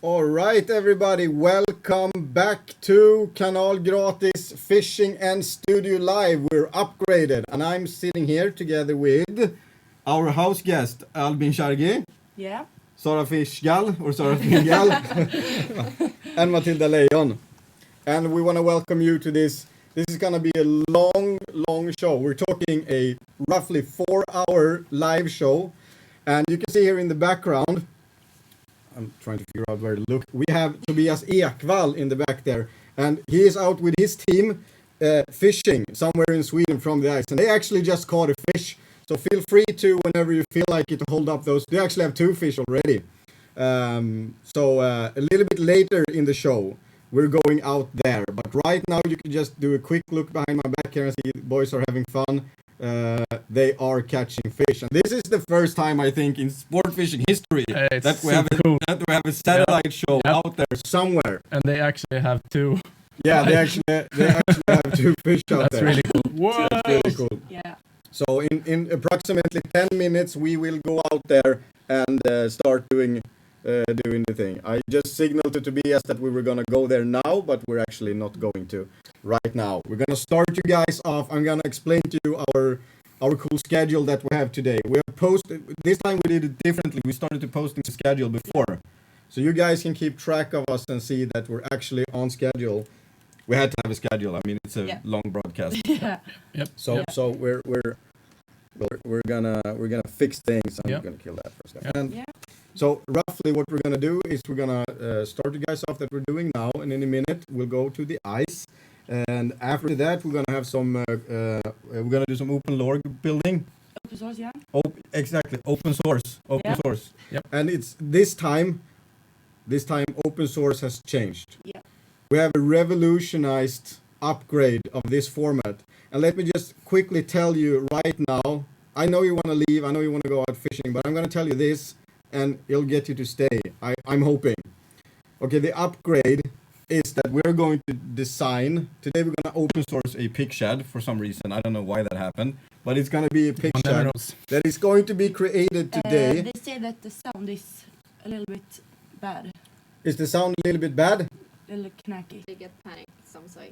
All right, everybody, welcome back to Kanal Gratis Fishing and Studio Live. We're upgraded, and I'm sitting here together with our house guest, Albin Shargi. Yeah. Sara Fishgal, or Sara Fingal, and Matilda Lejon. And we want to welcome you to this. This is going to be a long show. We're talking a roughly 4-hour live show. And you can see here in the background, I'm trying to figure out where to look. We have Tobias Ekvall in the back there. And he is out with his team fishing somewhere in Sweden from the ice. And they actually just caught a fish. So feel free to, whenever you feel like it, to hold up those. They actually have 2 fish already. So a little bit later in the show, we're going out there. But right now, you can just do a quick look behind my back here and see the boys are having fun. They are catching fish. And this is the first time, I think, in sport fishing history that we have a satellite show out there somewhere. And they actually have 2. Yeah, they actually have 2 fish out there. That's really cool. Whoa! That's really cool. Yeah. So in approximately 10 minutes, we will go out there and start doing the thing. I just signaled to Tobias that we were going to go there now, but we're actually not going to right now. We're going to start you guys off. I'm going to explain to you our cool schedule that we have today. We have posted, this time we did it differently. We started to posting the schedule before. So you guys can keep track of us and see that we're actually on schedule. We had to have a schedule. I mean, it's a long broadcast. Yeah. Yep. So we're gonna fix things. I'm gonna kill that for a second. Yeah. So roughly what we're gonna do is we're gonna start you guys off that we're doing now, and in a minute we'll go to the ice, and after that we're gonna have some we're gonna do some open lore building. Open source, yeah. Exactly, open source. Yep. And it's this time open source has changed. Yeah. We have a revolutionized upgrade of this format. And let me just quickly tell you right now, I know you want to leave, I know you want to go out fishing, but I'm going to tell you this, and it'll get you to stay. I'm hoping. Okay, the upgrade is that we're going to design, today we're going to open source a pig shad for some reason. I don't know why that happened, but it's going to be a pig shad that is going to be created today. They say that the sound is a little bit bad. Is the sound a little bit bad? A little knacky. They get panic, some say.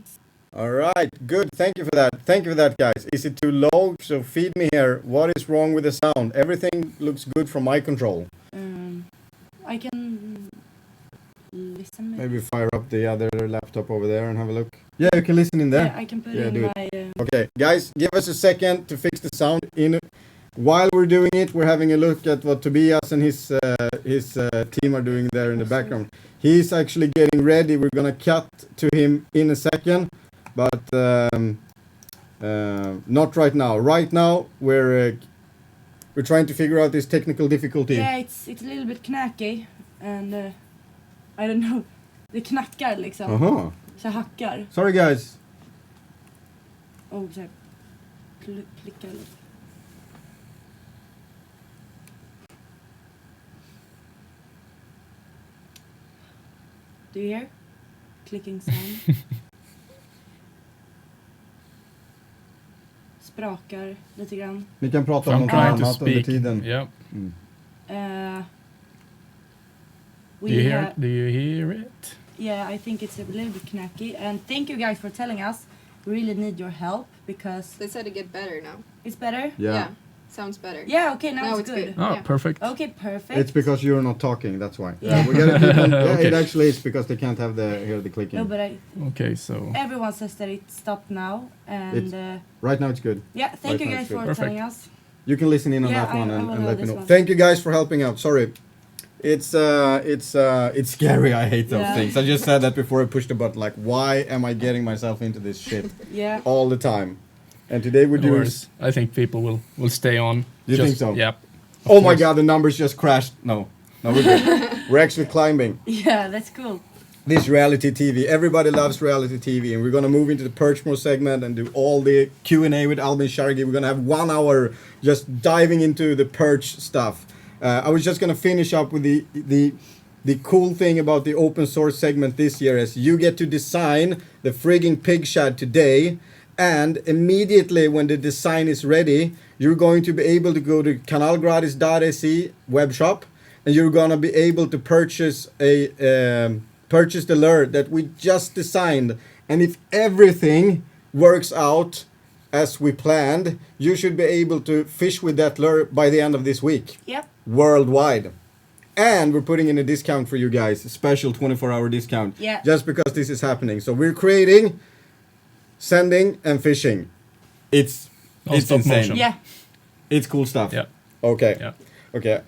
All right, good. Thank you for that. Thank you for that, guys. Is it too low? So feed me here. What is wrong with the sound? Everything looks good from my control. I can listen. Maybe fire up the other laptop over there and have a look. Yeah, you can listen in there. Yeah, I can put in my... Okay, guys, give us a second to fix the sound. While we're doing it, we're having a look at what Tobias and his team are doing there in the background. He's actually getting ready. We're gonna cut to him in a second, but not right now. Right now, we're trying to figure out this technical difficulty. Yeah, it's a little bit knacky, and I don't know. Det knackar liksom. Aha. Så hackar. Sorry, guys. Oh, så klickar lite. Do you hear? Clicking sound. Sprakar lite grann. Ni kan prata om något annat under tiden. Yeah. Do you hear it? Yeah, I think it's a little bit knacky. And thank you guys for telling us. We really need your help because... They said it get better now. It's better? Yeah. Sounds better. Yeah, okay, now it's good. Oh, yeah. perfect. Okay, perfect. It's because you're not talking, that's why. Yeah. We gotta keep on, Okay. It actually is because they can't have hear the clicking. No, but Okay, so... everyone says that it stopped now. And Right now it's good. yeah, thank Right you now guys it's for good. telling us. You can listen in on Yeah, that one I and will let me this know. one. Thank you guys for helping out. Sorry. It's scary. I hate those Yeah. things. I just said that before I pushed the button. Like, why am I getting myself into this shit Yeah. all the time? And today we're doing... I think people will stay on. You think so? Yep. Oh my god, the numbers just crashed. No, we're good. We're actually climbing. Yeah, that's cool. This reality TV. Everybody loves reality TV, and we're gonna move into the Perchmore segment and do all the Q&A with Albin Shargi. We're gonna have 1 hour just diving into the perch stuff. I was just gonna finish up with the cool thing about the open source segment this year is you get to design the frigging pig shad today, and immediately when the design is ready, you're going to be able to go to kanalgratis.se webshop and you're gonna be able to purchase purchase the lure that we just designed. And if everything works out as we planned, you should be able to fish with that lure by the end of this week. Yep. Worldwide. And we're putting in a discount for you guys, a special 24-hour discount. Yeah. Just because this is happening. So we're creating, sending, and fishing. It's stop insane. motion. Yeah. It's cool stuff. Yeah. Okay. Yeah. Okay.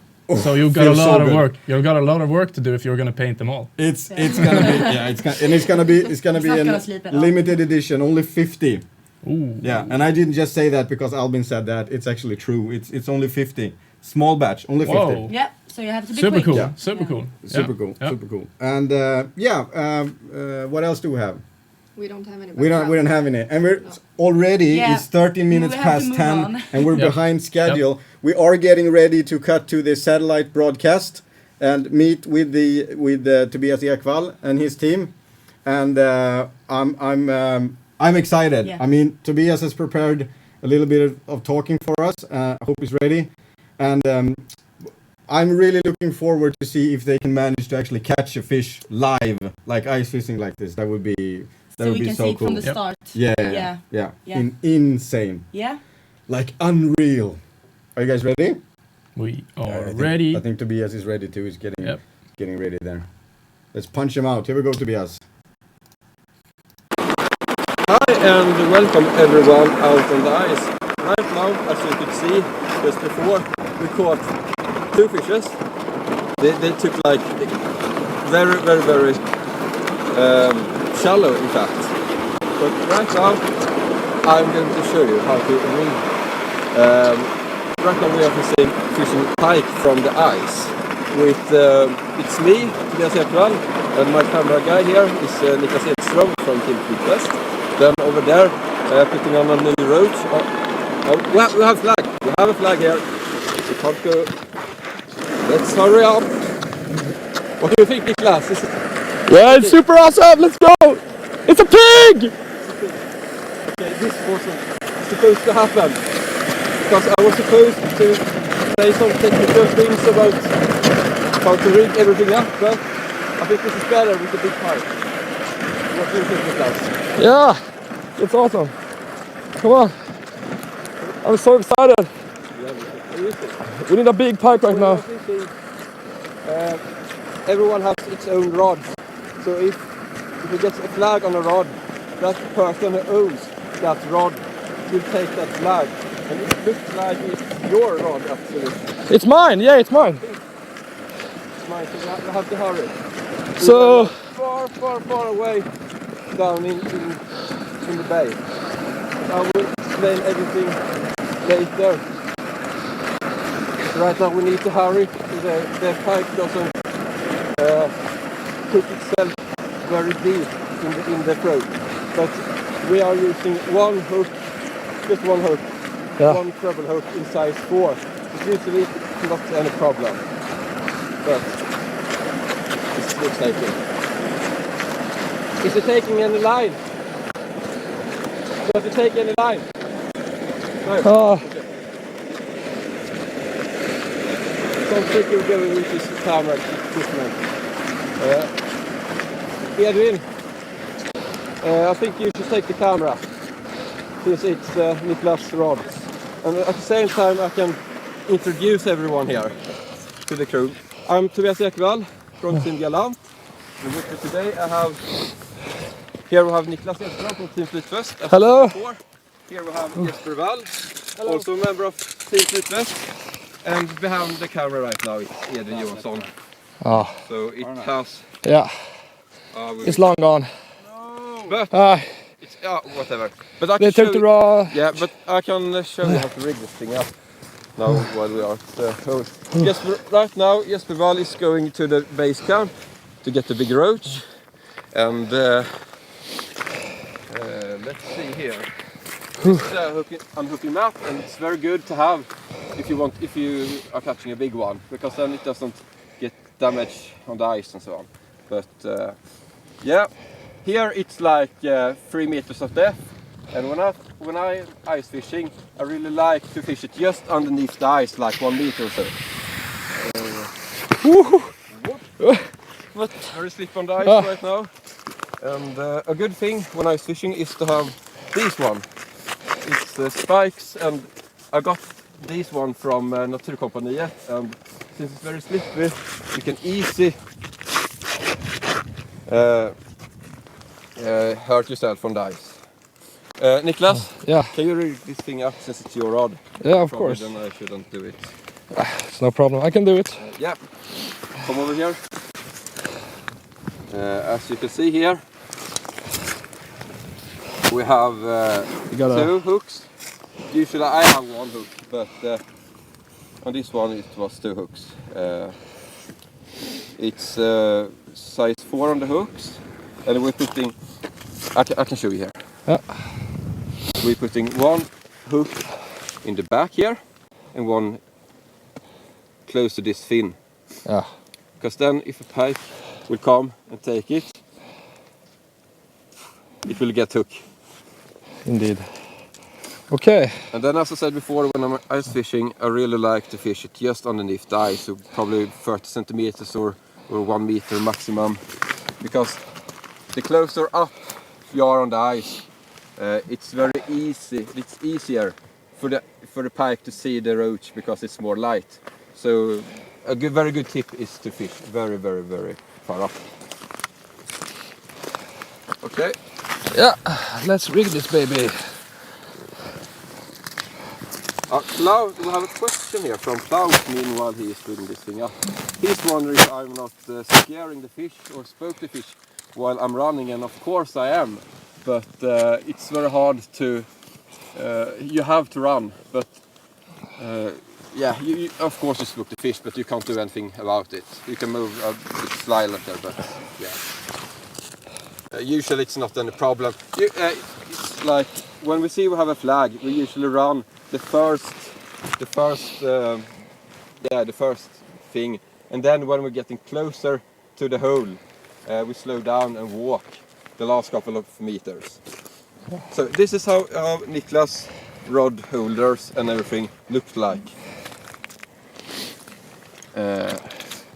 So you've got a Feels so lot of good. work. You've got a lot of work to do if you're gonna paint them all. It's gonna be it's gonna be It's not a gonna sleep at all. limited edition, only 50. Ooh. Yeah, and I didn't just say that because Albin said that. It's actually true. It's only 50. Small batch, only 50. Whoa. Yeah. So you have to be Super quick. cool. Yeah. Super cool. Super Yeah. cool. Yeah. Super cool. And what else do we have? We don't have any. We don't have any. And we're already Yeah. it's 13 minutes We have to past move 10 on. and we're Yep. behind schedule. We are getting ready to cut to the satellite broadcast and meet with Tobias Ekvall and his team. And I'm excited. Yeah. I mean, Tobias has prepared a little bit of talking for us. I hope he's ready. And I'm really looking forward to see if they can manage to actually catch a fish live, like ice fishing like this. That would be So we can see it cool. from the start. Yeah. Yeah. Insane. Yeah. Like unreal. Are you guys ready? We are I ready. think Tobias is ready too. He's Yep. getting ready there. Let's punch him out. Here we go, Tobias. Hi and welcome everyone out on the ice. Right now, as you could see just before, we caught 2 fishes. They took like very shallow in fact. But right now I'm going to show you how to rig. Right now we are fishing pike from the ice. With it's me, Tobias Ekvall, and my camera guy here is Niklas Ekström from Team Finalizing. Then over there, putting on a new roach. We have flag. We have a flag here. We can't go. Let's hurry up. What do you think, Niklas? Yeah, it's super awesome. Let's go. It's a pig. Okay, this wasn't supposed to happen. Because I was supposed to say some technical things about how to rig everything up, but I think this is better with the big pipe. What do you think, Niklas? Yeah, it's awesome. Come on. I'm so excited. We need a big pike right now. Everyone has its own rod. So if we get a flag on a rod, that person who owns that rod will take that flag. And it looks like it's your rod actually. It's mine. Yeah, it's mine. It's mine, so you have to hurry. So Far away down in the bay. I will explain everything later. Right now we need to hurry. The pipe doesn't put itself very deep in the throat. But we are using one hook, just one hook, one treble hook in size 4. It's usually not any problem. But it's still taking. Is it taking any line? Does it take any line? No. Okay. Don't think you're going with this camera equipment. Edwin, I think you should take the camera since it's Niklas' rod. And at the same time I can introduce everyone here to the crew. I'm Tobias Ekvall from Team Galant. And with me today here we have Niklas Ekström from Team Flytväst. Hello. Here we have Jesper Wall, also a member of Team Flytväst. And behind the camera right now is Edwin Johansson. Oh, So it has... yeah. It's long gone. But it's whatever. But I can They took the raw. Yeah, but I can show you how to rig this thing up now while we are at the host. Right now Jesper Wall is going to the base camp to get the big roach. And let's see here. I'm hooking up, and it's very good to have if you are catching a big one, because then it doesn't get damage on the ice and so on. But yeah, here it's like 3 meters of depth, and when I ice fishing, I really like to fish it just underneath the ice, like 1 meter or so. Very slip on the ice right now. And a good thing when ice fishing is to have this one. It's spikes, and I got this one from Naturkompaniet, and since it's very slippery, you can easily hurt yourself on the ice. Niklas, Yeah. can you rig this thing up since it's your rod? Yeah, of Probably course. then I shouldn't do it. It's no problem. I can do it. Yeah, come over here. As you can see here, we have You got 2 hooks. Usually I have 1 hook, but on this one it was 2 hooks. It's size 4 on the hooks, and we're putting. I can show you here. Yeah. We're putting 1 hook in the back here, and 1 close to this fin. Yeah. Because then, if a pike will come and take it, it will get hooked. Indeed. Okay. And then, as I said before, when I'm ice fishing, I really like to fish it just underneath the ice, so probably 30 centimeters or 1 meter maximum. Because the closer up you are on the ice, it's very easy. It's easier for the pike to see the roach because it's more light. So a very good tip is to fish very, very, very far up. Okay. Yeah. Let's rig this baby. Klaus, we have a question here from Klaus. Meanwhile, he is rigging this thing up. He's wondering if I'm not scaring the fish or spook the fish while I'm running, and of course I am. But it's very hard to. You have to run, but yeah, you of course you spook the fish, but you can't do anything about it. You can move a bit slightly, but yeah. Usually it's not any problem. It's like when we see we have a flag, we usually run the first thing, and then when we're getting closer to the hole, we slow down and walk the last couple of meters. So this is how Niklas rod holders and everything looked like.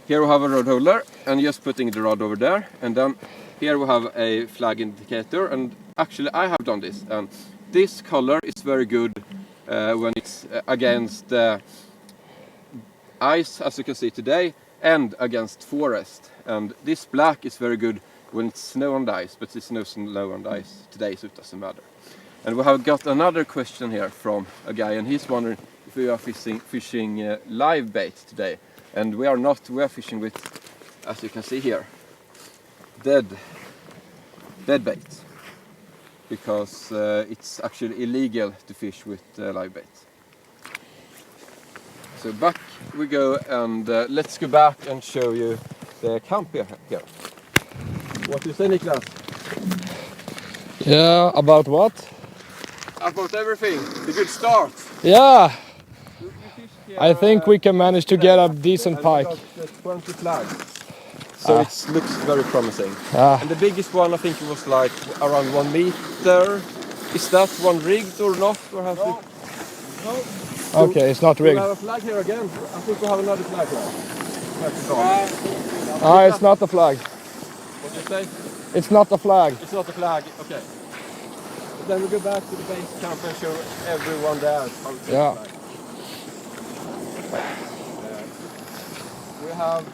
Here we have a rod holder, and just putting the rod over there, and then here we have a flag indicator, and actually I have done this, and this color is very good when it's against ice, as you can see today, and against forest. And this black is very good when it's snow on the ice, but it's no snow on the ice today, so it doesn't matter. And we have got another question here from a guy, and he's wondering if we are fishing live bait today. And we are not. We are fishing with, as you can see here, dead bait, because it's actually illegal to fish with live bait. So back we go, and let's go back and show you the camp here. What do you say, Niklas? Yeah, about what? About everything. The good start. Yeah. You fished here, I think we can manage to get a decent pike. And we got 20 flags. So it looks very promising. And the biggest one, I think it was like around 1 meter. Is that one rigged or not? Or has it? No. Okay, it's not rigged. We have a flag here again. I think we have another flag here. It's not the flag. What do you say? It's not the flag. It's not a flag. Okay. Then we go back to the base camp and show everyone there how it's Yeah. like. We have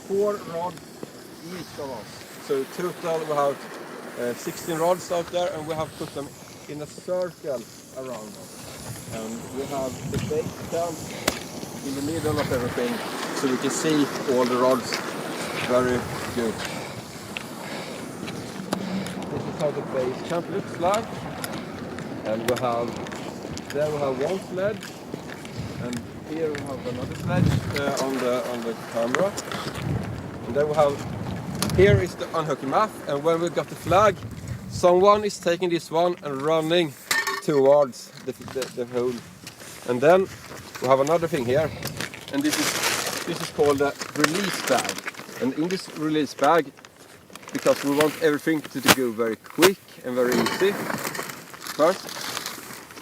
4 rods each of us. So total we have 16 rods out there, and we have put them in a circle around us. And we have the base camp in the middle of everything, so we can see all the rods very good. This is how the base camp looks like. And we have 1 sledge, and here we have another sledge on the camera. And then we have, here is the unhooking map, and when we got the flag, someone is taking this one and running towards the hole. And then we have another thing here, and this is called a release bag. And in this release bag, because we want everything to go very quick and very easy, first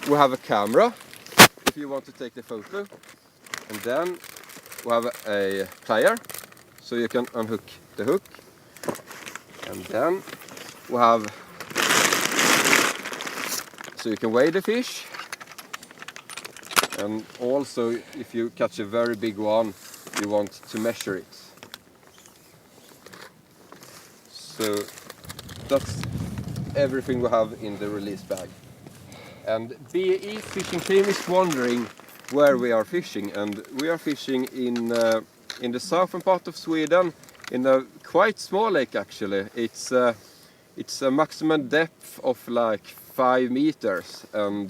we have a camera if you want to take the photo, and then we have a plier, so you can unhook the hook. And then we have, so you can weigh the fish. And also, if you catch a very big one, you want to measure it. So that's everything we have in the release bag. And BE fishing team is wondering where we are fishing, and we are fishing in the southern part of Sweden, in a quite small lake actually. It's a maximum depth of like 5 meters, and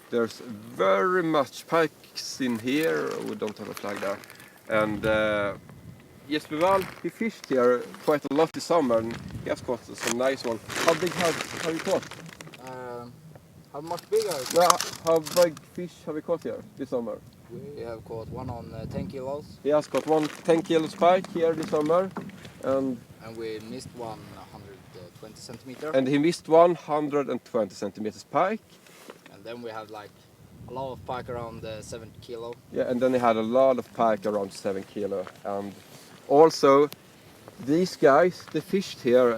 there's very much pikes in here. We don't have a flag there. And Jesper Wall, he fished here quite a lot this summer, and he has caught some nice one. How big have you caught? How much bigger? Well, how big fish have you caught here this summer? We have caught one on 10 kilos. He has caught one 10 kilos pike here this summer, and we missed one 120 centimeter. And he missed 120 centimeters pike. And then we had like a lot of pike around 7 kilo. Yeah, and then he had a lot of pike around 7 kilo. And also, these guys, they fished here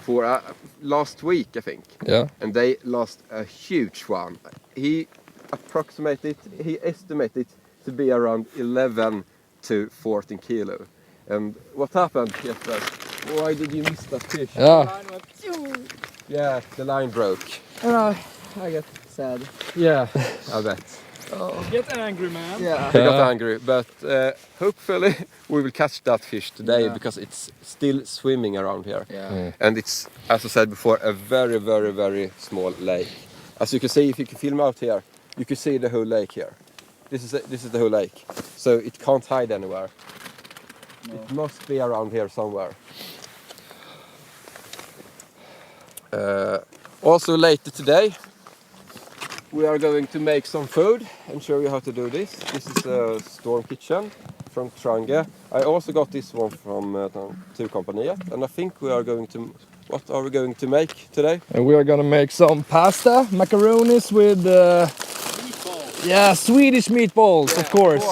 for last week, I think. Yeah. And they lost a huge one. He estimated to be around 11 to 14 kilo. And what happened, Jesper? Why did you miss that fish? Yeah. Yeah, the line broke. I get sad. Yeah, I bet. Get angry, man. Yeah. He got angry, but hopefully we will catch that fish today, because it's still swimming around here. Yeah. And it's, as I said before, a very, very, very small lake. As you can see, if you can film out here, you can see the whole lake here. This is the whole lake, so it can't hide anywhere. No. It must be around here somewhere. Also later today, we are going to make some food and show you how to do this. This is a storm kitchen from Trange. I also got this one from Turkompaniet, and I think we are going to. What are we going to make today? And we are gonna make some pasta, macaronis with Swedish meatballs, of course.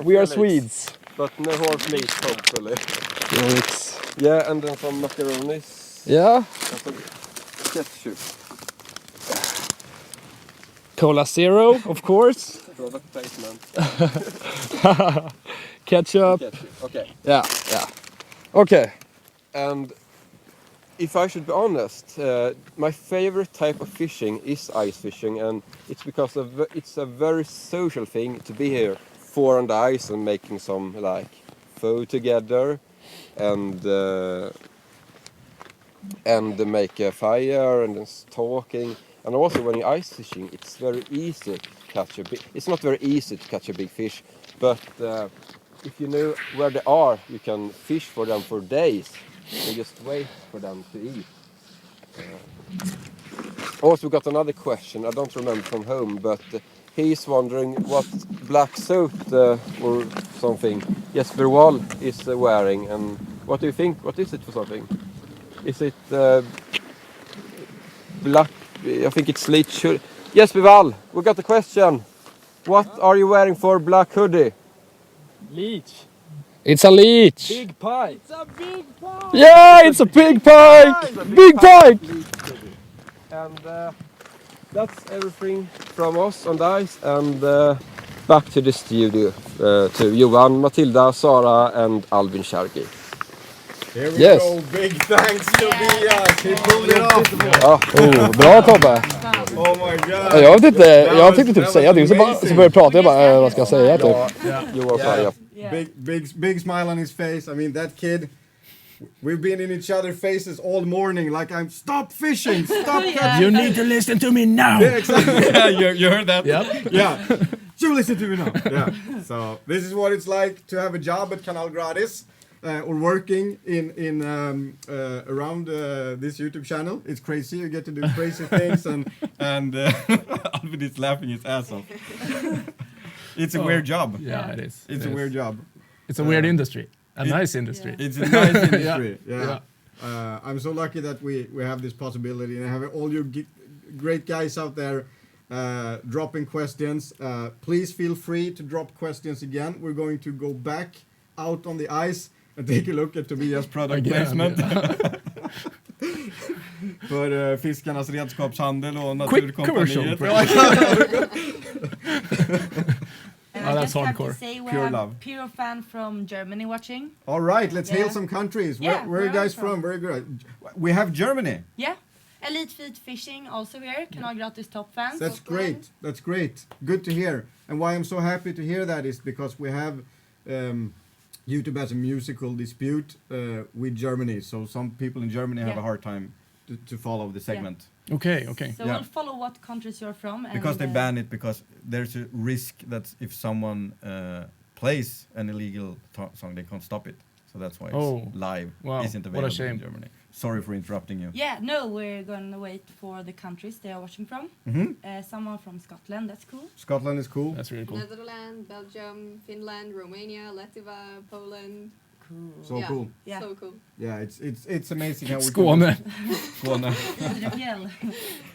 We are Swedes. But no horse meat, hopefully. It's, Yeah, and then some macaronis. yeah. And some ketchup. Cola Zero, of course. Product placement. Ketchup. Ketchup. Okay. Yeah. Okay. And if I should be honest, my favorite type of fishing is ice fishing, and it's because it's a very social thing to be here, four on the ice and making some like food together, and make a fire and then talking. And also when you're ice fishing, it's very easy to catch a big. It's not very easy to catch a big fish, but if you know where they are, you can fish for them for days. And just wait for them to eat. Also, we got another question. I don't remember from home, but he's wondering what black suit or something Jesper Wall is wearing, and what do you think? What is it for something? Is it black? I think it's leech hoodie. Jesper Wall, we got a question. What are you wearing for black hoodie? Leech. It's a leech. Big pike. It's a big pike! Yeah, it's a big pike. Big pike. And that's everything from us on the ice, and back to the studio to Johan, Matilda, Sara and Albin Shargi. Here we Yes. go. Big thanks, Tobias. He pulled it off. Bra Tobbe. Oh my god. Jag vet inte, jag tänkte typ that säga det, was så amazing. började jag prata, jag bara, vad ska jag säga typ? Johan Sara. Yeah. Big smile on his face. I mean, that kid. We've been in each other's faces all morning. Like I'm stop fishing, stop catching. You need to listen to me now. Yeah, exactly. Yeah, you heard that. Yep. Yeah. You listen to me now. Yeah. So this is what it's like to have a job at Canal Gratis. Or working in around this YouTube channel. It's crazy. You get to do crazy things, and Albin is laughing his ass off. It's a weird job. Yeah, it is. It's a weird job. It's a weird industry. A nice industry. It's a nice industry. Yeah. I'm so lucky that we have this possibility, and I have all you great guys out there dropping questions. Please feel free to drop questions again. We're going to go back out on the ice and take a look at Tobias product placement. För Fiskarnas redskapshandel och Naturkompaniet. And Oh, I that's just have hardcore. to say we Pure have love. Pure fan from Germany watching. All right, let's hail Yeah. some countries. Yeah, Where are you where guys are you from? Very good. We have Germany. Yeah. Elite Feet Fishing also here. Kan ha gratis toppfans. That's great. That's great. Good to hear. And why I'm so happy to hear that is because we have YouTube as a musical dispute with Germany. So some people in Germany have a hard time to follow the segment. Okay. So Yeah. we'll follow what countries you're from. And Because they ban it because there's a risk that if someone plays an illegal song, they can't stop it. So that's why it's live. Wow. Isn't What a available shame. in Germany. Sorry for interrupting you. Yeah, no, we're gonna wait for the countries they are watching from. Someone from Scotland, that's cool. Scotland is cool. That's really cool. Netherlands, Belgium, Finland, Romania, Latvia, Poland. Cool. So yeah. cool. Yeah. So cool. Yeah, it's amazing how we Skåne. Skåne. Yeah.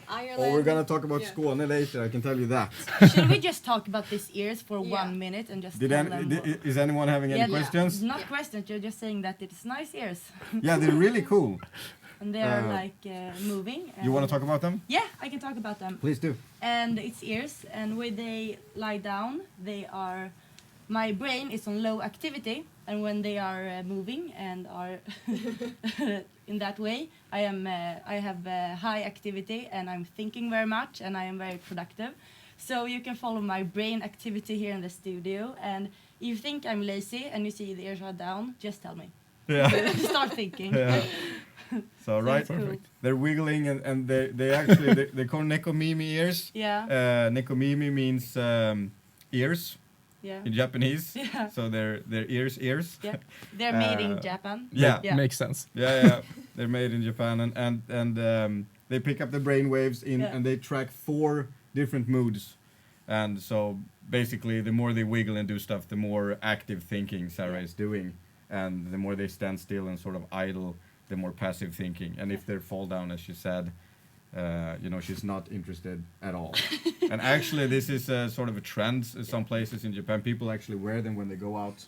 Ireland. Oh, we're gonna talk about Yeah. Skåne later, I can tell you that. Should we just talk about these ears for Yeah. 1 minute and just Did tell them? is anyone having any questions? Not questions, you're just saying that it's nice ears. Yeah, they're really cool. And they're moving. You want to talk about them? Yeah, I can talk about them. Please do. And it's ears, and when they lie down, they are. My brain is on low activity, and when they are moving and are in that way, I have high activity, and I'm thinking very much, and I am very productive. So you can follow my brain activity here in the studio, and if you think I'm lazy and you see the ears are down, just tell me. Yeah. Start thinking. Yeah. So right, Cool. they're wiggling and they actually they call nekomimi ears. Yeah. Nekomimi means ears Yeah. in Japanese. Yeah. So they're ears. Yeah. They're made in Japan. Yeah. Makes sense. Yeah. They're made in Japan and they pick up the brain waves and they track 4 different moods. And so basically the more they wiggle and do stuff, the more active thinking Sara is doing. And the more they stand still and sort of idle, the more passive thinking. And if they fall down, as she said, she's not interested at all. And actually, this is sort of a trend. Some places in Japan, people actually wear them when they go out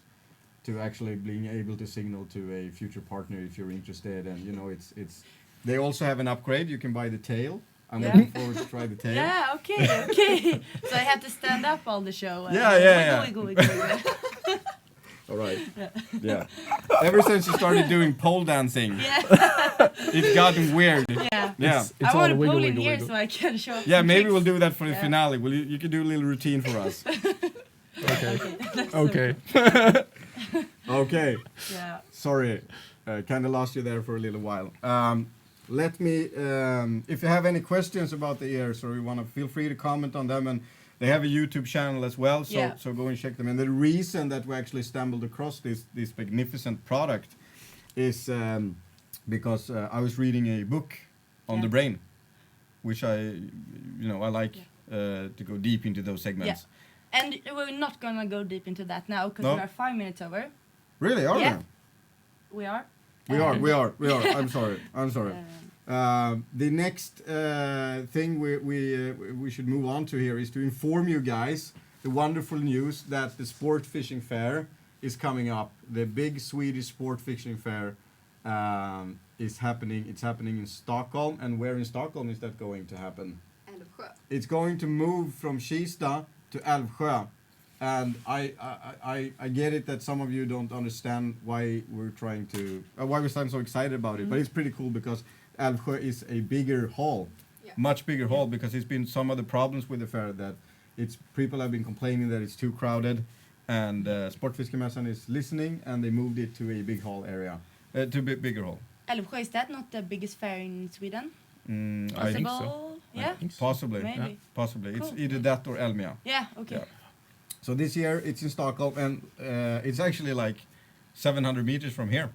to actually being able to signal to a future partner if you're interested. And it's. They also have an upgrade. You can buy the tail. I'm looking forward to try the tail. Yeah. Okay. So I have to stand up all the show. Yeah. Wiggle. All right. Yeah. Ever since you started doing pole dancing, it's gotten weird. Yeah. Yeah. It's I want to wiggle, pull in wiggle, here wiggle. so I can show. Yeah, some maybe tricks. we'll do that for the Yeah. finale. You can do a little routine for us. Okay. Okay. Yeah. Sorry, kind of lost you there for a little while. Let me, if you have any questions about the ears or you want to, feel free to comment on them. And they have a YouTube channel as well, so go and check them. And the reason that we actually stumbled across this magnificent product is because I was reading a book on the brain, which I like to go deep into those segments. Yeah. And we're not gonna go deep into that now because No. we are 5 minutes over. Really? Are Yeah. we? We are. We are. I'm sorry. The next thing we should move on to here is to inform you guys the wonderful news that the sport fishing fair is coming up. The big Swedish sport fishing fair is happening. It's happening in Stockholm. And where in Stockholm is that going to happen? Älvsjö. It's going to move from Kista to Älvsjö. And I get it that some of you don't understand why we sound so excited about it, but it's pretty cool because Älvsjö is a bigger hall, much bigger hall, because it's been some of the problems with the fair that people have been complaining that it's too crowded, and Sportfiskemässan is listening and they moved it to a big hall area, to a bigger hall. Älvsjö, is that not the biggest fair in Sweden? I think so. Possible? Yeah. Possibly. Maybe. Yeah, possibly. It's Cool. either that or Elmia. Yeah. Okay. Yeah. So this year it's in Stockholm, and it's actually like 700 meters from here.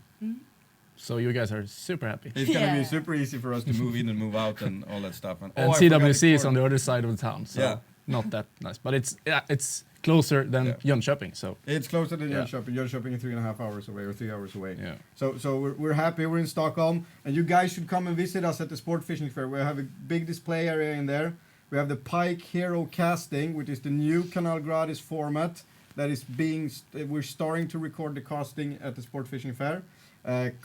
So you guys are super happy. It's gonna be Yeah. super easy for us to move in and move out and all that stuff. And I forgot CWC is to on the other side of the town, so not that nice. But it's closer than Jönköping, so It's closer than Yeah. Jönköping. Jönköping is 3.5 hours away or 3 hours away. yeah. So we're happy. We're in Stockholm, and you guys should come and visit us at the Sport Fishing Fair. We have a big display area in there. We have the Pike Hero Casting, which is the new Canal Gradis format that is we're starting to record the casting at the Sport Fishing Fair.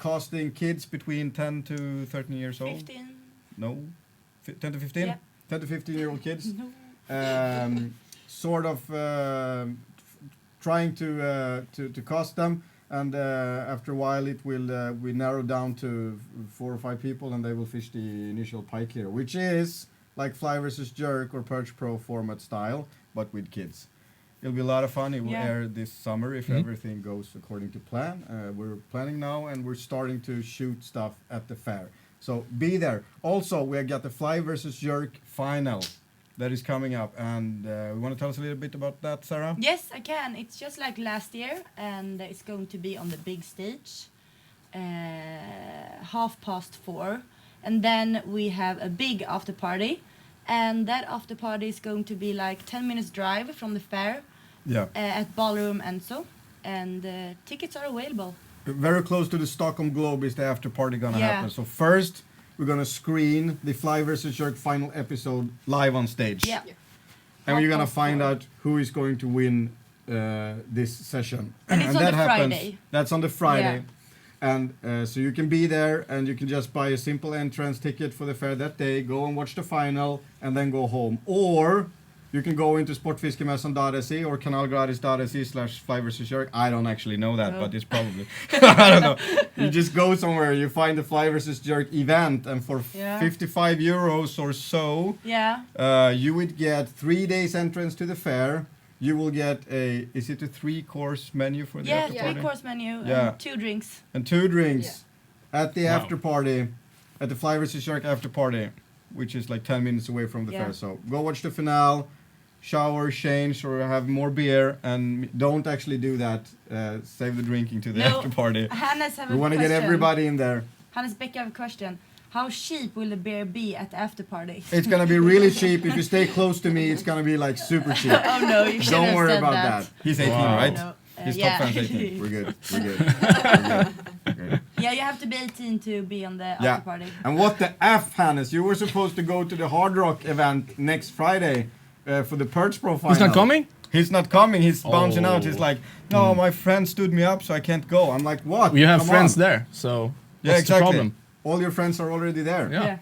Casting kids between 10 to 13 years old. 15. No, 10 to 15? Yeah. 10 to 15-year-old kids. No. Sort of trying to cast them, and after a while it will we narrow down to 4 or 5 people, and they will fish the initial pike here, which is like fly versus jerk or perch pro format style, but with kids. It'll be a lot of fun. It will air this summer if everything goes according to plan. We're planning now, and we're starting to shoot stuff at the fair. So be there. Also, we have got the fly versus jerk final that is coming up, and we want to tell us a little bit about that, Sara? Yes, I can. It's just like last year, and it's going to be on the big stage, 4:30, and then we have a big after party, and that after party is going to be like 10 minutes drive from the fair. Yeah. At Ballroom Enzo, and tickets are available. Very close to the Stockholm Globe is the after party gonna happen. So first, we're gonna screen the Fly vs. Jerk final episode live on stage. Yeah. And we're gonna find out who is going to win this session. And it's on that the happens. Friday. That's on the Friday. And so you can be there, and you can just buy a simple entrance ticket for the fair that day, go and watch the final, and then go home. Or you can go into sportfiskemässan.se or kanalgradis.se/fly versus jerk. I don't actually know that, but it's probably, I don't know. You just go somewhere, you find the fly versus jerk event, and for 55 euros or so, you would get 3 days entrance to the fair. You will get is it a 3-course menu for the after party? 3-course menu and 2 drinks. And 2 drinks at the after party, at the Fly vs. Jerk after party, which is like 10 minutes away from the fair. So go watch the finale, shower, change, or have more beer, and don't actually do that. Save the drinking to the after party. Hannes have we want to get everybody in there. Hannes Beck, I have a question. How cheap will the beer be at the after party? It's gonna be really cheap. If you stay close to me, it's gonna be like super cheap. Oh no, you shouldn't Don't have worry said about that. He's 18, right? No, His top fan's 18. We're good. We're good. Yeah, you have to be 18 to be on the after party. And what the F, Hannes? You were supposed to go to the Hard Rock event next Friday for the Perch Pro final. He's not coming? He's not coming. He's bouncing out. He's like, no, my friend stood me up, so I can't go. I'm like, what? You have friends there, so what's the problem? All your friends are already there. Yeah.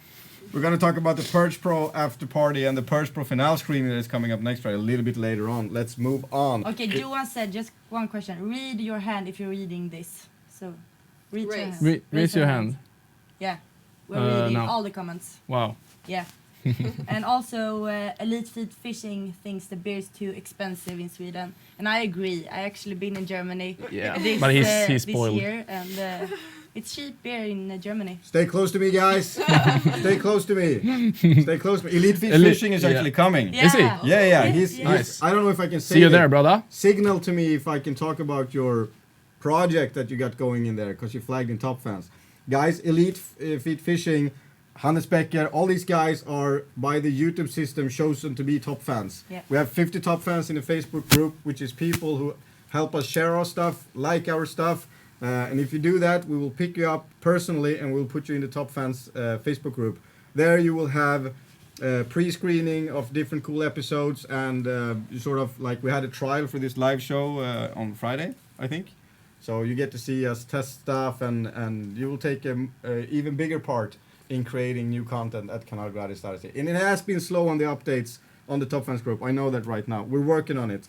We're going to talk about the Perch Pro after party and the Perch Pro finale screening that is coming up next Friday, a little bit later on. Let's move on. Okay, Johan said just one question. Read your hand if you're reading this. So, read your hand. Raise your hand. Yeah, we're reading no. all the comments. Wow. Yeah. And also, Elite Feed Fishing thinks the beer is too expensive in Sweden. And I agree. I actually been in Germany but he's spoiled. this year. And it's cheap beer in Germany. Stay close to me, guys. Stay close to me. Stay close to me. Elite Feed Fishing is actually coming. Yeah. Is he? Yeah. He's Nice. I don't know if I can say See you it. there, brother. Signal to me if I can talk about your project that you got going in there, because you flagged in Top Fans. Guys, Elite Feed Fishing, Hannes Becker, all these guys are by the YouTube system chosen to be top fans. Yeah. We have 50 top fans in the Facebook group, which is people who help us share our stuff, like our stuff. And if you do that, we will pick you up personally and we'll put you in the Top Fans Facebook group. There you will have pre-screening of different cool episodes, and sort of like we had a trial for this live show on Friday, I think. So you get to see us test stuff, and you will take an even bigger part in creating new content at kanalgradis.se. And it has been slow on the updates on the Top Fans group. I know that right now. We're working on it.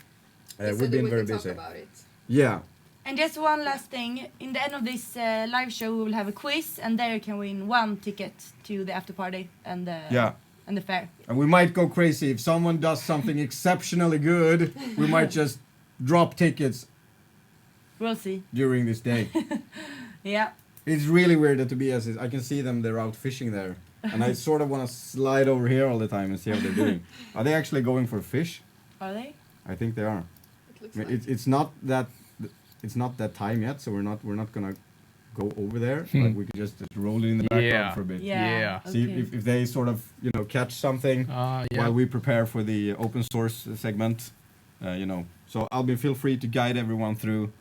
We've been very busy. Talk about it. Yeah. And just one last thing. In the end of this live show, we will have a quiz, and there you can win 1 ticket to the after party and the fair. And we might go crazy. If someone does something exceptionally good, we might just drop tickets. We'll see. During this day. Yeah. It's really weird that Tobias is, I can see them, they're out fishing there. And I sort of want to slide over here all the time and see how they're doing. Are they actually going for fish? Are they? I think they are. It looks I mean, like. it's not that time yet, so we're not gonna go over there. Like we could just roll it in the background for a bit. Yeah. See Okay. if they sort of catch something while we prepare for the open source segment. So Albin, feel free to guide everyone through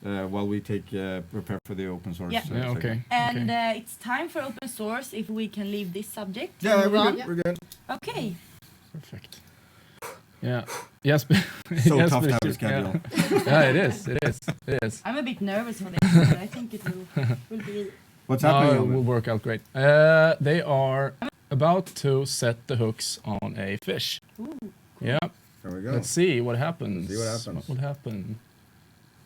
while we prepare for the open source. Yeah. Yeah, okay. And it's time for open source. If we can leave this subject. Yeah, and move we're on. good. We're good. Okay. Perfect. Yeah. Yes. So yes, tough to have a yeah. schedule. Yeah, it is. It is. It is. I'm a bit nervous for this, but I think it will be. What's No, happening? it Albin? will work out great. They are about to set the hooks on a fish. Ooh. Yeah. There we go. Let's see what happens. See what happens. What will happen?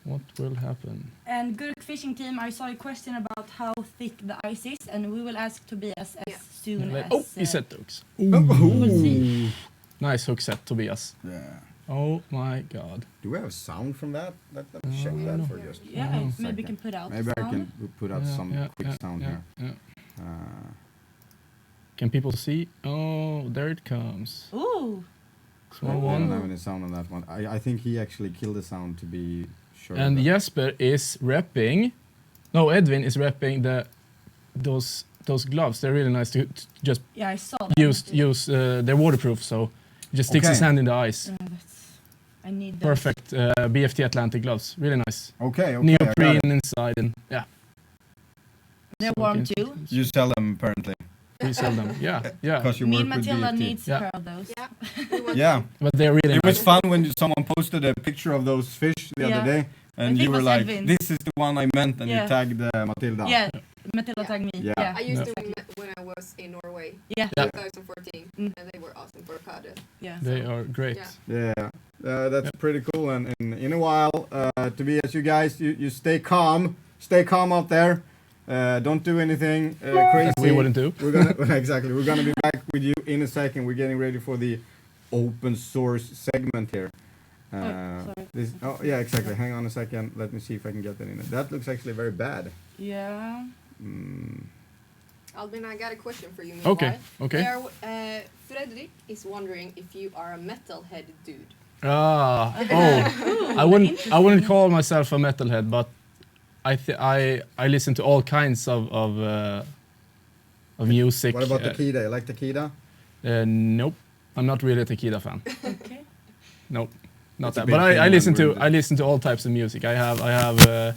What will happen? And good fishing team, I saw a question about how thick the ice is, and we will ask Tobias as soon as. Oh, he set the hooks. We'll see. Nice hook set, Tobias. Yeah. Oh my God. Do we have sound from that? Let me check that for just. Yeah, one maybe we second. can put out. Maybe I sound. can put out some quick sound here. Yeah. Uh, Can people see? Oh, there it comes. Ooh. Small I don't one. have any sound on that one. I think he actually killed the sound to be sure. And that- Jesper is repping. No, Edwin is repping those gloves. They're really nice to just Yeah, I saw that. use. They're waterproof, so it just sticks his Okay. hand in the ice. I need those. Perfect. BFT Atlantic gloves. Really nice. Okay, I got it. Neoprene inside and yeah. They're So warm it too. You sell them apparently. We sell them. Yeah, yeah. Because you Me work and with Matilda BFT. needs a Yeah. pair of those. Yeah. We want Yeah, But they're really it was nice. fun when someone posted a picture of those fish the Yeah. other day, I and think you it were was like, Edwin. "This is the one I meant," and Yeah. you tagged Matilda. Yeah, Matilda tagged me. Yeah. Yeah. I used Yeah. them when I was in Norway, Yeah. 2014, Mm. and they were awesome for Kada. Yeah. They are great. Yeah. Yeah, that's pretty cool. And in a while, Tobias, you guys, you stay calm out there. Don't do anything crazy. That we wouldn't do. We're gonna exactly. We're gonna be back with you in a second. We're getting ready for the open source segment here. Sorry. Oh yeah, exactly. Hang on a second. Let me see if I can get that in. That looks actually very bad. Yeah. Albin, I got a question for you. Okay. meanwhile. Okay. Frederick is wondering if you are a metalhead dude. I wouldn't call myself a metalhead, but I listen to all kinds of music. What about Takida? You like Takida? Nope, I'm not really a Takida fan. Okay. Nope, not That's a that. big But thing I listen when to we're- I listen to all types of music. I have a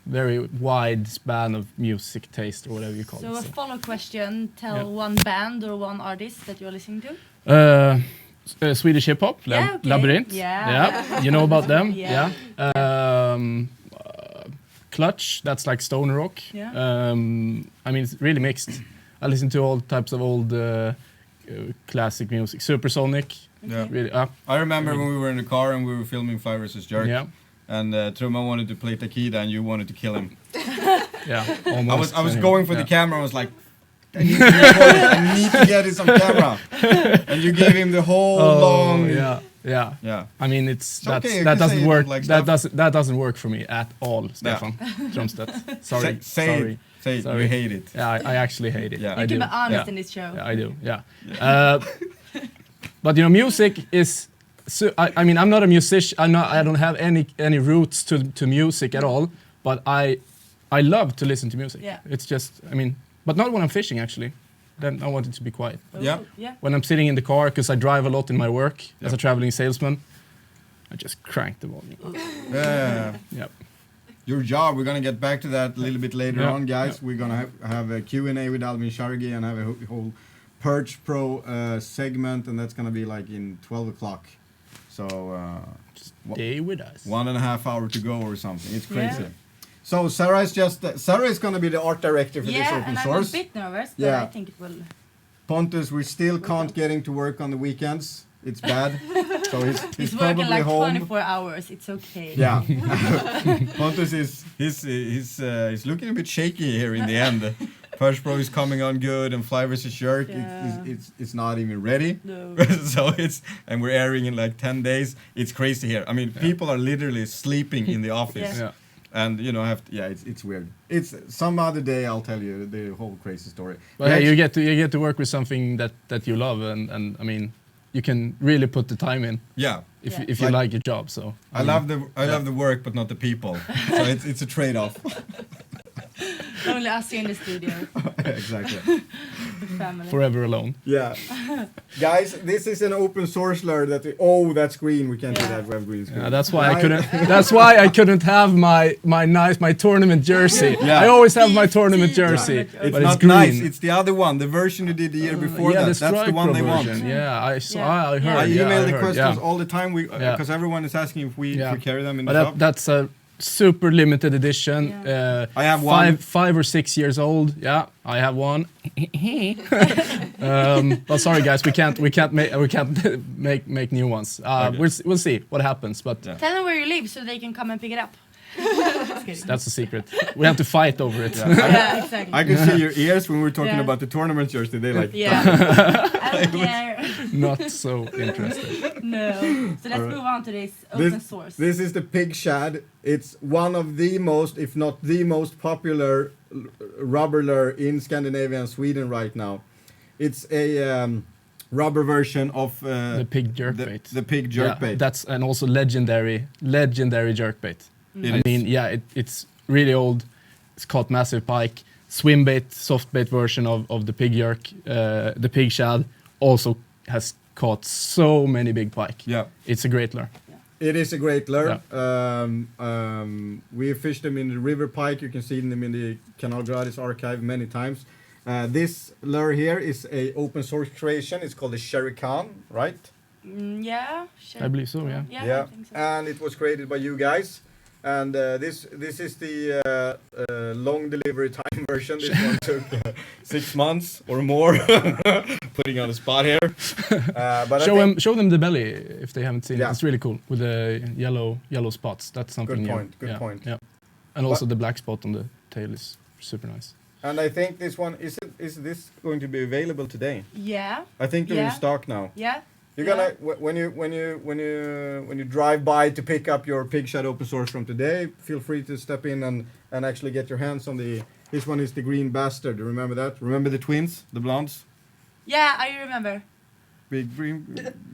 very wide span of music taste, or whatever you call So a it. follow question: tell Yeah. one band or one artist that you're listening to. Swedish hip hop, Yeah, okay. Labyrinth. Yeah. You know about them. Yeah. Clutch, that's like stoner rock. Yeah. I mean, it's really mixed. I listen to all types of old classic music. Supersonic, Yeah. really. I remember when we were in the car and we were filming Five vs. Jerk. Yeah, And Truman wanted to play Takida, and you wanted to kill him. yeah. Almost. I was anyway. going for the Yeah. camera. I was like, I need to record it. I need to get this on camera. And you gave him the whole long. Yeah, yeah. Yeah. I mean, it's okay, you that can say doesn't you work. don't like That doesn't work for me at all, Stefan Strömstedt. Sorry, sorry. Say Sorry. you hate it. Yeah, I actually hate it. Yeah. You I can do. be honest Yeah. in this show. Yeah, I do. Yeah. But music is. So, I mean, I'm not a musician. I don't have any roots to music at all. But I love to listen to music. Yeah. It's just, I mean, but not when I'm fishing actually. Then I want it to be quiet. Oh, Yeah. Yeah. When I'm sitting in the car, because I drive a lot in my work as Yep. a traveling salesman, I just crank the volume. Yeah. Yep. Your job. We're gonna get back to that a little bit later Yeah, on, guys. We're gonna have a Q&A with Albin Shargi and have a whole Perch Pro segment, and that's gonna be like in 12 o'clock. So Stay with us. 1.5 hours to go or something. It's crazy. Yeah. So Sara is gonna be the art director for this Yeah, open and I'm a source. bit nervous, but Yeah. I think it will. Pontus, we still can't getting to work on the weekends. It's bad. So he's He's probably working like home. 24 hours. It's okay. Yeah. Pontus he's looking a bit shaky here in the end. First Pro is coming on good, and Fly vs. Jerk Yeah. it's not even ready. No. So and we're airing in like 10 days. It's crazy here. I mean, people are literally sleeping in the office. Yeah. Yeah. And it's weird. It's some other day I'll tell you the whole crazy story. But hey, you get to work with something that you love, and I mean, you can really put the time in Yeah. if you like your job. So I love the work, but not the people. So it's a trade-off. Only us here in the studio, Exactly. the family. Forever alone. Yeah. Guys, this is an open source lure that oh, that's green. We can't do Yeah. that. We have green screen. Yeah, that's why I couldn't. That's why I couldn't have my tournament jersey. Yeah. I always have my tournament Yeah. jersey, It's but not it's green. nice. It's the other one, the version you did the year before yeah, that. the That's the one they want. version. Yeah, I saw. Yeah. I Yeah. heard. I yeah, email I the heard, questions yeah. all the time Yeah. because everyone is asking if we carry them in But the shop. that's a super limited edition. Yeah. I have one. 5 or 6 years old. Yeah, I have one. But sorry guys, we can't make new ones. Okay. We'll see what happens. But Yeah. Tell them where you live so they can come and pick it up. that's a secret. We have to fight over it. Yeah, exactly. I could see your ears when we were talking Yeah. about the tournament jersey. They like. Yeah. I don't care. Not so interested. No. So let's Alright. move on to this open source. This is the pig shad. It's one of the most, if not the most popular rubber lure in Scandinavia and Sweden right now. It's a rubber version of The pig jerkbait. The pig jerkbait. That's and also legendary jerkbait. It I is. mean, yeah, it's really old. It's called massive pike. Swim bait, soft bait version of the pig jerk. The pig shad also has caught so many big pike. Yeah. It's a great lure. It is a great lure. We fished them in the river pike. You can see them in the Canal Gradis archive many times. This lure here is a open source creation. It's called the Sherry Khan, right? Yeah. Sure. I believe so, yeah. Yeah. I think so. And it was created by you guys. And this is the long delivery time version. This one took 6 months or more. Putting on the spot here. But Show them the belly if they haven't seen Yeah. it. It's really cool with the yellow spots. That's something Good new. point, good Yeah, point. Yeah. And also the black spot on the tail is super nice. And I think this one is this going to be available today? Yeah. I think they're in Yeah. stock now. Yeah. You're gonna when you drive by to pick up your pig shad open source from today, feel free to step in and actually get your hands on the. This one is the green bastard. Remember that? Remember the twins, the blondes, Yeah, I remember. big green,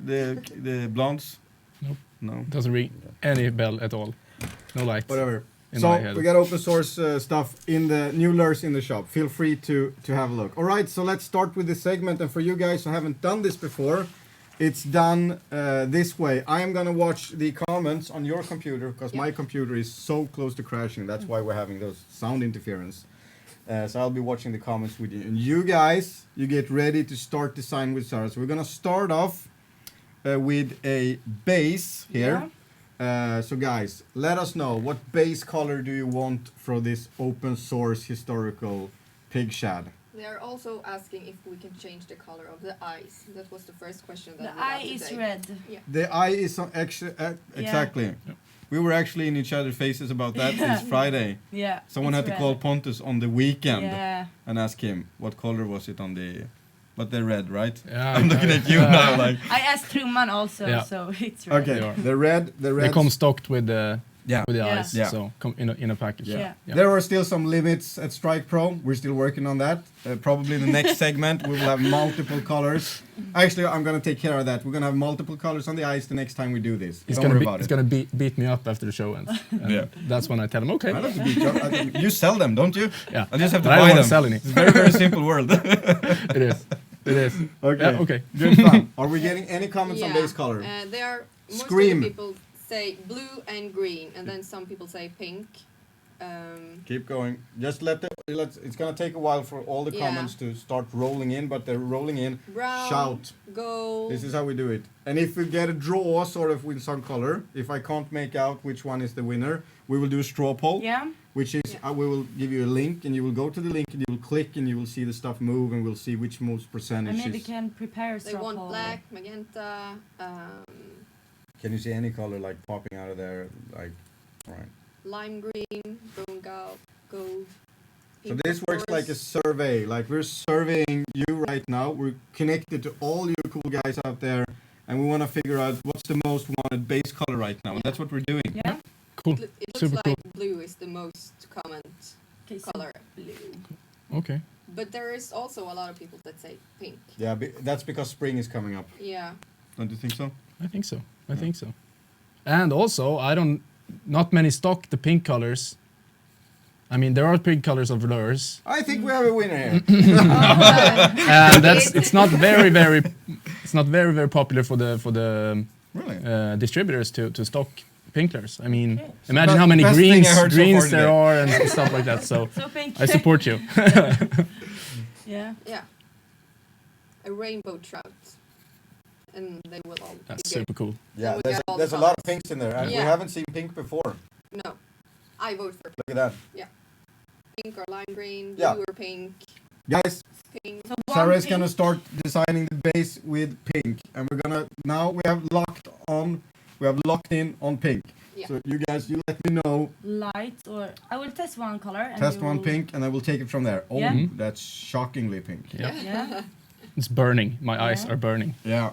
the blondes. Nope. No. Doesn't ring any bell at all. No light. Whatever. In So my head. we got open source stuff in the new lures in the shop. Feel free to have a look. All right, so let's start with this segment. And for you guys who haven't done this before, it's done this way. I am gonna watch the comments on your computer because my computer is so close to crashing. That's why we're having those sound interference. So I'll be watching the comments with you. And you guys, you get ready to start design with Sara. So we're gonna start off with a base here. So guys, let us know what base color do you want for this open source historical pig shad? They are also asking if we can change the color of the eyes. That was the first question that The we got eye is today. red. The eye is actually exactly. We were actually in each other's faces about that since Friday. Yeah. Someone had it's to red. call Pontus on the weekend Yeah. and ask him what color was it on the. But they're red, right? Yeah, I'm looking at you now, like. I asked Truman also, Yeah. so it's red. Okay, They are. the red. They come stocked with the Yeah. Yeah. eyes. Yeah. So come in a package. Yeah. There are still some limits at Strike Pro. We're still working on that. Probably in the next segment we will have multiple colors. Actually, I'm gonna take care of that. We're gonna have multiple colors on the ice the next time we do this. He's Don't gonna worry about it. beat me up after the show ends. And Yeah. That's when I tell him, okay. I love to beat you up. You sell them, don't you? Yeah. I just have to But I don't buy wanna them. sell any. It's a very, very simple world. It is. It is. Okay. Yeah, okay. Good fun. Are we getting any comments on base color? They are most Scream. of the people say blue and green, and then some people say pink. Keep going. Just let's. It's gonna take a while for all the Yeah. comments to start rolling in, but they're rolling in. Brown, Shout. gold. This is how we do it. And if we get a draw, sort of with some color, if I can't make out which one is the winner, we will do a straw poll. Yeah. Which is, we will give you a link, and you will go to the link, and you will click, and you will see the stuff move, and we'll see which most I percentage maybe is. can prepare a They straw want poll. black, magenta. Can you see any color like popping out of there? Like, right. Lime green, bone gold. So pink this works like a forest. survey. Like we're surveying you right now. We're connected to all you cool guys out there, and we want to figure out what's the most wanted base color right now. And that's what we're doing. Yeah. Cool. It looks Super like cool. blue is the most common Okay, so color. blue. Okay. But there is also a lot of people that say pink. Yeah, that's because spring is coming up. Yeah. Don't you think so? I think so. I think so. And also, not many stock the pink colors. I mean, there are pink colors of lures, I think we have a winner here. and it's not very popular for the Really? distributors to stock pink lures. I mean, Okay. imagine how many best thing I heard so far greens today. there are and stuff like that. So So pink. I support you. Yeah. Yeah. A rainbow trout. And they will all That's be super cool. Yeah, we got all there's the a lot of colors. pinks in there, and we Yeah. haven't seen pink before. good. No. I vote for Look at that. pink or lime green, Yeah. blue or pink, Guys, pink. So one Sarah is pink. gonna start designing the base with pink, and we're gonna now we have locked in on pink. Yeah. So you guys, you let me know. Light or I will test one color. And Test you one will- pink, and I will take it from there. Oh, Yeah. Mhm. that's shockingly pink. Yeah, Yeah. it's burning. My eyes Yeah. are burning. Yeah.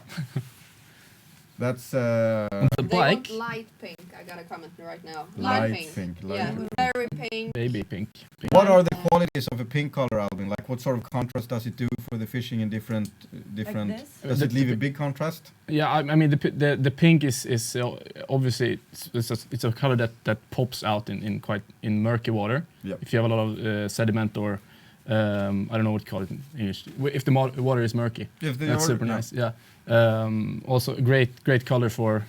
That's The They want bike, light pink. I got a comment right now. light pink. Yeah, Light. very pink. baby pink. What are the qualities of a pink color, Albin? Like, what sort of contrast does it do for the fishing in different? Like this. Does it leave a big contrast? Yeah, I mean the pink is obviously it's a color that pops out in murky water. Yep. If you have a lot of sediment or I don't know what to call it in English. If the water is murky, If the that's order- super yeah. nice. Yeah. Also a great color for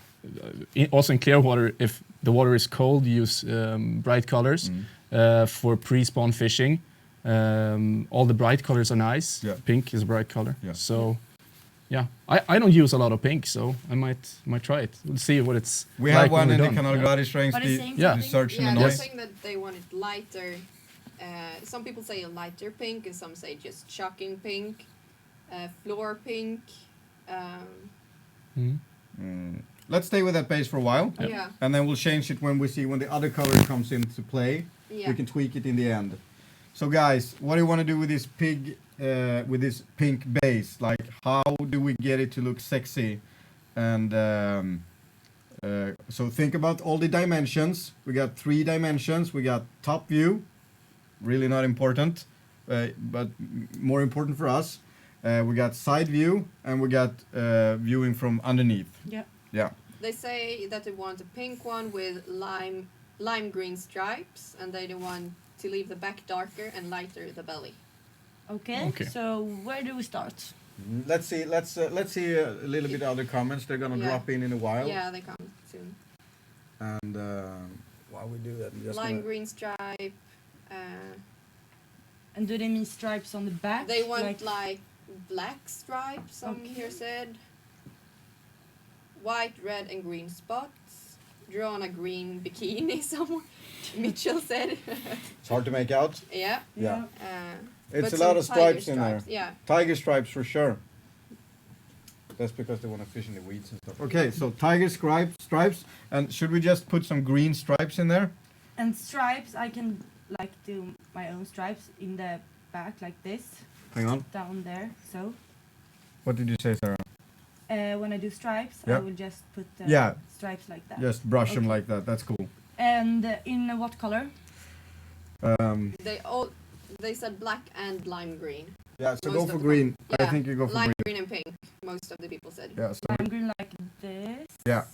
also in clear water. If the water is cold, use bright colors for pre-spawn fishing. All the bright colors are nice. Yeah. Pink is a bright color. Yeah. So. Yeah, I don't use a lot of pink, so I might try it. We'll see what it's We like have when one in we're the done. Canal Yeah. Gradi strengths, But it's saying Yeah. the something. search and Yeah, annoy. they're Yes. saying that they want it lighter. Some people say a lighter pink, and some say just shocking pink, floor pink. Mhm. Let's stay with that base for a while, Yep. Yeah, and then we'll change it when we see when the other color comes into play. yeah. We can tweak it in the end. So guys, what do you want to do with this with this pink base? Like, how do we get it to look sexy? And so think about all the dimensions. We got 3 dimensions. We got top view, really not important, but more important for us. We got side view, and we got viewing from underneath. Yeah. Yeah. They say that they want a pink one with lime green stripes, and they want to leave the back darker and lighter the belly. Okay. Okay. So where do we start? Let's see. Let's see a little bit other comments. They're gonna Yeah. drop in a while. Yeah, they come soon. And while we do that, I'm just Lime gonna- green stripe. And do they mean stripes on the back? They want like black stripes, some Okay. here said. White, red, and green spots. Draw on a green bikini, someone. Mitchell said. It's hard to make out. Yeah. Yeah. It's But a some lot of tiger stripes in there. Yeah. Tiger stripes for sure. That's because they want to fish in the weeds and stuff. Okay, so tiger stripes, and should we just put some green stripes in there? And stripes, I can like do my own stripes in the back like this, Hang on. down there. So What did you say, Sarah? when I do stripes, Yeah. I will just put the Yeah. stripes like that. Just brush them Okay. like that. That's cool. And in what color? They said black and lime green. Yeah, so Most go of for the green. I Yeah, think you go for lime green. green and pink. Most of the people said. Yeah, so Lime green like this. yeah.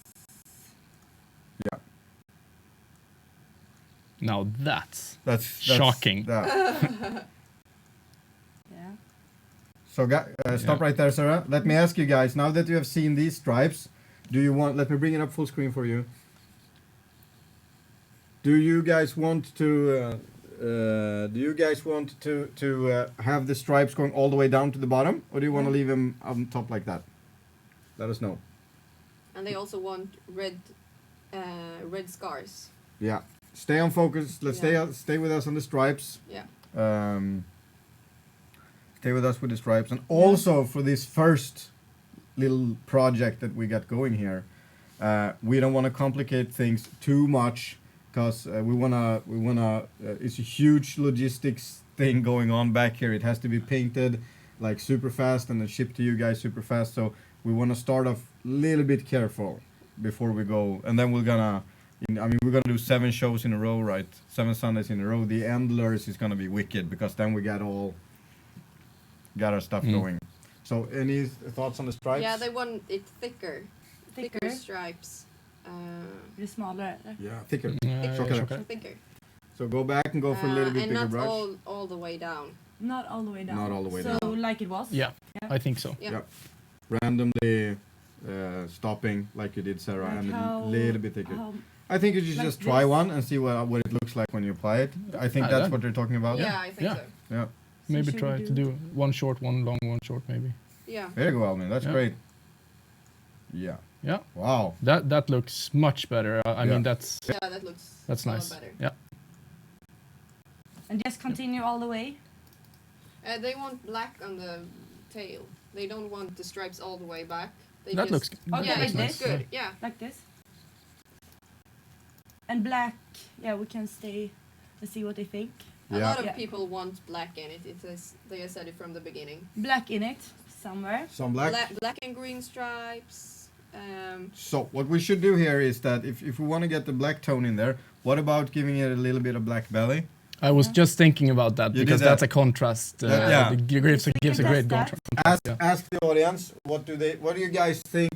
Now that's That's Shocking. Yeah. Yeah. So stop right there, Sarah. Let me ask you guys. Now that you have seen these stripes, do you want? Let me bring it up full screen for you. Do you guys want to? Have the stripes going all the way down to the bottom, or do you want to leave them on top like that? Let us know. And they also want red scars. Yeah. Stay on focus. Let's Yeah. stay with us on the stripes. Yeah. Stay with us with the stripes, and also for this first little project that we got going here, we don't want to complicate things too much, because we wanna. It's a huge logistics thing going on back here. It has to be painted like super fast and then shipped to you guys super fast. So we want to start off a little bit careful before we go, and then we're gonna. We're gonna do 7 shows in a row, right? 7 Sundays in a row. The endless is gonna be wicked, because then we got our stuff going. So, any thoughts on the stripes? Yeah, they want it thicker. Thicker? stripes. Blir smalare. Yeah, thicker. Yeah, Chocolate. chocolate. Thicker. So go back and go for a little bit and bigger not brush. all the way down. Not all the way down. Not all the way so down. like it was. Yeah, Yeah. I think so. Yeah. Yep. Randomly stopping like you did, Sarah, Like and how- a little bit thicker. how- I think you should like just try this? one and see what it looks like when you apply it. I think Ah, that's yeah. what they're talking about. Yeah, I think Yeah. so. Yeah. Maybe should try we to do one short, one long, one short, maybe. Yeah. There you go, Albin. That's Yeah. great. Yeah. Yeah, Wow. that looks much better. I Yeah. mean, that's Yeah, that looks a lot nice. better. Yeah, And just continue all the way. They want black on the tail. They don't want the stripes all the way back. They that just, looks. Okay, yeah, like it looks this? good. Yeah. Like this. And black, yeah, we can stay and see what they think. A Yeah. lot of Yeah. people want black in it. It is, they have said it from the beginning. Black in it, somewhere. Some black. Black and green stripes. So what we should do here is that if we want to get the black tone in there, what about giving it a little bit of black belly? I was just thinking about that You did because that? that's a contrast. Yeah. It gives a can great test that. contrast. Ask Yeah. ask the audience what do you guys think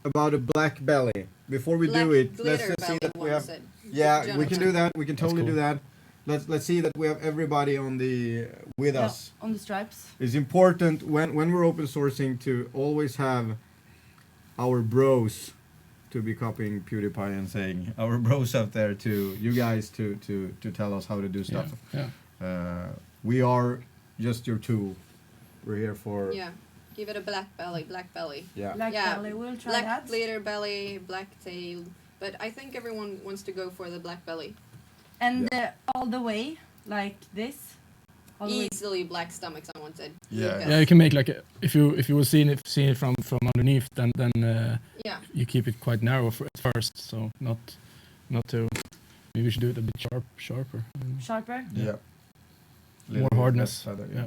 about a black belly? Before we black do it, let's glitter just see belly that we one have. said. Yeah, we Jonathan. can do that. We can totally cool. do that. Let's see that we have everybody on the with Yeah, us. on the stripes. It's important when we're open sourcing to always have our bros to be copying PewDiePie and saying our bros out there to you guys to tell us how to do stuff. Yeah. We are just your tool. We're here for Yeah. Give it a black belly. Black belly. yeah. Black Yeah, belly, we'll try Black that. glitter belly. Black tail. But I think everyone wants to go for the black belly. And all the way, like this. All the way. Easily black stomach. Someone said. Yeah. Lucas. Yeah, you can make like if you were seeing it from underneath, then Yeah. you keep it quite narrow at first, so not too. Maybe we should do it a bit sharper. Sharper. Yeah. Little More bit hardness. less feather, Yeah.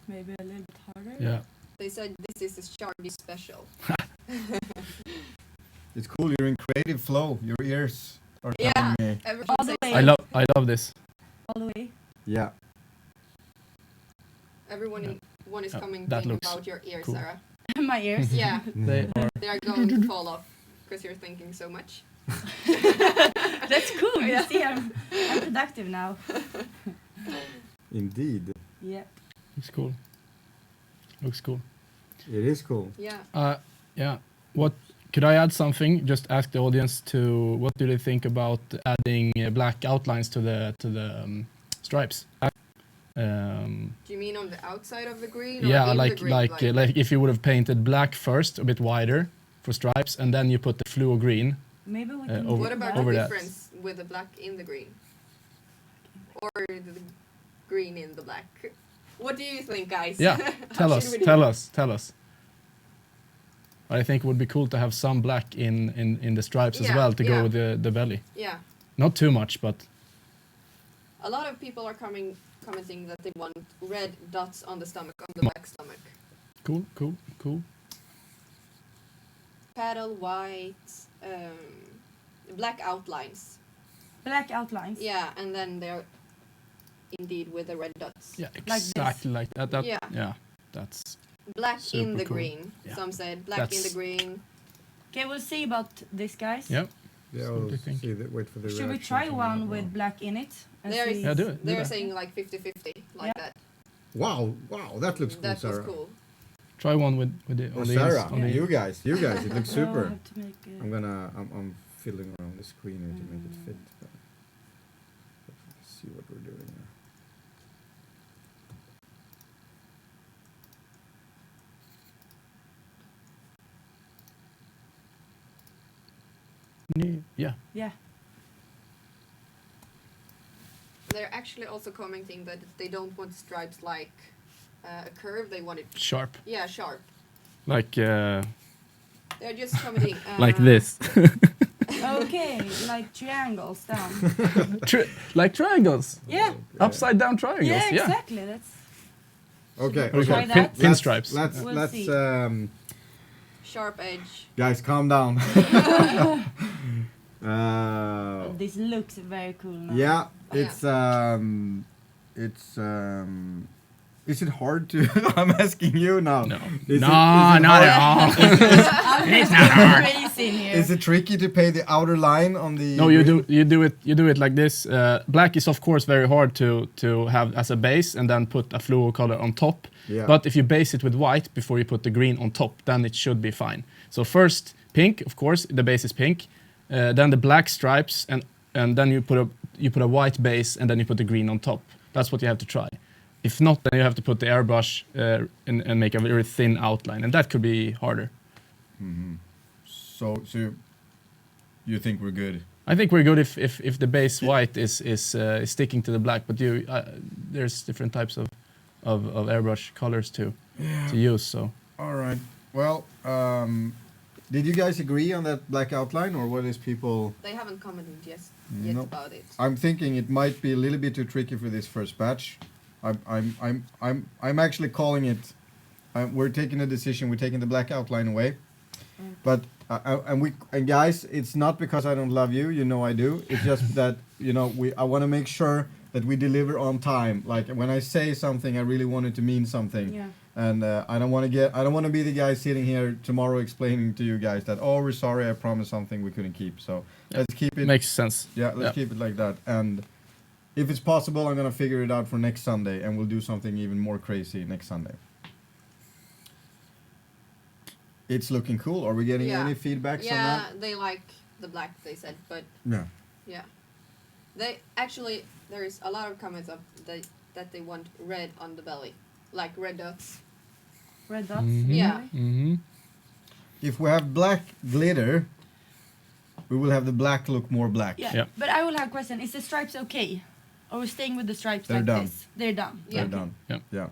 Maybe a little bit harder. Yeah. They said this is a Shargi special. It's cool. You're in creative flow. Your ears are Yeah. telling me. Everyone All the says way. I love this. All the way. Yeah. everyone Yeah. is Yeah, coming that thinking looks about your ears, cool. Sarah. My ears. Yeah, They are. they are going to fall off because you're thinking so much. That's cool. Yeah. You see, I'm productive now. Indeed. Yeah. Looks cool. Looks cool. It is cool. Yeah. Yeah. What could I add something? Just ask the audience to what do they think about adding black outlines to the stripes? Do you mean on the outside of the green? Or Yeah, in like the green, like if you would have painted black first, a bit wider for stripes, and then you put the fluo green. Maybe we can. over- do What about that. over the that. difference with the black in the green? Or the green in the black? What do you think, guys? Yeah, How tell should us, we do tell it? us, tell us. I think it would be cool to have some black in the stripes as Yeah, well to yeah. go with the belly. Yeah. Not too much, but A lot of people are commenting that they want red dots on the stomach, on the black stomach. cool. Paddle, white, black outlines. Black outlines. Yeah, and then they're indeed with the red dots. Yeah, this. exactly like that. Yeah. Yeah, that's Black in Super the cool. green. Yeah. Some said black in the That's- green. Okay, we'll see about this, guys. yeah. Yeah, So what do we'll you think? see wait for the Should we reaction try from one that with black in it? And They're, see? Yeah, do it. they're that. saying like 50-50, like Yeah. that. Wow, that looks cool, That was Sarah. cool. Try one with the Or on the Sarah, on the you guys, it looks No, I super. have to make I'm fiddling around the screen here to make it fit. But let's see what we're doing here. yeah. Yeah. They're actually also commenting that they don't want stripes like a curve. They want it, Sharp, yeah, sharp. like They're just commenting. like this, Okay, like triangles down. like triangles, Yeah. upside down triangles. Yeah, Yeah. exactly. That's Okay, What do you Try call it? that? Pinstripes. Let's We'll let's see. Sharp edge. guys calm down. this looks very cool now. Yeah, Yeah. it's Is it hard to? I'm asking you now. No, Is no, it not hard- at all. It's not hard. Crazy in here. Is it tricky to pay the outer line on the? No, you do it like this. Black is of course very hard to have as a base and then put a fluo color on top. Yeah. But if you base it with white before you put the green on top, then it should be fine. So first pink, of course, the base is pink. Then the black stripes, and then you put a white base, and then you put the green on top. That's what you have to try. If not, then you have to put the airbrush and make a very thin outline, and that could be harder. So you think we're good? I think we're good if the base white is sticking to the black, but there's different types of airbrush colors to use. So All right. Well, did you guys agree on that black outline, or what is people? They haven't commented yet No. about it. I'm thinking it might be a little bit too tricky for this first batch. I'm actually calling it. We're taking a decision. We're taking the black outline away, but and guys, it's not because I don't love you. You know I do. It's just that I want to make sure that we deliver on time. Like when I say something, I really want it to mean something. Yeah. And I don't want to be the guy sitting here tomorrow explaining to you guys that, oh, we're sorry, I promised something we couldn't keep. So let's keep it. makes sense. Yeah, let's keep it like that. And if it's possible, I'm gonna figure it out for next Sunday, and we'll do something even more crazy next Sunday. It's looking cool. Are we getting any feedbacks on that? Yeah, they like the black, they said, but Yeah. yeah. They actually, there's a lot of comments of that they want red on the belly, like red dots. Red dots. Yeah. Mm-hmm. If we have black glitter, we will have the black look more black. Yeah. Yeah. But I will have a question. Is the stripes okay? Are we staying with the stripes They're like done. this? They're done. They're Yeah. done. Yeah. Yeah.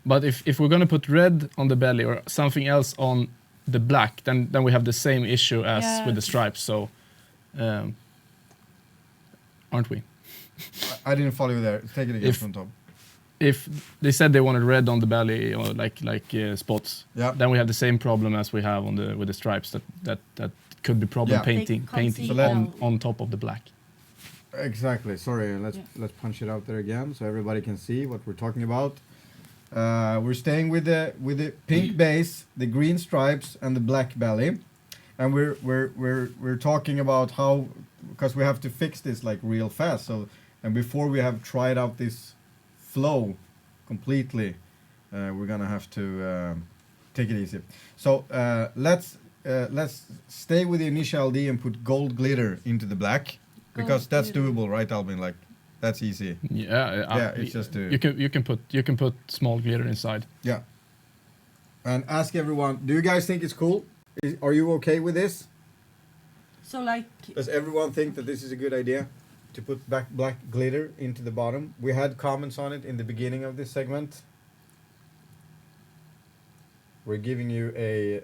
But if we're gonna put red on the belly or something else on the black, then we have the same issue as with the stripes. So, aren't we? I didn't follow you there. Take it again If- from top. If they said they wanted red on the belly or like spots, Yeah. then we have the same problem as we have with the stripes. That could be problem Yeah. painting They can't see on top of the black. Exactly. Sorry. Let's punch it out there again so everybody can see what we're talking about. We're staying with the pink base, the green stripes, and the black belly, and we're talking about how, because we have to fix this like real fast. So, and before we have tried out this flow completely, we're gonna have to take it easy. So let's stay with the initial D and put gold glitter into the black, because that's glitter. doable, right, Albin? Like that's easy. Yeah, It's just you can put small glitter inside. Yeah. And ask everyone, do you guys think it's cool? Are you okay with this? So like, Does everyone think that this is a good idea? To put black glitter into the bottom? We had comments on it in the beginning of this segment. We're giving you a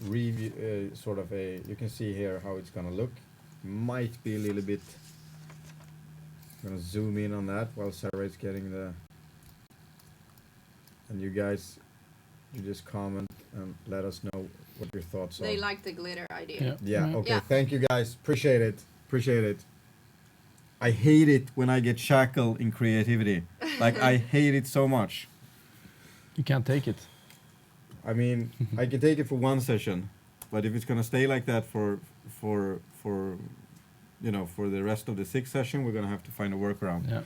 review, sort of a, you can see here how it's gonna look. Might be a little bit, I'm gonna zoom in on that while Sara is getting the, and you guys, you just comment and let us know what your thoughts are. They like the glitter idea. Yeah, okay. Yeah. Thank you guys. Appreciate it. Appreciate it. I hate it when I get shackled in creativity. Like I hate it so much. You can't take it. I mean, I can take it for one session, but if it's gonna stay like that for for the rest of the 6th session, we're gonna have to find a workaround. Yeah.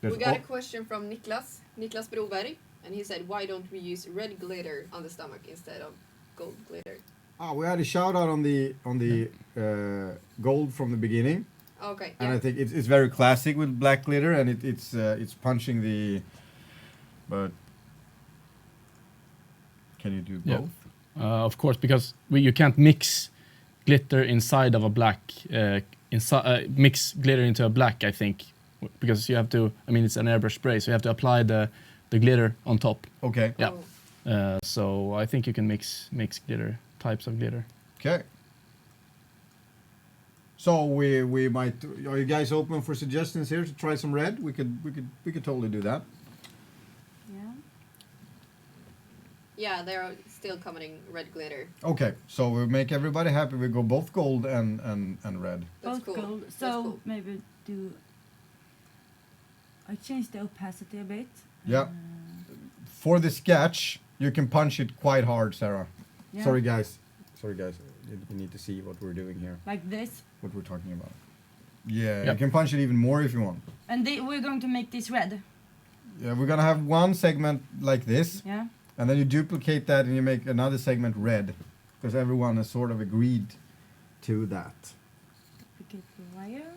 There's We got a al- question from Niklas Broberg, and he said, why don't we use red glitter on the stomach instead of gold glitter? we had a shout out on the gold from the beginning. Okay, And yeah. I think it's very classic with black glitter, and it's punching the. But can you do Yeah. both? Of course, because you can't mix glitter inside of a black. Mix glitter into a black, I think, because you have to. I mean, it's an airbrush spray, so you have to apply the glitter on top. Okay. Yeah. Oh. So I think you can mix glitter types of glitter. Okay. So we might. Are you guys open for suggestions here to try some red? We could totally do that. yeah. Yeah, they're still commenting red glitter. Okay. So we make everybody happy. We go both gold and red. That's Both cool. gold. That's So cool. maybe do. I changed the opacity a bit. Yeah. for the sketch, you can punch it quite hard, Sarah. Yeah. Sorry, guys. You need to see what we're doing here. Like this. What we're talking about. Yeah, Yep. you can punch it even more if you want. And we're going to make this red. Yeah, we're gonna have one segment like this, Yeah. and then you duplicate that and you make another segment red, because everyone has sort of agreed to that. Duplicate the wire.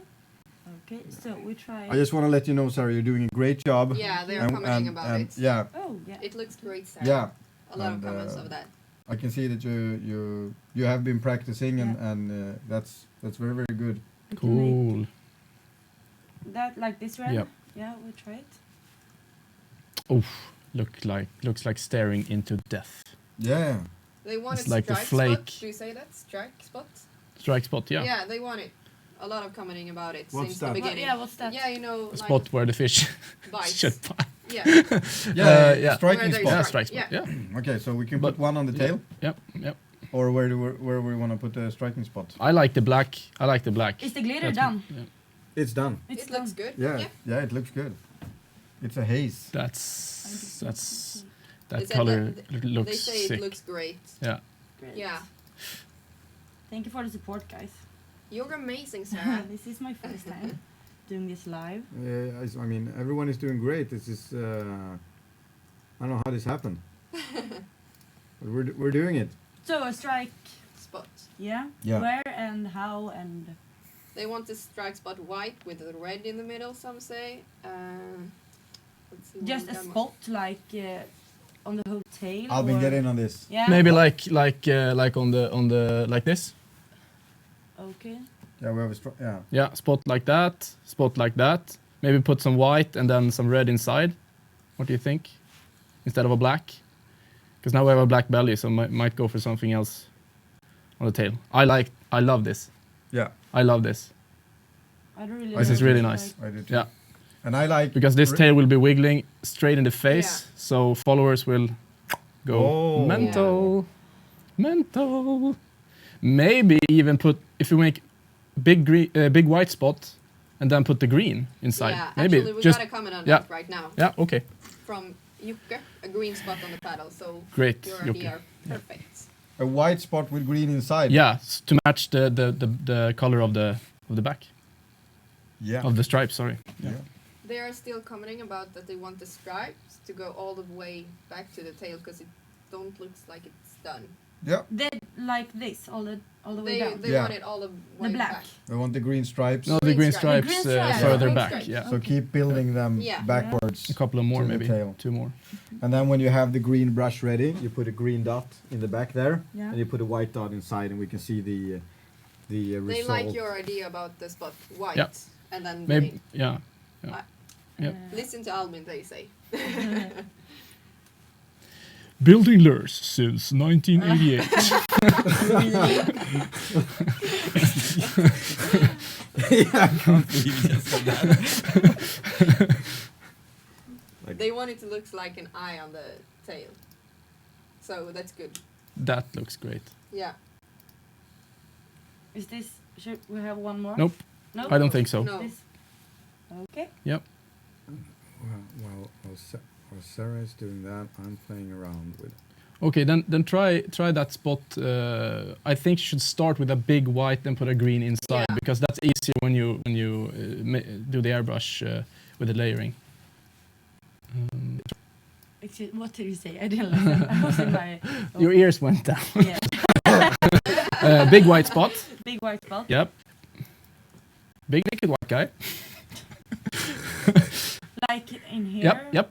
Okay, so we try. I just want to let you know, Sarah, you're doing a great job. Yeah, they're commenting about it. Yeah, Oh, yeah. It looks great, Sarah. yeah. A lot And, of comments of that. I can see that you have been practicing, and that's very, very good. We can make Cool. that like this red. Yep. Yeah, we try it. Oof. Looks like staring into death. Yeah. They wanted It's like a strike flake. spot. Do you say that? Strike spot? Strike spot, yeah. Yeah, they want it. A lot of commenting about it What's since that? the What, beginning. yeah, what's that? Yeah, you know, A like spot where the fish bites. should bite. Yeah. Yeah. Striking Where they spot. Yeah, strike, strike spot. yeah. Yeah. Okay, so we can But- put one on the tail, Yep. Yep. or where we want to put the striking spot. I like the black. Is the glitter That's- done? Yeah. It's done. It's It looks done. good. Yeah, it looks good. It's a haze. That They said color that looks They say sick. it looks great. Yeah. Great. Yeah. Thank you for the support, guys. You're amazing, Sarah. This is my first time doing this live. Yeah, I mean, everyone is doing great. This is, I don't know how this happened. But we're doing it. So a strike, Spot. yeah? Yeah. Where and how and They want the strike spot white with the red in the middle, some say. Let's see just a one demo. spot like on the whole tail. Albin, or- get in on this. Yeah. Maybe like on the like this. Okay. Yeah, we have a yeah. Yeah, spot like that. Maybe put some white and then some red inside. What do you think? Instead of a black? Because now we have a black belly, so might go for something else on the tail. I love this. Yeah, I love this. I don't really This know is really if nice. I do too. Yeah, And I like because this tail will be wiggling straight in the face, Yeah. so followers will go Oh. mental. Mental. Maybe even put, if you make big white spot and then put the green inside. Yeah, Maybe actually, we just got a comment on yeah. that right now. yeah, okay, From Jukka, a green spot on the paddle. So great. your Jukka. idea are perfect. a white spot with green inside. Yeah, to match the color of the back Yeah. of the stripes. Sorry. Yeah. They are still commenting about that they want the stripes to go all the way back to the tail because it don't looks like it's done. Yeah. they like this all the way down. They Yeah. want it all the way black. back. We want the green stripes. No, the Green green stripe. stripes The green stripes. further Green back. stripes. Yeah, So keep building them Yeah. backwards. a couple of more, To the maybe tail. 2 more. And then when you have the green brush ready, you put a green dot in the back there, Yeah. and you put a white dot inside, and we can see the They result. like your idea about the spot white Yeah. and then Maybe green. yeah. Yep. Listen to Albin, they say. Building lures since 1988. Yeah, I can't believe you just said that. They want it to look like an eye on the tail. So that's good. That looks great. Yeah. Is this? Should we have one more? Nope. No. I don't think so. No. This. Okay. While Sarah is doing that, I'm playing around with. Okay, then try that spot. I think you should start with a big white, then put a green inside, Yeah. because that's easier when you do the airbrush with the layering. Excuse, what did you say? I didn't listen. I was in my. Your ears went down. Yeah. Big white spot. Big white spot. Yep. Big naked white guy. Like in here. Yep.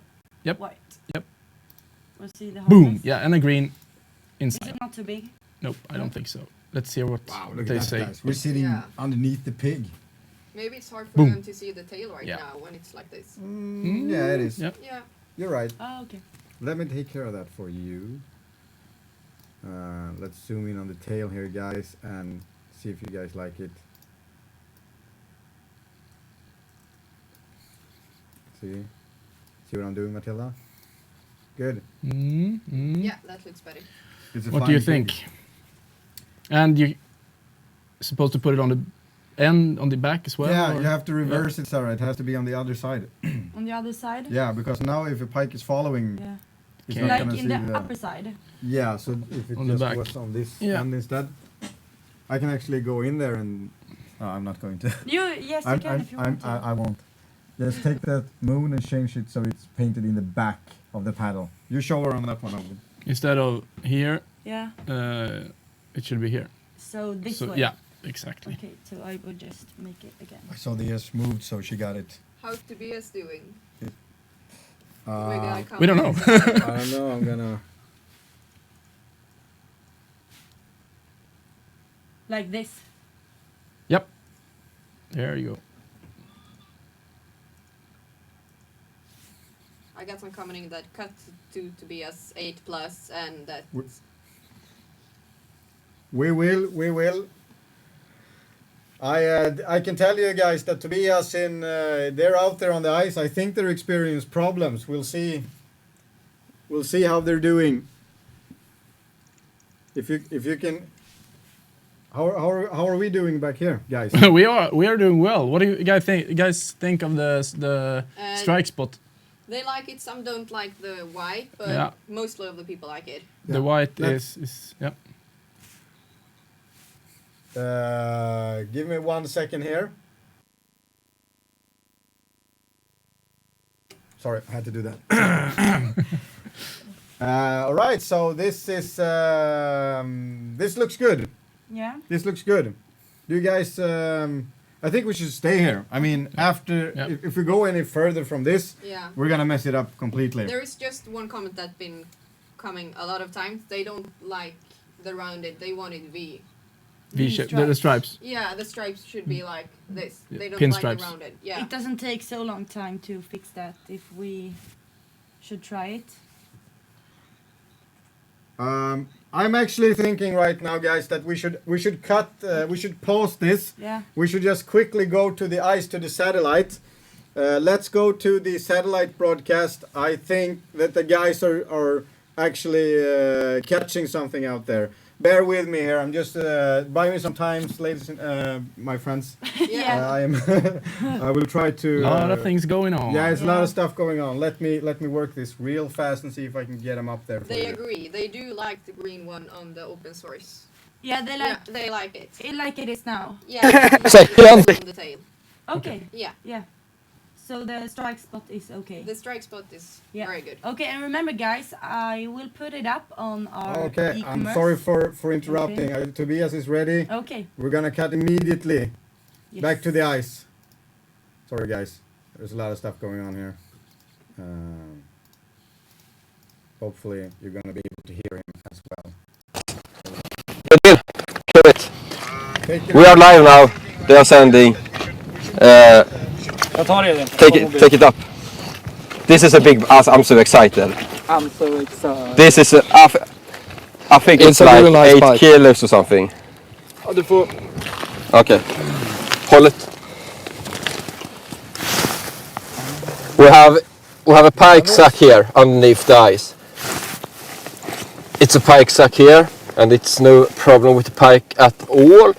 White. Yep. We'll see the Boom. hardness. Yeah, and a green Is inside. it not too big? Nope, I don't think so. Let's hear what Wow, look they at that, say. guys. We're sitting Yeah. underneath the pig. Maybe it's hard for Boom. them to see the tail right Yeah. now when it's like this. Yeah, it is. Yep. Yeah. You're right. Oh, okay. Let me take care of that for you. Let's zoom in on the tail here, guys, and see if you guys like it. See what I'm doing, Matilda? Good. Yeah, that looks better. It's a What do you fine think? pig. And you supposed to put it on the end, on the back as well? Yeah, or- you have to reverse it, Sarah. It has to be on the other side. On the other side. Yeah, because now if a pike is following, Yeah. It's Okay. not Like gonna in see the upper side. Yeah, so if it On the just back. was on this Yeah. end instead, I can actually go in there and. No, I'm not going to. Yes, you can if you want to. I won't. Just take that moon and change it so it's painted in the back of the paddle. You show her on that one, Albin. Instead of here, Yeah. it should be here. So this So way. yeah, exactly. Okay, so I would just make it again. I saw the ears moved, so she got it. How's Tobias doing? Uh, We don't know. I don't know. I'm gonna. Like this. Yep. There you go. I got some commenting that cut to Tobias 8+ and that We will. I can tell you guys that Tobias they're out there on the ice. I think they're experiencing problems. We'll see. We'll see how they're doing. If you can. How are we doing back here, guys? we are doing well. What do you guys think of the strike spot? they like it. Some don't like the white, but Yeah. mostly of the people like it. The white is yeah. Give me 1 second here. Sorry, I had to do that. All right, so this is this looks good. Yeah. This looks good. Do you guys? I think we should stay here. I mean, after Yeah. if we go any further from this, Yeah. we're gonna mess it up completely. There is just one comment that's been coming a lot of times. They don't like the rounded. They want it V. V shape, the stripes. Yeah, the stripes should be like this. Yeah, They don't pin like stripes. the rounded. Yeah. It doesn't take so long time to fix that if we should try it. I'm actually thinking right now, guys, that we should cut. We should pause this. Yeah. We should just quickly go to the ice to the satellite. Let's go to the satellite broadcast. I think that the guys are actually catching something out there. Bear with me here. I'm just buy me some time, ladies and my friends. Yeah. I will try to. A lot of things going on. Yeah, it's a lot Yeah. of stuff going on. Let me work this real fast and see if I can get them up there. For They you. agree. They do like the green one on the open source. Yeah, they like Yeah, they like it. it like it is now. Yeah. Second. on the tail. Okay. Yeah. Yeah. So the strike spot is okay. The strike spot is Yeah. very good. Okay, and remember, guys, I will put it up on our Okay, I'm e-commerce. sorry for interrupting. Tobias is ready. Okay. We're gonna cut immediately. Yes. Back to the ice. Sorry, guys. There's a lot of stuff going on here. Hopefully, you're gonna be able to hear him as well. Show it. Take it We are live now. They are sending. Take it up. This is a big. I'm so excited. I'm so excited. This is I think It's it's a like really nice 8 bike. kilos or something. Ja, du får... Okay. Hold it. We have a pike sack here underneath the ice. It's a pike sack here, and it's no problem with the pike at all.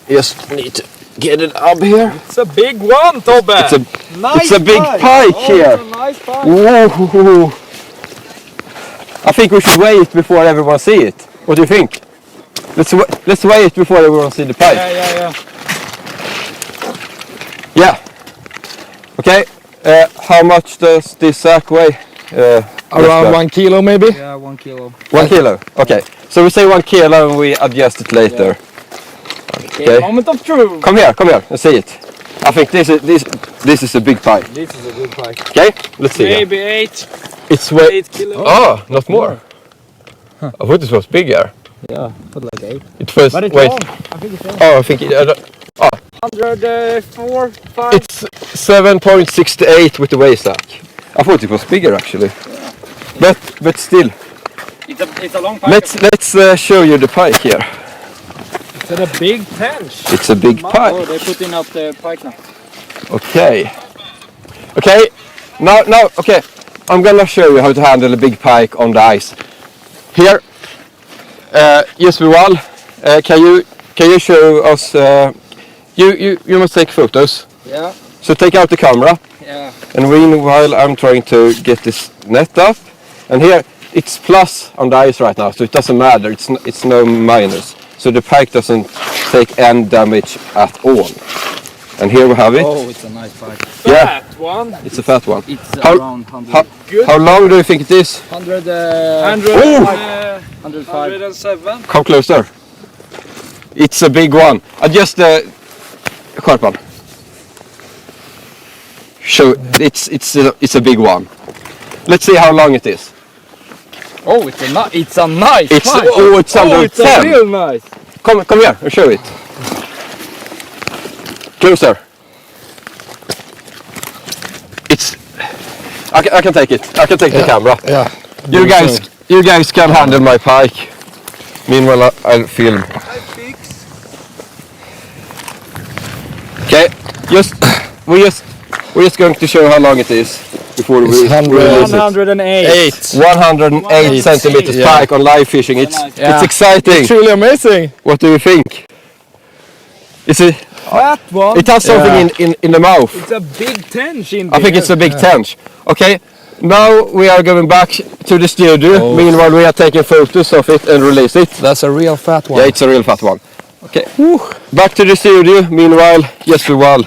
Just need to get it up here. It's a big one, Tobbe! It's a big pike here. It's a nice pike! Whoa. I think we should wait before everyone see it. What do you think? Let's wait before everyone see the pike. Yeah. Yeah. Okay. How much does this sack weigh? Around 1 kilo maybe? Yeah, 1 kilo. 1 kilo. Okay. So we say 1 kilo and we adjust it later. Okay. Moment of truth! Come here and see it. I think this is a big pike. This is a good pike. Okay. Let's see. Maybe 8 It's way. 8 kilos. Oh, not more. I thought it was bigger. Yeah, put like 8. It was. But it's Wait. wrong. I think it's wrong. Oh, I think it. 104, 5. It's 7.68 with the waist sack. I thought it was bigger actually. But still. It's a long pike. Let's show you the pike here. It's a big tench. It's a big Oh, pike. they're putting up the pike now. Okay. Now, okay. I'm gonna show you how to handle a big pike on the ice. Here, Jesper, can you show us? You must take photos. Yeah. So take out the camera. Yeah. And meanwhile, I'm trying to get this net up. And here it's plus on the ice right now, so it doesn't matter. It's no minus, so the pike doesn't take any damage at all. And here we have it. Oh, it's a nice pike. Yeah, Fat one. it's a fat one. It's How- around 100. How long do you think it is? 100, 105. 107. Come closer. It's a big one. Adjust the skärpan. Show. It's a big one. Let's see how long it is. Oh, it's a nice It's pike. it's under It's a 10. real nice. Come here and show it. Closer. It's. I can take it. I can take the camera. Yeah. You guys can handle my pike. Meanwhile, I'll film. Okay. We're just going to show how long it is before we release it. 108. 108 centimeters Yeah. pike on live fishing. It's Yeah. exciting. It's really amazing. What do you think? Is it? Fat one. It has something in the mouth. It's a big tench in I think it's a big tench. Okay, now we are going back to the studio. Meanwhile, we are taking photos of it and release it. That's a real fat one. Yeah, it's a real fat one. Okay, back to the studio. Meanwhile, Jesper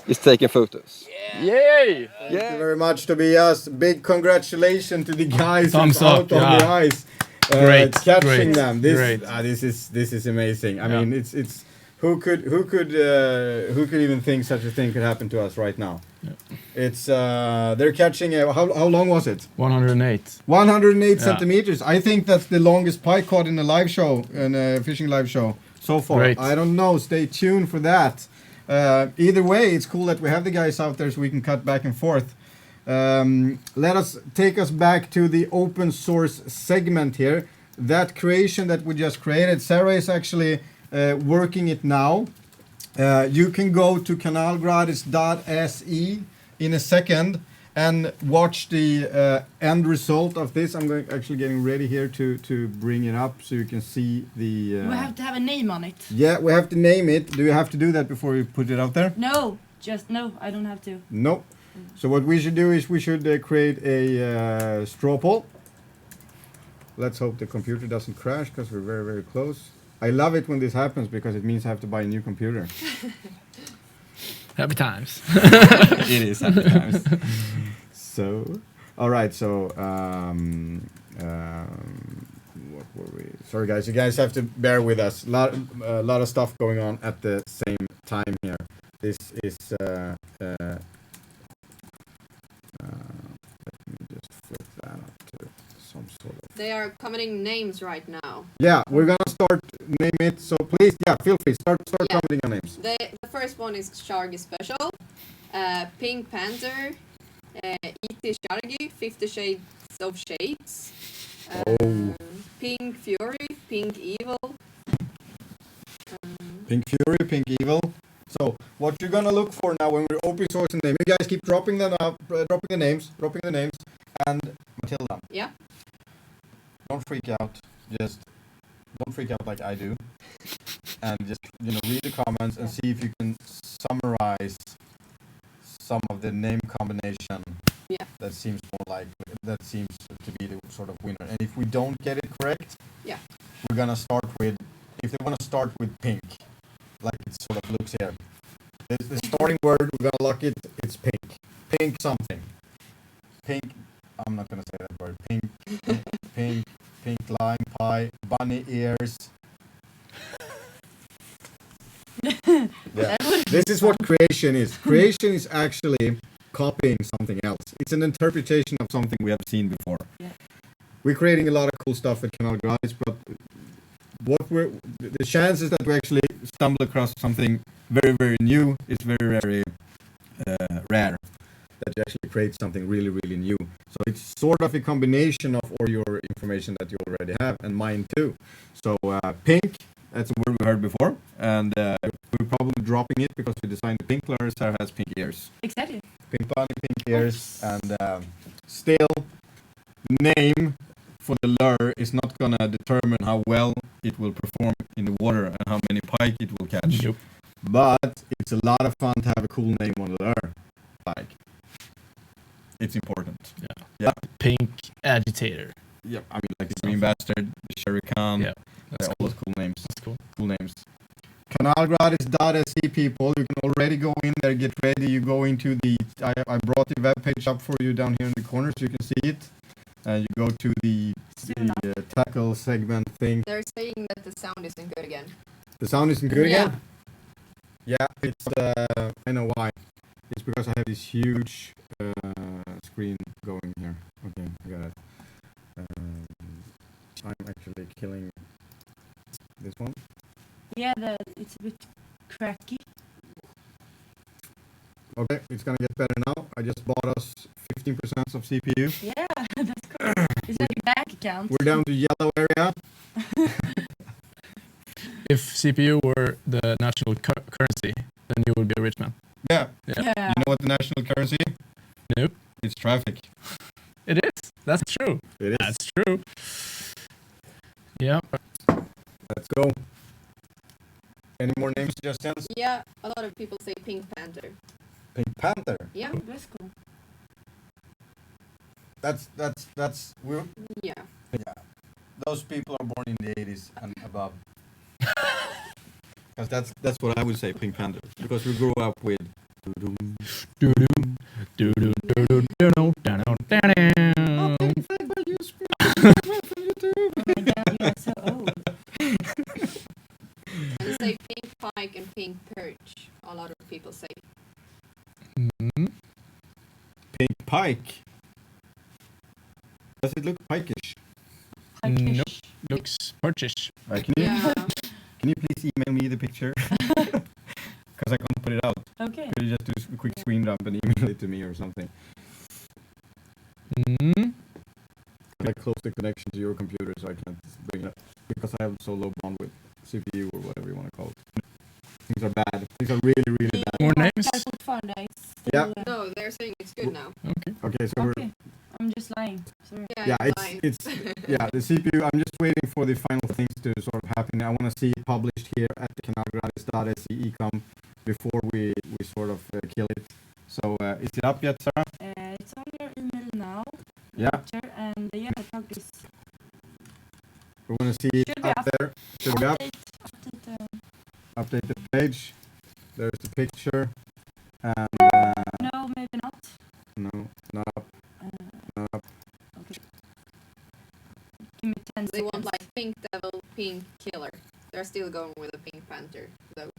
is taking photos. Yay! Thank you very much, Tobias. Big congratulations to the guys Thumbs who's out up, on the yeah. ice, Great, catching great, them. This great. this is amazing. I mean, it's who could even think such a thing could happen to us right now? Yeah. It's they're catching how long was it? 108. 108 centimeters. I think that's the longest pike caught in a live show, in a fishing live show so far. Great. I don't know. Stay tuned for that. Either way, it's cool that we have the guys out there so we can cut back and forth. Let us take us back to the open source segment here. That creation that we just created, Sara is actually working it now. You can go to kanalgratis.se in a second and watch the end result of this. I'm actually getting ready here to bring it up so you can see the... We have to have a name on it. Yeah, we have to name it. Do you have to do that before we put it out there? No, I don't have to. No. So what we should do is we should create a straw poll. Let's hope the computer doesn't crash because we're very, very close. I love it when this happens because it means I have to buy a new computer. Happy times. It is happy times. So, all right. So, what were we? Sorry, guys. You guys have to bear with us. A lot of stuff going on at the same time here. This is. Let me just flip that up to some sort of. They are commenting names right now. Yeah, we're gonna start name it. So please, feel free. Start Yeah. commenting on names. The first one is Shargi Special, Pink Panther, E.T. Shargi, 50 Shades of Shades, Pink Fury, Pink Evil. Pink Fury, Pink Evil. So what you're gonna look for now when we're open sourcing them, you guys keep dropping them up, dropping the names, and Matilda. Yeah. Don't freak out. Just don't freak out like I do, and just read the comments and see if you can summarize some of the name combination. Yeah. That seems to be the sort of winner. And if we don't get it correct, yeah, we're gonna start with. If they want to start with pink, like it sort of looks here. The starting word, we're gonna lock it. It's pink. Pink something. Pink. I'm not gonna say that word. Pink. Pink lime pie. Bunny ears. Yeah. This is what creation is. Creation is actually copying something else. It's an interpretation of something we have seen before. Yeah. We're creating a lot of cool stuff at Canal Gratis, but the chances that we actually stumble across something very, very new is very, very rare. That you actually create something really, really new. So it's sort of a combination of all your information that you already have and mine too. So pink, that's a word we heard before, and we're probably dropping it because we designed the pink lure. Sara has pink ears. Exactly. Pink bunny, pink ears, and still name for the lure is not gonna determine how well it will perform in the water and how many pike it will catch. Yep. But it's a lot of fun to have a cool name on the lure. Pike. it's important. Yeah. Yeah. Pink agitator. Yeah, I mean, like the Green Bastard, the Sherry Khan, Yeah, that's all those cool names. That's cool. Cool names. Kanalgratis.se people, you can already go in there, get ready. You go into the, I brought the web page up for you down here in the corner so you can see it. You go to the tackle segment thing. They're saying that the sound isn't good again. The sound isn't good Yeah. again? Yeah, it's, I know why. It's because I have this huge screen going here. Okay, I got it. I'm actually killing this one. Yeah, it's a bit cracky. Okay, it's gonna get better now. I just bought us 15% of CPU. Yeah, that's cool. Is that your bank account? We're down to yellow area. If CPU were the national currency, then you would be a rich man. Yeah. Yeah. Yeah. You know what the national currency? Nope. It's traffic. It is. That's true. It is. That's true. Yeah. Let's go. Any more name suggestions? Yeah, a lot of people say Pink Panther. Pink Panther. Yeah, That's cool. That's we're yeah. those people are born in the 80s and above. Because that's what I would say, Pink Panther. Because we grew up with doo-doo. Doo-doo, doo-doo, doo-doo, doo-doo, doo-doo, doo-doo. Oh my god, you are so old. And they say Pink Pike and Pink Perch. A lot of people say. Mhm. Pink Pike. Does it look pikeish? Nope. Looks purchase. Can Yeah. can you please email me the picture? Because I can't put it out. Okay. Could you just do a quick screen dump and email it to me or something? Mhm. I close the connection to your computer so I can't bring it up. Because I have so low bond with CPU or whatever you want to call it. Things are bad. Things are really, really bad. More names? Yeah. No, they're saying it's good now. Okay. Okay, so Okay. I'm just lying. Sorry. yeah, you're lying. it's yeah, the CPU, I'm just waiting for the final things to sort of happen. I want to see it published here at the kanalgratis.se ecom before we sort of kill it. So, is it up yet, Sarah? It's on your email now. Yeah. Picture, and yeah, the tag is We want to see it Should be up up. there. Should be up. update, Update the page. There's the picture. And, no, maybe not. no, not up, Uh, not up. okay. Give me 10 They want seconds. like Pink Devil, Pink Killer. They're still going with a Pink Panther, though.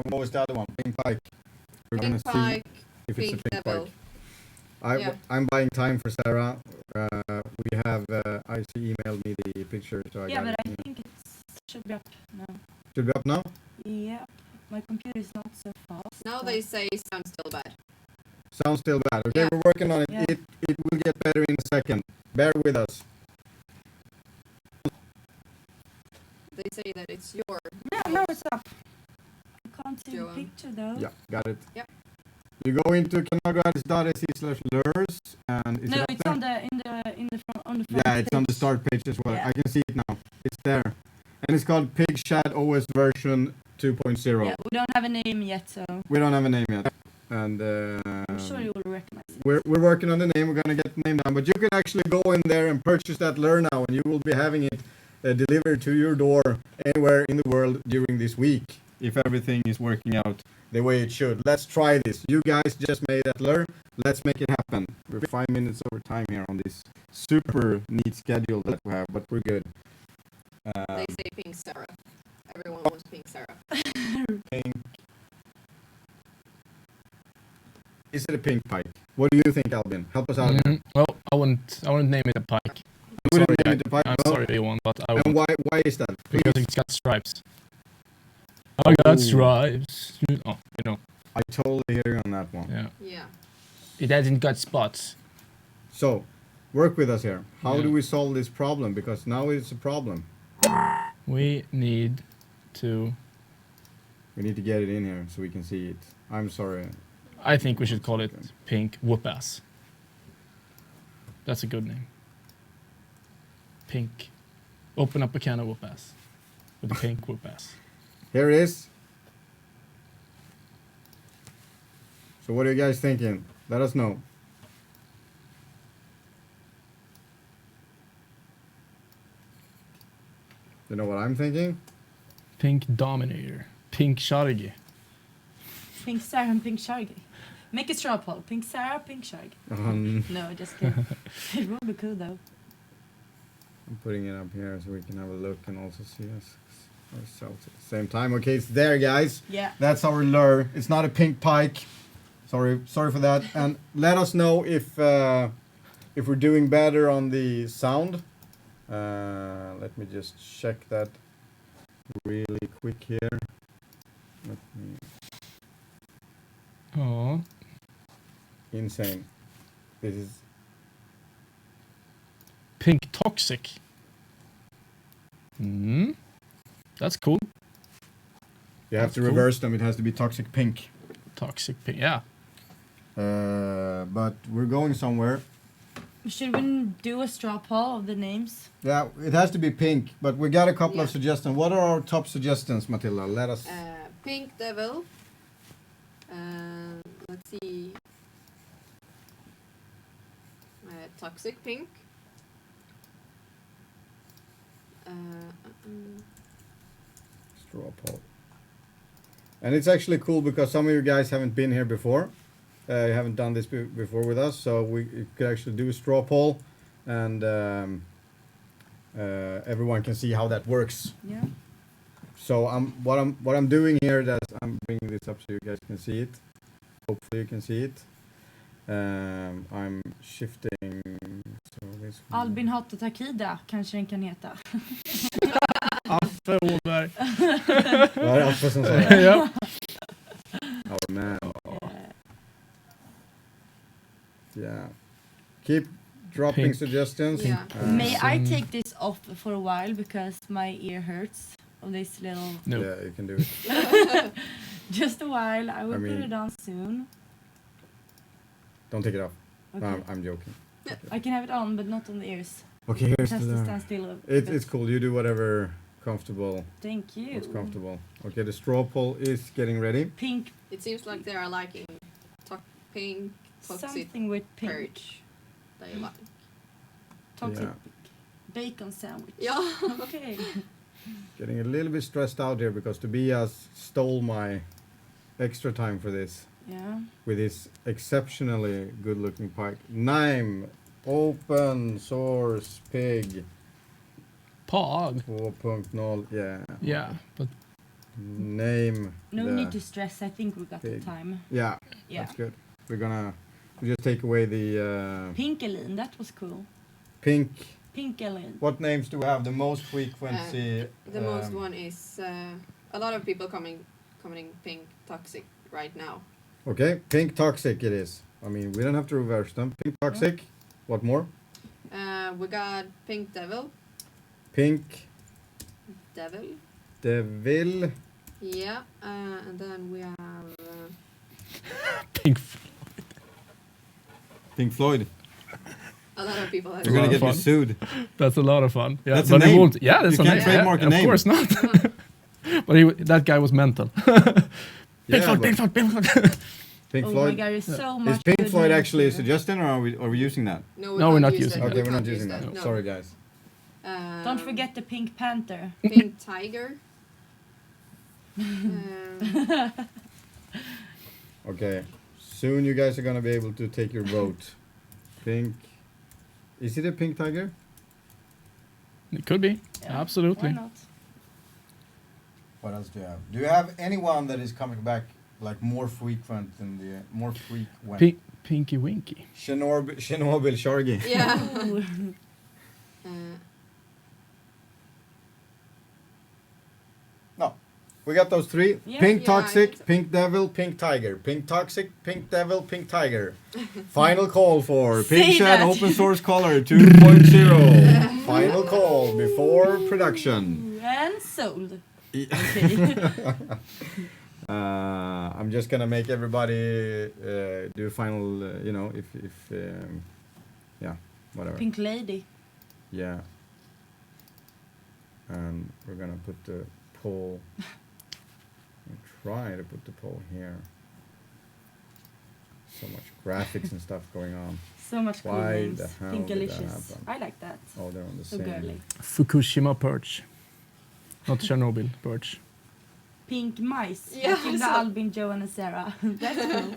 And what was the other one? Pink Pike. We're Pink going to see Pike, if it's Pink a Pink Devil. Pike. Yeah. I'm buying time for Sarah. We have, IC emailed me the picture, so I Yeah, got but it. I think it should be up now. Should be up now? Yeah, my computer is not so fast. Now so- they say sounds still bad. Sounds still bad. Okay, Yeah. we're working on it. Yeah. It will get better in a second. Bear with us. They say that it's your. Yeah, now it's up. I can't see Johan. the picture though. Yeah, got it. Yep. You go into kanalgratis.se/lures and is No, it up it's there? on the front on the front. Yeah, it's on the page. start page as well. Yeah. I can see it now. It's there. And it's called Pig Shad OS version 2.0. Yeah, we don't have a name yet, so We don't have a name yet. And I'm sure you will recognize it. we're working on the name. We're gonna get the name down. But you can actually go in there and purchase that lure now, and you will be having it delivered to your door anywhere in the world during this week, if everything is working out the way it should. Let's try this. You guys just made that lure. Let's make it happen. We're 5 minutes over time here on this super neat schedule that we have, but we're good. They say Pink Sara. Everyone wants Pink Sara. Pink. Is it a pink pike? What do you think, Albin? Help us out here. Mhm. Well, I wouldn't name it a pike. You wouldn't Sorry, name it a pike? I'm No? sorry, Johan, but I And won't. why is that? Because Please. it's got stripes. I got Oh. stripes. Oh, you know. I totally hear you on that one. Yeah. Yeah. It hasn't got spots. So, work with us here. How Yeah. do we solve this problem? Because now it's a problem. We need to. We need to get it in here so we can see it. I'm sorry. I think we should call it Pink Whoop Ass. That's a good name. Pink. Open up a can of whoop ass. With a pink whoop ass. Here it is. So what are you guys thinking? Let us know. You know what I'm thinking? Pink Dominator. Pink Shargi. Pink Sara and Pink Shargi. Make a straw poll. Pink Sara, Pink Shargi. No, just kidding. It would be cool though. I'm putting it up here so we can have a look and also see us ourselves at the same time. Okay, it's there, guys. Yeah. That's our lure. It's not a pink pike. Sorry for that. And let us know if we're doing better on the sound. Let me just check that really quick here. Let me. Oh. Insane. This is. Pink Toxic. That's cool. You have That's to cool. reverse them. It has to be toxic pink. Toxic Pink. Yeah. But we're going somewhere. Should we do a straw poll of the names? Yeah, it has to be pink, but we got a couple of Yeah. suggestions. What are our top suggestions, Matilda? Let us. Pink Devil. Let's see. Toxic Pink. Straw poll. And it's actually cool because some of you guys haven't been here before. You haven't done this before with us, so we could actually do a straw poll, and everyone can see how that works. Yeah. So what I'm doing here, that I'm bringing this up so you guys can see it. Hopefully you can see it. I'm shifting. So this one. Albin hatar Takida, kanske den kan heta. Affe Åberg. Vad är det Affe som säger? Ja. Oh man. Yeah. Keep dropping Pink. suggestions. Yeah. May I take this off for a while because my ear hurts of this little... No. Yeah, you can do it. Just a while. I will I mean- put it on soon. Don't take it off. Okay. No, I'm joking. I can have it on, but not on the ears. Okay, It here's has to the. stand still a It's bit. it's cool. You do whatever comfortable. Thank you. What's comfortable. Okay, the straw poll is getting ready. Pink, It seems like they are liking pink, toxic something with pink. purge. They like. Toxic Yeah. bacon sandwich. Yeah. Okay. Getting a little bit stressed out here because Tobias stole my extra time for this Yeah. with his exceptionally good-looking pike. Name, open source pig Pog. 2.0. Yeah. Yeah, but Name. No the need to stress. I think we got the pig. time. Yeah, Yeah. that's good. We just take away the Pinkeline, that was cool. pink. Pinkeline. What names do we have? The most frequency. The most one is a lot of people commenting pink toxic right now. Okay, pink toxic it is. I mean, we don't have to reverse them. Pink toxic. What more? We got pink devil. Pink Devil. devil. Yeah. And then we have. Pink. Pink Floyd. A lot of people have. You're gonna lot of get me fun. sued. That's a lot of fun. Yeah, That's a but it name. won't. Yeah, that's You a can't name. trademark a Of name. course not. But that guy was mental. Pink Floyd, Pink Floyd, Pink Floyd. Pink Oh Floyd. my god, there's so much. Is Pink good Floyd names actually a here. suggestion, or are we using that? No, we're not using Okay, We we're not can't using use that. No. Sorry, guys. Don't forget the Pink Panther. Pink tiger. Um, Okay. Soon you guys are gonna be able to take your vote. Pink. Is it a pink tiger? It could be. Yeah, Absolutely. Why not? What else do you have? Do you have anyone that is coming back like more frequent than the more frequent? Pinky Winky. Chernobyl Shargi. yeah. No. We got those three. Yeah. Pink Yeah, I toxic, think so. pink devil, pink tiger. Pink toxic, pink devil, pink tiger. Final call for Say Pink Shed that. Open Source Color 2.0. Final call before production. And sold. I'm just gonna make everybody do a final, yeah, whatever. Pink Lady. Yeah. And we're gonna put the poll. Try to put the poll here. So much graphics and stuff going on. So much cool Why names. the hell Pink did that Delicious. happen? I like that. Oh, they're on the So same. girly. Fukushima Perch. Not Chernobyl birch. Pink mice. Yeah, I Matilda, saw- Albin, Johan and Sara. That's cool.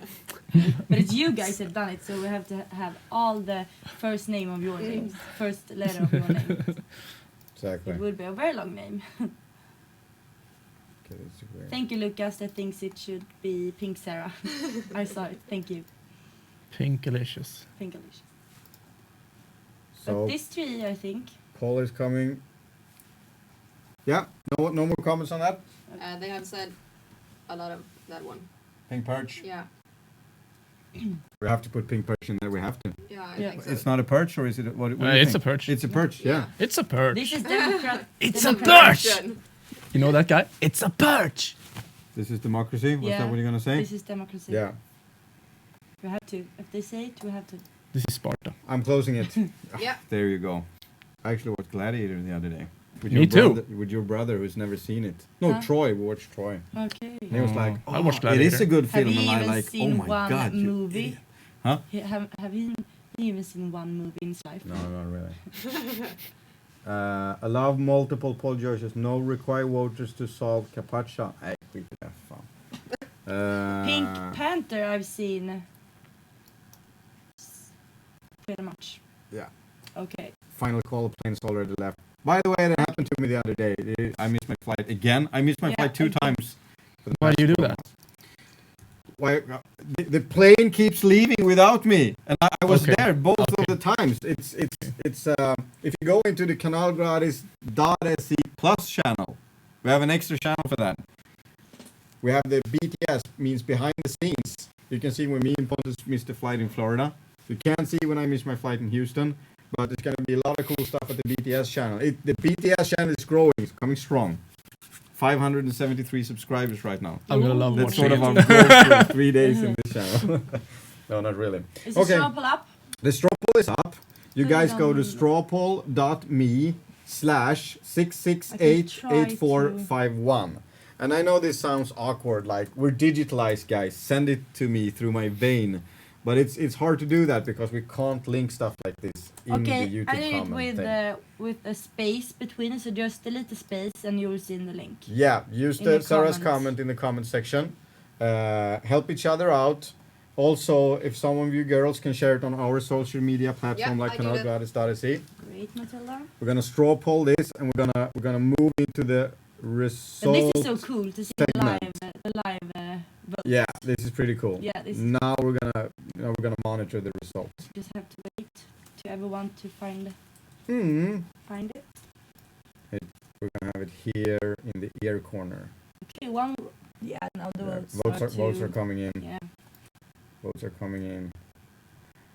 But it's you guys have done it, so we have to have all the first name of your names. First letter of your name. Exactly. It would be a very long name. Okay, that's weird. Thank you, Lucas, that thinks it should be Pink Sarah. I saw it. Thank you. Pinkalicious. Pinkalicious. So But this tree, I think. Paul is coming. Yeah, no more comments on that. They have said a lot of that one. Pink perch. Yeah. We have to put pink perch in there. We have to. Yeah, I Yeah. think so. It's not a perch, or is it? What do you It's think? a perch. It's a perch. Yeah. It's a perch. This is Democrat. It's a Democratic. perch! You know that guy? It's a perch! This is democracy. Was Yeah. that what you're gonna say? This is democracy. Yeah. We have to. If they say it, we have to. This is Sparta. I'm closing it. Yeah. There you go. I actually watched Gladiator the other day. With Me your too. Brother, with your brother who's never seen it. No, Huh? Troy. We watched Troy. Okay. And he was like, I watched it is Gladiator. a good Have film. you And I even like, oh seen my one god. you movie? idiot." Huh? Have you even seen one movie in his life? No, not really. Allow multiple poll choices. No require voters to solve Capaccia. Nej, skit i det. Fan. Pink Panther I've seen. Pretty much. Yeah. Okay. Final call, plane's already left. By the way, that happened to me the other day. I missed my flight again. I missed my Yeah, flight two again. times. for the Why past do you do 4 that? months. Why? The plane keeps leaving without me, and I was Okay. there both Okay. of the times. It's if you go into the kanalgratis.se plus channel, we have an extra channel for that. We have the BTS, means behind the scenes. You can see when me and Pontus missed a flight in Florida. You can't see when I missed my flight in Houston, but it's gonna be a lot of cool stuff at the BTS channel. The BTS channel is growing, it's coming strong. 573 subscribers right now. I'm gonna love That's watching sort of it. our growth for 3 days in this channel. No, not really. Is Okay. the straw pull up? The straw poll is up. You Put it guys go to on- strawpoll.me/6688451. And I know this sounds awkward, like we're digitalized, guys. Send it to me through my vein. But it's hard to do that because we can't link stuff like this in Okay, the YouTube I did it comment thing. with a space between, so just delete the space and you will see in the link. Yeah, use In the the Sarah's comments. comment in the comment section. Help each other out. Also, if some of you girls can share it on our social media platform Yeah, like I did it. kanalgratis.se. Great, Matilda. We're gonna straw poll this, and we're gonna move into the And result. this is so cool to see segment. the live vote. Yeah, this is pretty cool. Yeah, this Now we're gonna monitor the results. just have to wait to everyone to find it. We're gonna have it here in the ear corner. Okay, one. Yeah, now the votes, Votes are too. coming in. Yeah. Votes are coming in.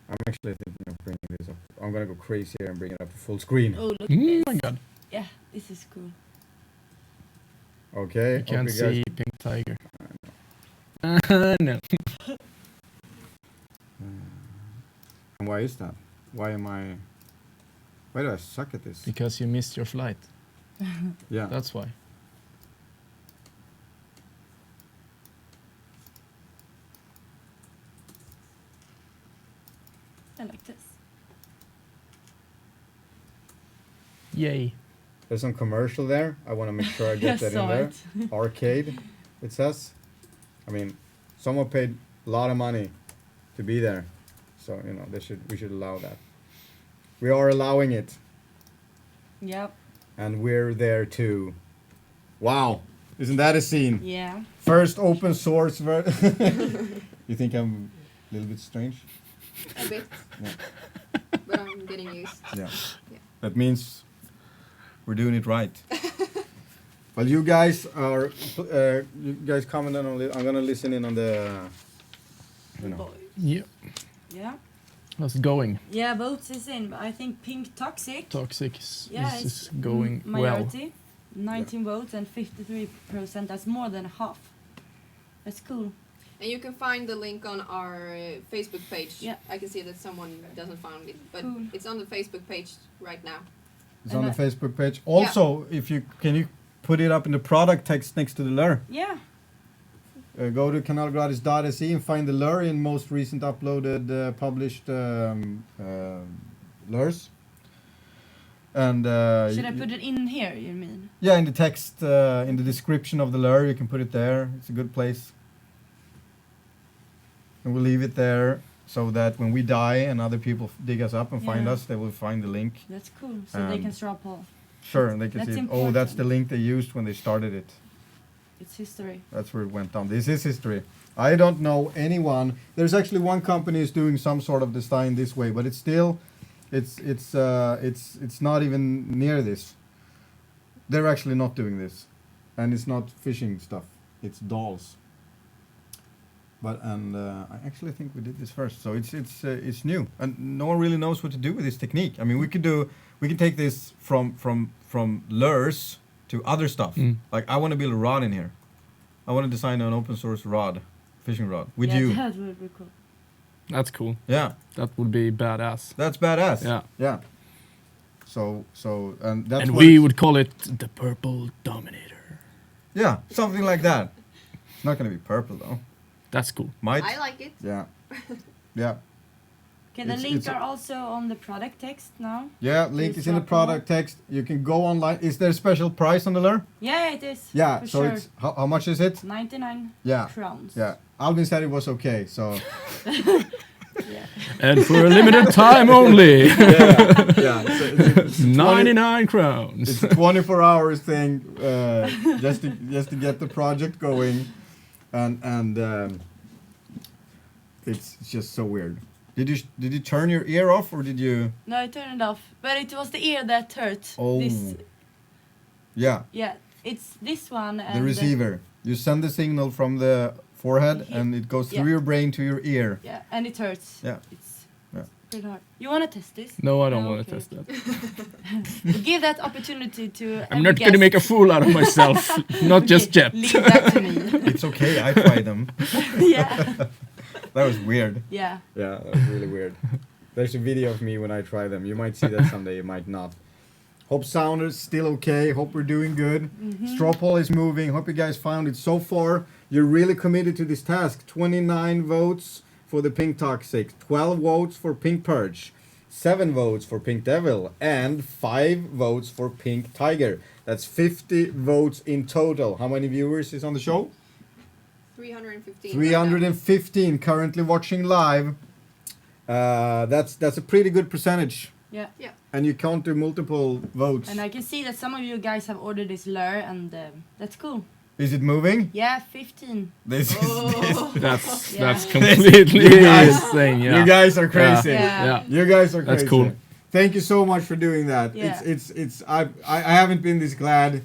I'm actually thinking of bringing this up. I'm gonna go crazy here and bring it up to full screen. Oh, look at Oh this. my god. Yeah, this is cool. Okay. You can't hope you guys- see Pink Tiger. No. And why is that? Why do I suck at this? Because you missed your flight. Yeah. That's why. I like this. Yay. There's some commercial there. I want to make sure I I get that in saw there. it. Arcade, it says. I mean, someone paid a lot of money to be there, so you know we should allow that. We are allowing it, Yep. and we're there too. Wow, isn't that a scene? Yeah. First open source. You think I'm a little bit strange? A bit. Yeah. But I'm getting used. Yeah. Yeah. That means we're doing it right. Well, you guys comment on it. I'm gonna listen in on the, you know. Boy. Yeah. Yeah. How's it going? Yeah, votes is in, but I think Pink Toxic. Toxic is Yeah, is going well. majority. 19 votes and 53%. That's more than half. That's cool. And you can find the link on our Facebook page. Yeah. I can see that someone doesn't find it, but Cool. it's on the Facebook page right now. It's on And the Facebook page. Also, if you can you put it up in the product text next to the lure. Yeah. Go to kanalgratis.se and find the lure in most recent uploaded published lures. And Should I put it in here, you mean? yeah, in the text, in the description of the lure, you can put it there. It's a good place. And we'll leave it there so that when we die and other people dig us up and find Yeah. us, they will find the link. That's cool. So they can Um, straw poll. Sure, and they can That's see, oh, that's the important. link they used when they started it. It's history. That's where it went down. This is history. I don't know anyone. There's actually one company is doing some sort of design this way, but it's still, it's not even near this. They're actually not doing this, and it's not fishing stuff. It's dolls. But I actually think we did this first, so it's new, and no one really knows what to do with this technique. I mean, we can take this from lures to other stuff. Like I want to build a rod in here. I want to design an open source rod, fishing rod with yeah, you. that would be cool. That's cool. Yeah, That would be badass. that's badass. Yeah. Yeah. So and that's And what we it's- would call it the Purple Dominator. yeah, something like that. It's not gonna be purple though. That's cool. Might. I like it. Yeah. Yeah. Okay, the It's- links it's a- are also on the product text now. Yeah, link Please is in the drop more. product text. You can go online. Is there a special price on the lure? Yeah, it is. Yeah, for so sure. it's how much is it? 99 Yeah. crowns. Yeah. Albin said it was okay, so Yeah. And for a limited time only, yeah. So it's 99 crowns. It's a 24 hours thing, just to get the project going, and it's just so weird. Did you turn your ear off or did you? No, I turned it off. But it was the ear that hurt. Oh. This, Yeah, yeah, it's this one. And the receiver. You send the signal from the forehead and it goes through Yeah. your brain to your ear. Yeah, and it hurts. Yeah. It's Yeah. pretty hard. You want to test this? No, I don't No, want to okay. test that. Give that opportunity to. I'm not going to make a fool out of myself. Not just yet. Leave that to me. It's okay, I tried them. Yeah. That was weird. Yeah. Yeah, that was really weird. There's a video of me when I try them. You might see that someday, you might not. Hope sound is still okay. Hope we're doing good. Straw poll is moving. Hope you guys found it. So far, you're really committed to this task. 29 votes for the Pink Toxic, 12 votes for Pink Purge, 7 votes for Pink Devil, and 5 votes for Pink Tiger. That's 50 votes in total. How many viewers is on the show? 315. 315 currently watching live. That's a pretty good percentage. Yeah. Yeah. And you can't do multiple votes. And I can see that some of you guys have ordered this lure, and that's cool. Is it moving? Yeah, 15. This is Oh. That's Yeah. completely You guys- insane. Yeah. You guys are crazy. Yeah. Yeah. You guys are crazy. That's cool. Thank you so much for doing that. Yeah. It's I haven't been this glad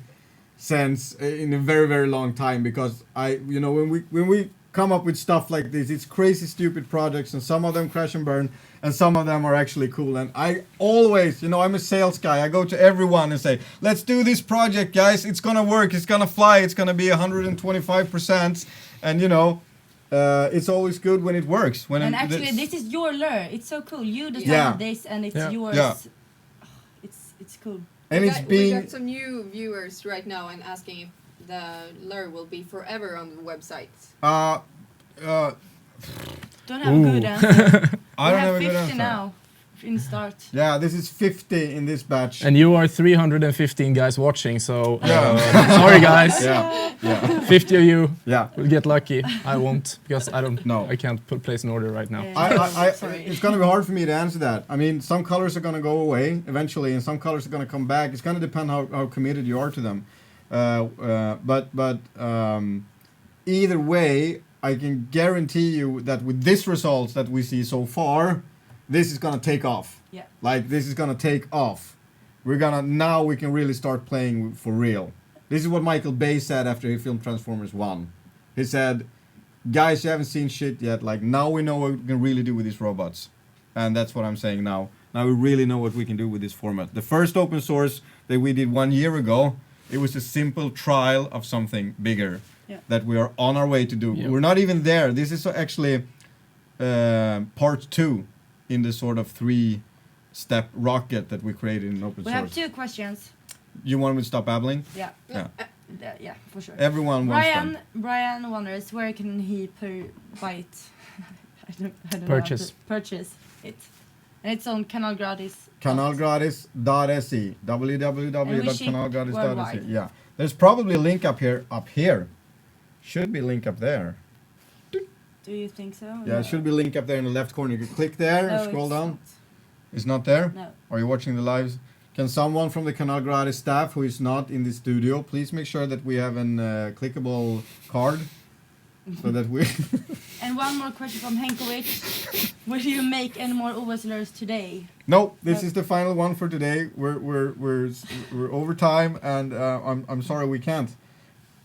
since in a very very long time, because when we come up with stuff like this, it's crazy stupid projects, and some of them crash and burn, and some of them are actually cool. And I always, I'm a sales guy. I go to everyone and say, let's do this project, guys. It's gonna work. It's gonna fly. It's gonna be 125%. And it's always good when it works. When And actually, this is your lure. It's so cool. You designed Yeah. this, and it's Yeah. yours. Yeah. It's cool. and we it's got, being we got some new viewers right now and asking if the lure will be forever on the website. Don't have a good answer. I don't We have a have good 50 answer. now in start. Yeah, this is 50 in this batch. And you are 315 guys watching, so Yeah. sorry guys. Yeah, yeah, 50 of you yeah. will get lucky. I won't, because I don't. No. I can't place an order right now. Sorry. It's gonna be hard for me to answer that. I mean, some colors are gonna go away eventually, and some colors are gonna come back. It's gonna depend how committed you are to them. But either way, I can guarantee you that with this results that we see so far, this is gonna take off. Yeah. Like this is gonna take off. Now we can really start playing for real. This is what Michael Bay said after he filmed Transformers 1. He said, guys, you haven't seen shit yet. Like now we know what we can really do with these robots. And that's what I'm saying now. Now we really know what we can do with this format. The first open source that we did 1 year ago, it was a simple trial of something bigger. Yeah. That we are on our way to do. Yeah. We're not even there. This is actually part 2 in the sort of 3-step rocket that we created in open We source. have 2 questions. You want me to stop babbling? Yeah. Yeah. Yeah, for sure. Everyone wants them. Brian wonders where can he buy it? I don't know how Purchase. to purchase it. And it's on Canal Gratis. Canalgratis.se. And we ship www.canalgratis.se. worldwide. Yeah. There's probably a link up here. Up here. Should be a link up there. Do you think so? Yeah, it should be a link up there in the left corner. You can click there and No, scroll it's down. not. It's not there? No. Are you watching the lives? Can someone from the Canal Gratis staff who is not in the studio please make sure that we have an clickable card so that we And one more question from Henkovic. Will you make any more OSLers today? No, this is the final one for today. We're over time, and I'm sorry we can't.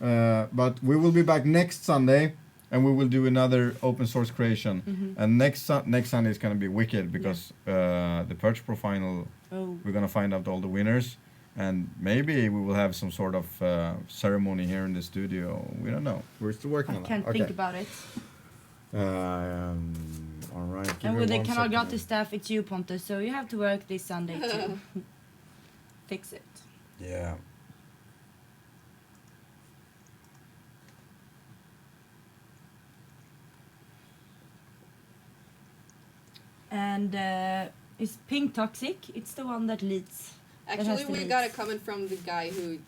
But we will be back next Sunday, and we will do another open source creation. And next Sunday is gonna be wicked because the Perch Pro final. Oh. We're gonna find out all the winners, and maybe we will have some sort of ceremony here in the studio. We don't know. We're still working I on that. can't think about it. All right. give And me with the one Canal second. Gratis staff, it's you, Pontus. So you have to work this Sunday too. Fix it. Yeah. And is pink toxic? It's the one that leads. Actually, to we leave. got a comment from the guy who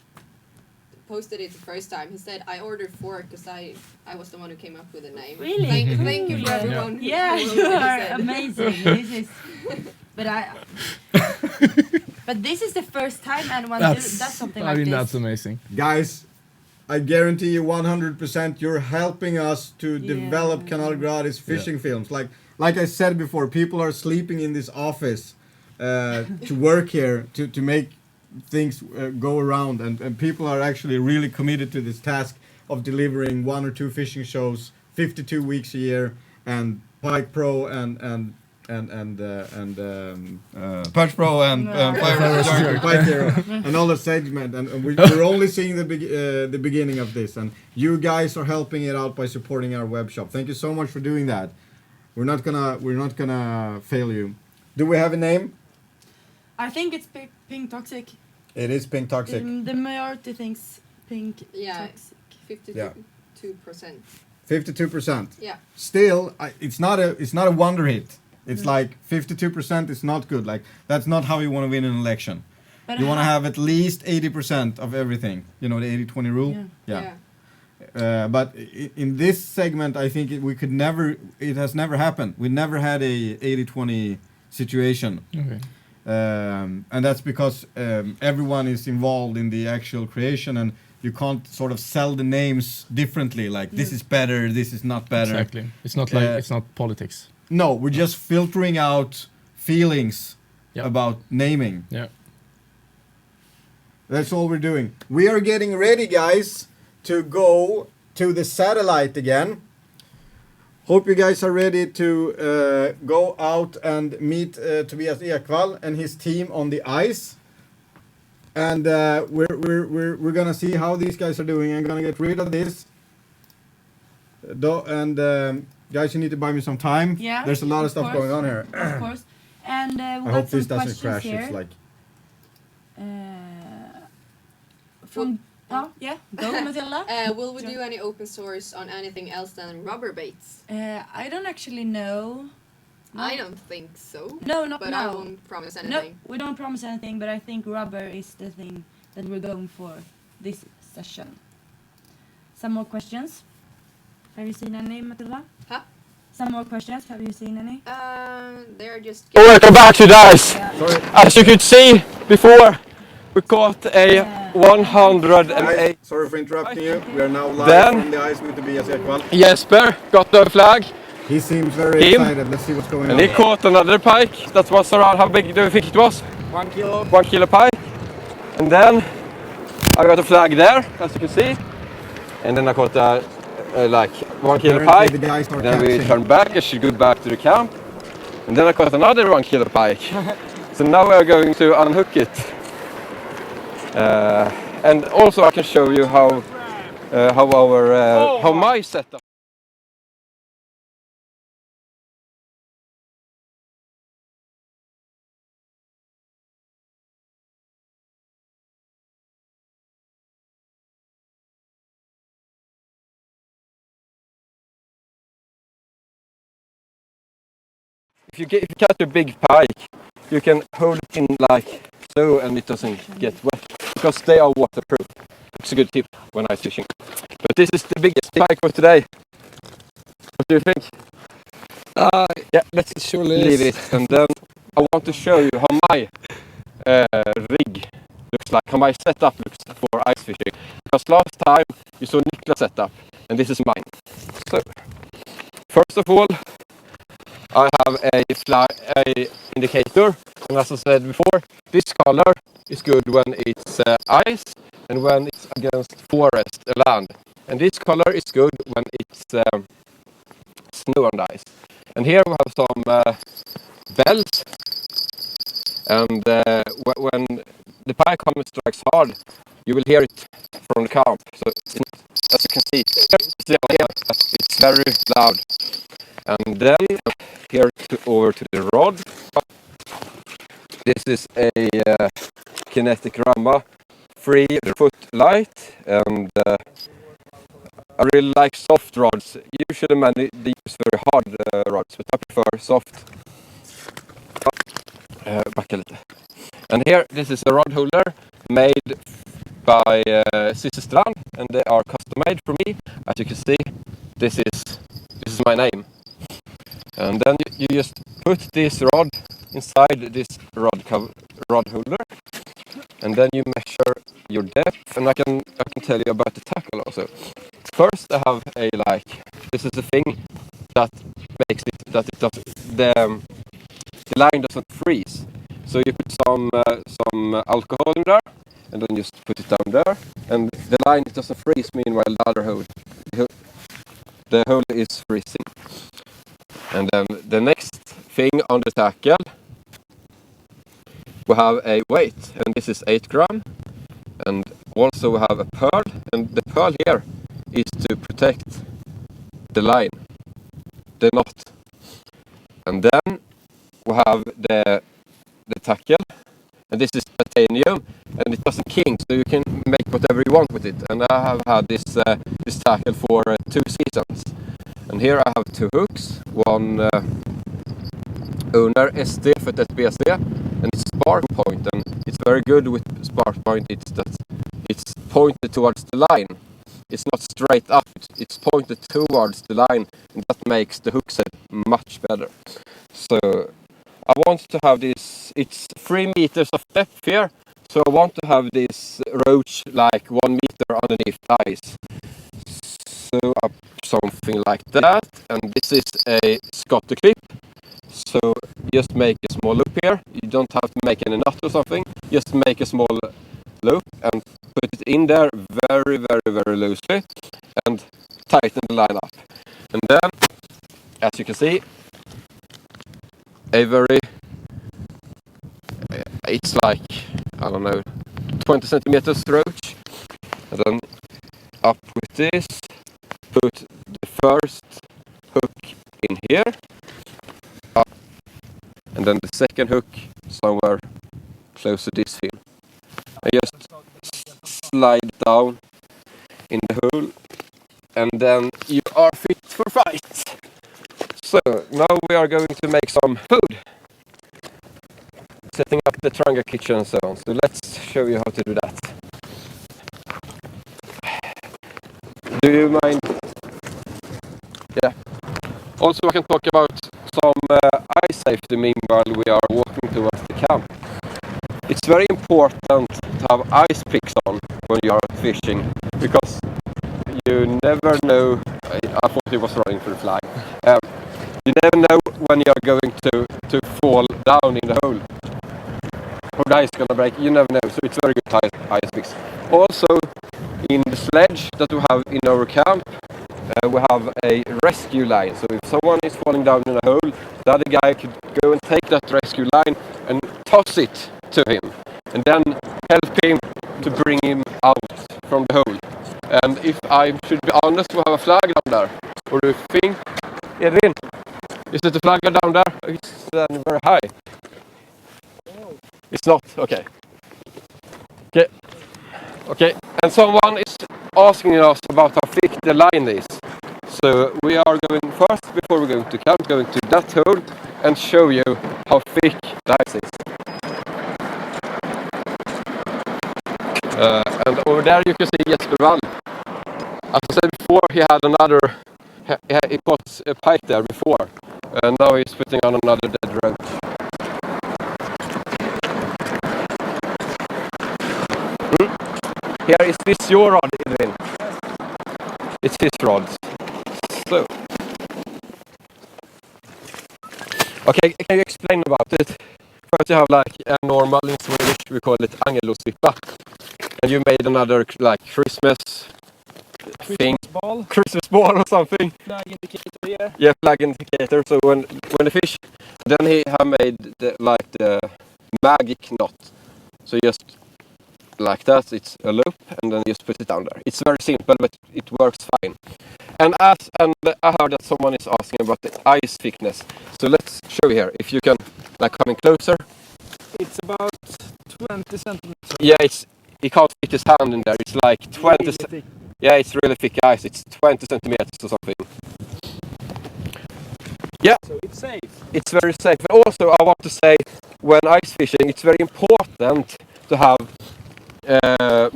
posted it the first time. He said, "I ordered 4 because I was the one who came up with the name." Really? Thank you for Cool. everyone. who Yeah, wrote you what he are said. amazing. This is, but but this is the first time anyone does something like this. That's amazing. Guys, I guarantee you 100% you're helping us to develop Canal Gratis fishing films. Like I said before, people are sleeping in this office to work here, to make things go around. And people are actually really committed to this task of delivering 1 or 2 fishing shows, 52 weeks a year, and Pike Pro and Perch Pro and Pike Hero and all the segment, and we're only seeing the beginning of this, and you guys are helping it out by supporting our web shop. Thank you so much for doing that. We're not gonna fail you. Do we have a name? I think it's pink toxic. It is Pink Toxic. The majority thinks pink Yeah, toxic. 52%. 52%. Yeah. Still, it's not a wonder hit. It's like 52% is not good. Like that's not how you want to win an election. But You want to have at least 80% of everything. You know the 80-20 rule. Yeah. But in this segment, I think it has never happened. We never had a 80-20 situation. Okay. And that's because everyone is involved in the actual creation, and you can't sort of sell the names differently. Like this is better, this is not better. Exactly. It's not like it's not politics. No, we're just filtering out feelings Yeah. about naming. Yeah. That's all we're doing. We are getting ready, guys, to go to the satellite again. Hope you guys are ready to go out and meet Tobias Ekvall and his team on the ice. And we're gonna see how these guys are doing. I'm gonna get rid of this. Guys, you need to buy me some time. Yeah, There's a lot of of stuff course. going on here. Of course. And I we hope got some this doesn't questions crash. here. It's like From go Matilda. Will we do any open source on anything else than rubber baits? I don't actually know. I don't think so. No, not But now. I won't promise No, anything. we don't promise anything, but I think rubber is the thing that we're going for this session. Some more questions? Have you seen any, Matilda? Huh? Some more questions? Have you seen any? They're just. Welcome back, you guys. Yeah. sorry. As you could see before, we caught a 108. Guys, sorry for interrupting you. We are now live Then- from the ice with Tobias Ekvall. Jesper got the flag, He seems very Him. excited. Let's see what's going and on. he caught another pike. That was around, how big do you think it was? 1 kilo. 1 kilo pike. And then I got a flag there, as you can see. And then I caught like 1 kilo Apparently pike. the guys are Then we catching. turned back, I should go back to the camp. And then I caught another 1 kilo pike. So now we are going to unhook it. And also I can show you how my setup. if you catch a big pike, you can hold it in like so, and it doesn't get wet because they are waterproof. It's a good tip when ice fishing. But this is the biggest pike for today. What do you think? Yeah, let's surely leave is. it, and then I want to show you how my rig looks like, how my setup looks for ice fishing. Because last time you saw Niklas setup, and this is mine. So, first of all, I have a indicator, and as I said before, this color is good when it's ice and when it's against forest land. And this color is good when it's snow and ice. And here we have some bells, and when the pike hammer strikes hard, you will hear it from the camp. So as you can see, it's very loud. And then here over to the rod. This is a kinetic Ramma 3-foot light, and I really like soft rods. Usually they use very hard rods, but I prefer soft. Backa lite. And here, this is a rod holder made by Strand, and they are custom made for me. As you can see, this is my name. And then you just put this rod inside this rod holder, and then you measure your depth. And I can tell you about the tackle also. First, I have this is the thing that makes it that it does the line doesn't freeze. So you put some alcohol in there, and then just put it down there, and the line doesn't freeze. Meanwhile, the other hole, the hole is freezing. And then the next thing on the tackle, we have a weight, and this is 8 gram, and also we have a pearl, and the pearl here is to protect the line, the knot. And then we have the tackle, and this is titanium, and it doesn't kink, so you can make whatever you want with it. And I have had this tackle for 2 seasons. And here I have 2 hooks, one owner SD för ett BSD, and it's spark point, and it's very good with spark point. It's pointed towards the line. It's not straight up, it's pointed towards the line, and that makes the hook set much better. So I want to have this, it's 3 meters of depth here, so I want to have this roach like 1 meter underneath ice. So up something like that, and this is a scotter clip. So just make a small loop here. You don't have to make any knot or something. Just make a small loop and put it in there very, very, very loosely, and tighten the line up. And then, as you can see, it's like, I don't know, 20 centimeters roach. And then up with this, put the first hook in here, up, and then the second hook somewhere close to this fin. And just slide down in the hole, and then you are fit for fight. So now we are going to make some food, setting up the Tranga kitchen and so on. So let's show you how to do that. Do you mind? Yeah. Also, I can talk about some eye safety meanwhile we are walking towards the camp. It's very important to have ice picks on when you are fishing, because you never know. I thought it was running for the flag. You never know when you are going to fall down in the hole, or the ice is gonna break. You never know, so it's very good ice picks. Also, in the sledge that we have in our camp, we have a rescue line. So if someone is falling down in a hole, the other guy could go and take that rescue line and toss it to him, and then help him to bring him out from the hole. And if I should be honest, we have a flag down there. What do you think, Edwin? Is it a flag down there? It's very high. It's not? Okay. Okay. And someone is asking us about how thick the line is. So we are going first, before we go to camp, going to that hole and show you how thick the ice is. And over there you can see Jesper Wall. As I said before, he had another, he put a pike there before, and now he's putting on another dead roach. Here is this your rod, Edwin? It's his rods. So, okay, can you explain about it? First you have like a normal, in Swedish we call it angelosvippa. And you made another like Christmas thing. Christmas ball or something. Flag indicator here. Yeah, flag indicator. So when the fish, then he have made the magic knot. So just like that, it's a loop, and then just put it down there. It's very simple, but it works fine. And I heard that someone is asking about the ice thickness. So let's show you here. If you can like come in closer. It's about 20 centimeters. Yeah, he can't fit his hand in there. It's like 20. Really thick. Yeah, it's really thick ice. It's 20 centimeters or something. Yeah. So it's safe. It's very safe. But also, I want to say, when ice fishing, it's very important to have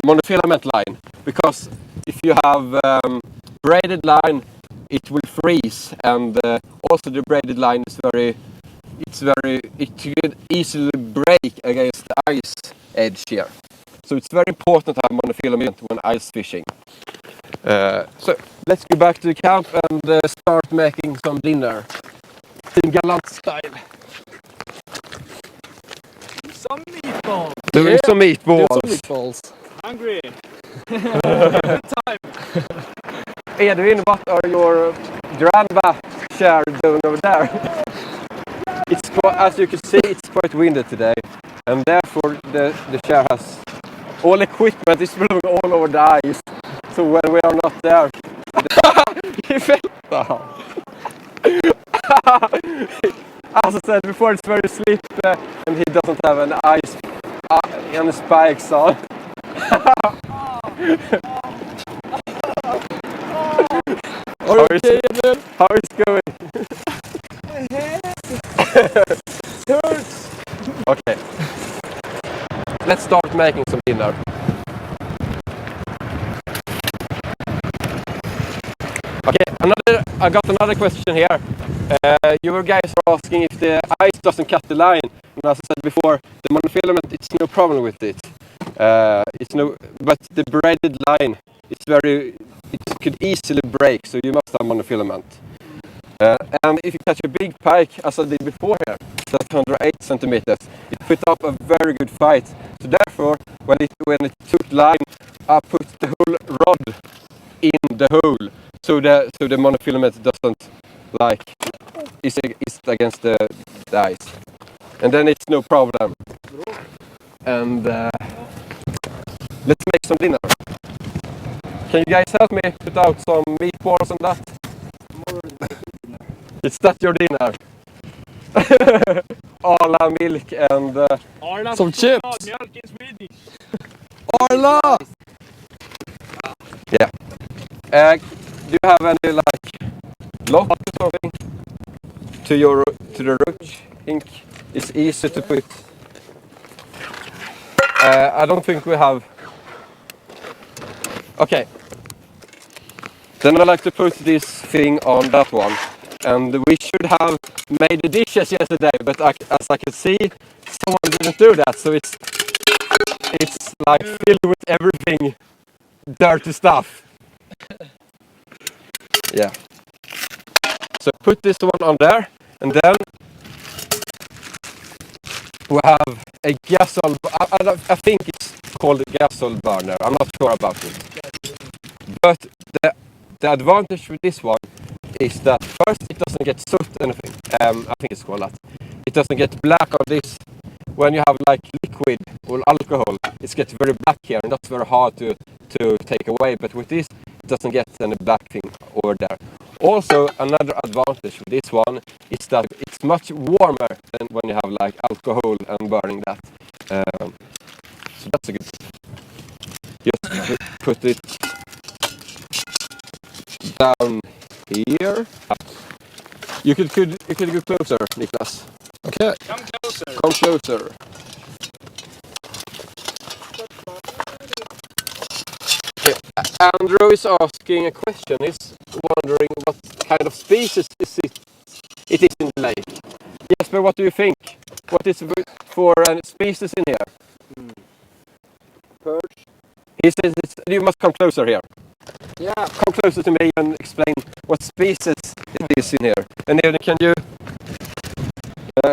monofilament line, because if you have braided line, it will freeze, and also the braided line is it could easily break against the ice edge here. So it's very important to have monofilament when ice fishing. So let's go back to the camp and start making some dinner. Team Galant style. Some meatballs. Doing some meatballs. Do some meatballs. Hungry. Good time. Edwin, what are your grandma share doing over there? It's quite, as you can see, it's quite windy today, and therefore the chair has all equipment is blowing all over the ice. So when we are not there, he fell down. As I said before, it's very slippery, and he doesn't have an ice and spikes on. How is it going? Okay. Let's start making some dinner. Okay, I got another question here. You guys are asking if the ice doesn't cut the line. And as I said before, the monofilament, it's no problem with it. But the braided line, it could easily break, so you must have monofilament. And if you catch a big pike, as I did before here, that's 108 centimeters, it put up a very good fight. So therefore, when it took line, I put the whole rod in the hole, so the monofilament doesn't is against the ice, and then it's no problem. And let's make some dinner. Can you guys help me put out some meatballs and that? It's that your dinner? Arla milk and some chips. Arla! Yeah. Do you have any lock or something to the roach ink? It's easy to put. I don't think we have. Okay. Then I like to put this thing on that one. And we should have made the dishes yesterday, but as I can see, someone didn't do that. So it's like filled with everything, dirty stuff. Yeah. So put this one on there, and then we have a gasol. I think it's called a gasol burner. I'm not sure about it. But the advantage with this one is that first it doesn't get soot anything. I think it's called that. It doesn't get black on this. When you have like liquid or alcohol, it gets very black here, and that's very hard to take away. But with this, it doesn't get any black thing over there. Also, another advantage with this one is that it's much warmer than when you have like alcohol and burning that. So that's a good thing. Just put it down here. You could go closer, Niklas. Okay. Come closer. Come closer. Okay. Andrew is asking a question. He's wondering what kind of species it is in the lake. Jesper, what do you think? What is for species in here? Perch. He says you must come closer here. Yeah. Come closer to me and explain what species it is in here. And then can you...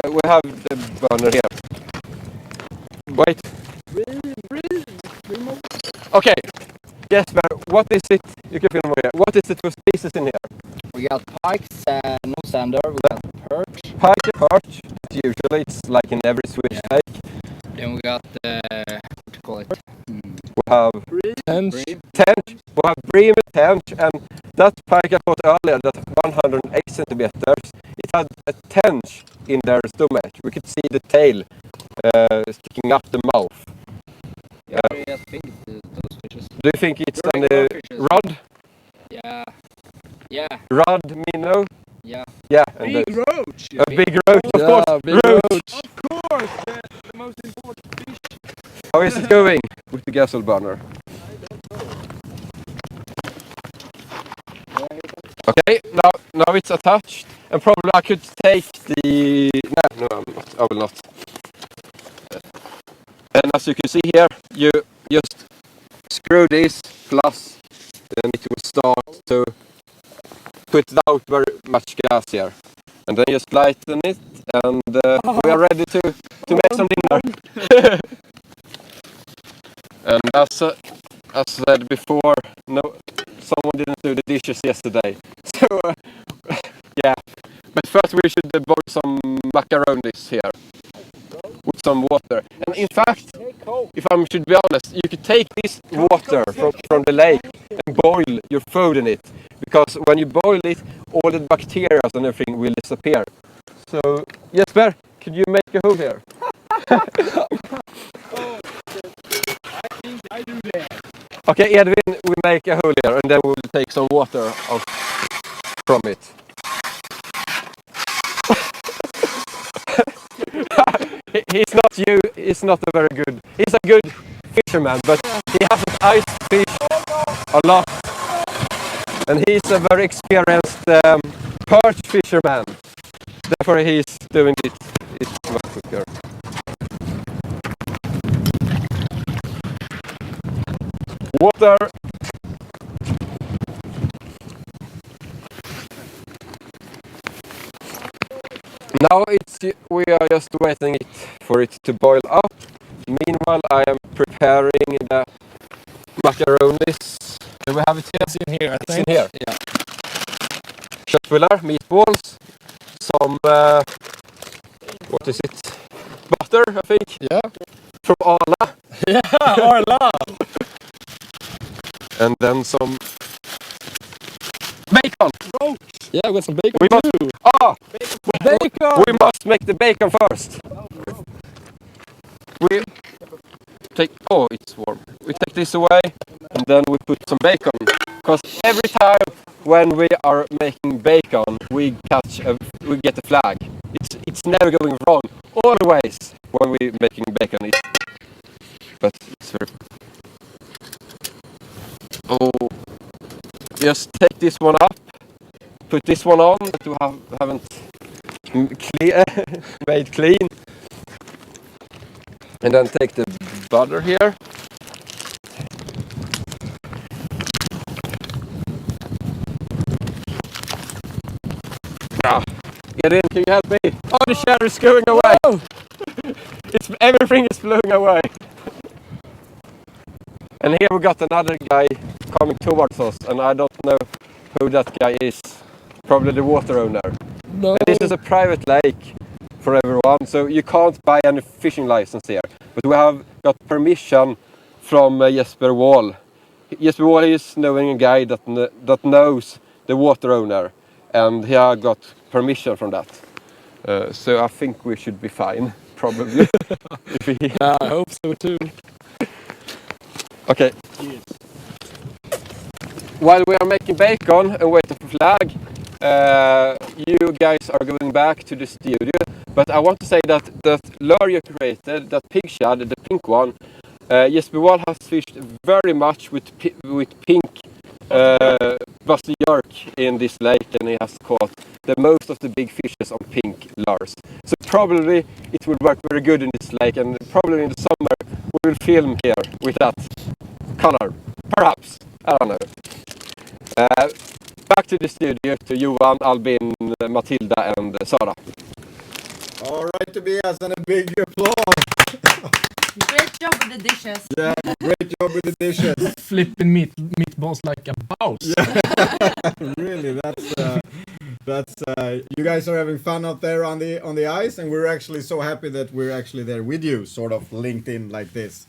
we have the burner here. Wait. Okay. Jesper, what is it? You can film here. What is it for species in here? We got pikes, no sander. We got perch. Pike and perch. Usually it's like in every Swedish lake. Then we got what do you call it? We have Tench. tench. We have bream and tench. And that pike I caught earlier, that 108 centimeters, it had a tench in their stomach. We could see the tail sticking up the mouth. Yeah, I think those fishes. Do you think it's on Very the good fishes. rod? Yeah. Yeah. Rod, minnow? Yeah. Yeah. And Big roach. a big roach, of Yeah, course. big roach. Of course, the most important fish. How is it going with the gasol burner? Okay, now it's attached, and probably I could take the... No, I'm not. I will not. And as you can see here, you just screw this plus, then it will start to put out very much gas here. And then just lighten it, and we are ready to make some dinner. And as said before, no, someone didn't do the dishes yesterday. So, yeah. But first we should boil some macaronis here with some water. And in fact, if I should be honest, you could take this water from the lake and boil your food in it. Because when you boil it, all the bacteria and everything will disappear. So, Jesper, could you make a hole here? I do that. Okay, Edwin, we make a hole here and then we'll take some water out from it. He's not a very good, he's a good fisherman, but he hasn't ice fished a lot. And he's a very experienced perch fisherman. Therefore he's doing it much quicker. Water. Now we are just waiting for it to boil up. Meanwhile, I am preparing the macaronis. Do we have it here? It's in here, I It's in think. here. Yeah. Köttbullar, meatballs, some what is it? Butter, I think. Yeah. From Arla. Yeah, Arla. And then some bacon. Yeah, we got some bacon We must, too. bacon. We must make the bacon first. We take, it's warm. We take this away and then we put some bacon. Because every time when we are making bacon, we get a flag. It's never going wrong. Always when we're making bacon. But it's very... Just take this one up, put this one on that we haven't made clean, and then take the butter here. Get in, can you help me? Oh, the chair is going away. Everything is blowing away. And here we got another guy coming towards us, and I don't know who that guy is. Probably the water owner. No. And this is a private lake for everyone, so you can't buy any fishing license here. But we have got permission from Jesper Wall. Jesper Wall is knowing a guy that knows the water owner, and he has got permission from that. So I think we should be fine, probably. Yeah, I hope so too. Okay. While we are making bacon and waiting for flag, you guys are going back to the studio, but I want to say that that lure you created, that pig shad, the pink one, Jesper Wall has fished very much with pink Buster York in this lake, and he has caught the most of the big fishes on pink lures. So probably it will work very good in this lake, and probably in the summer we will film here with that color. Perhaps. I don't know. Back to the studio to Johan, Albin, Matilda and Sara. All right, Tobias, and a big applause. Great job with the dishes. Yeah, great job with the dishes. Flipping meatballs like a mouse. Really, that's you guys are having fun out there on the ice, and we're actually so happy that we're actually there with you, sort of linked in like this.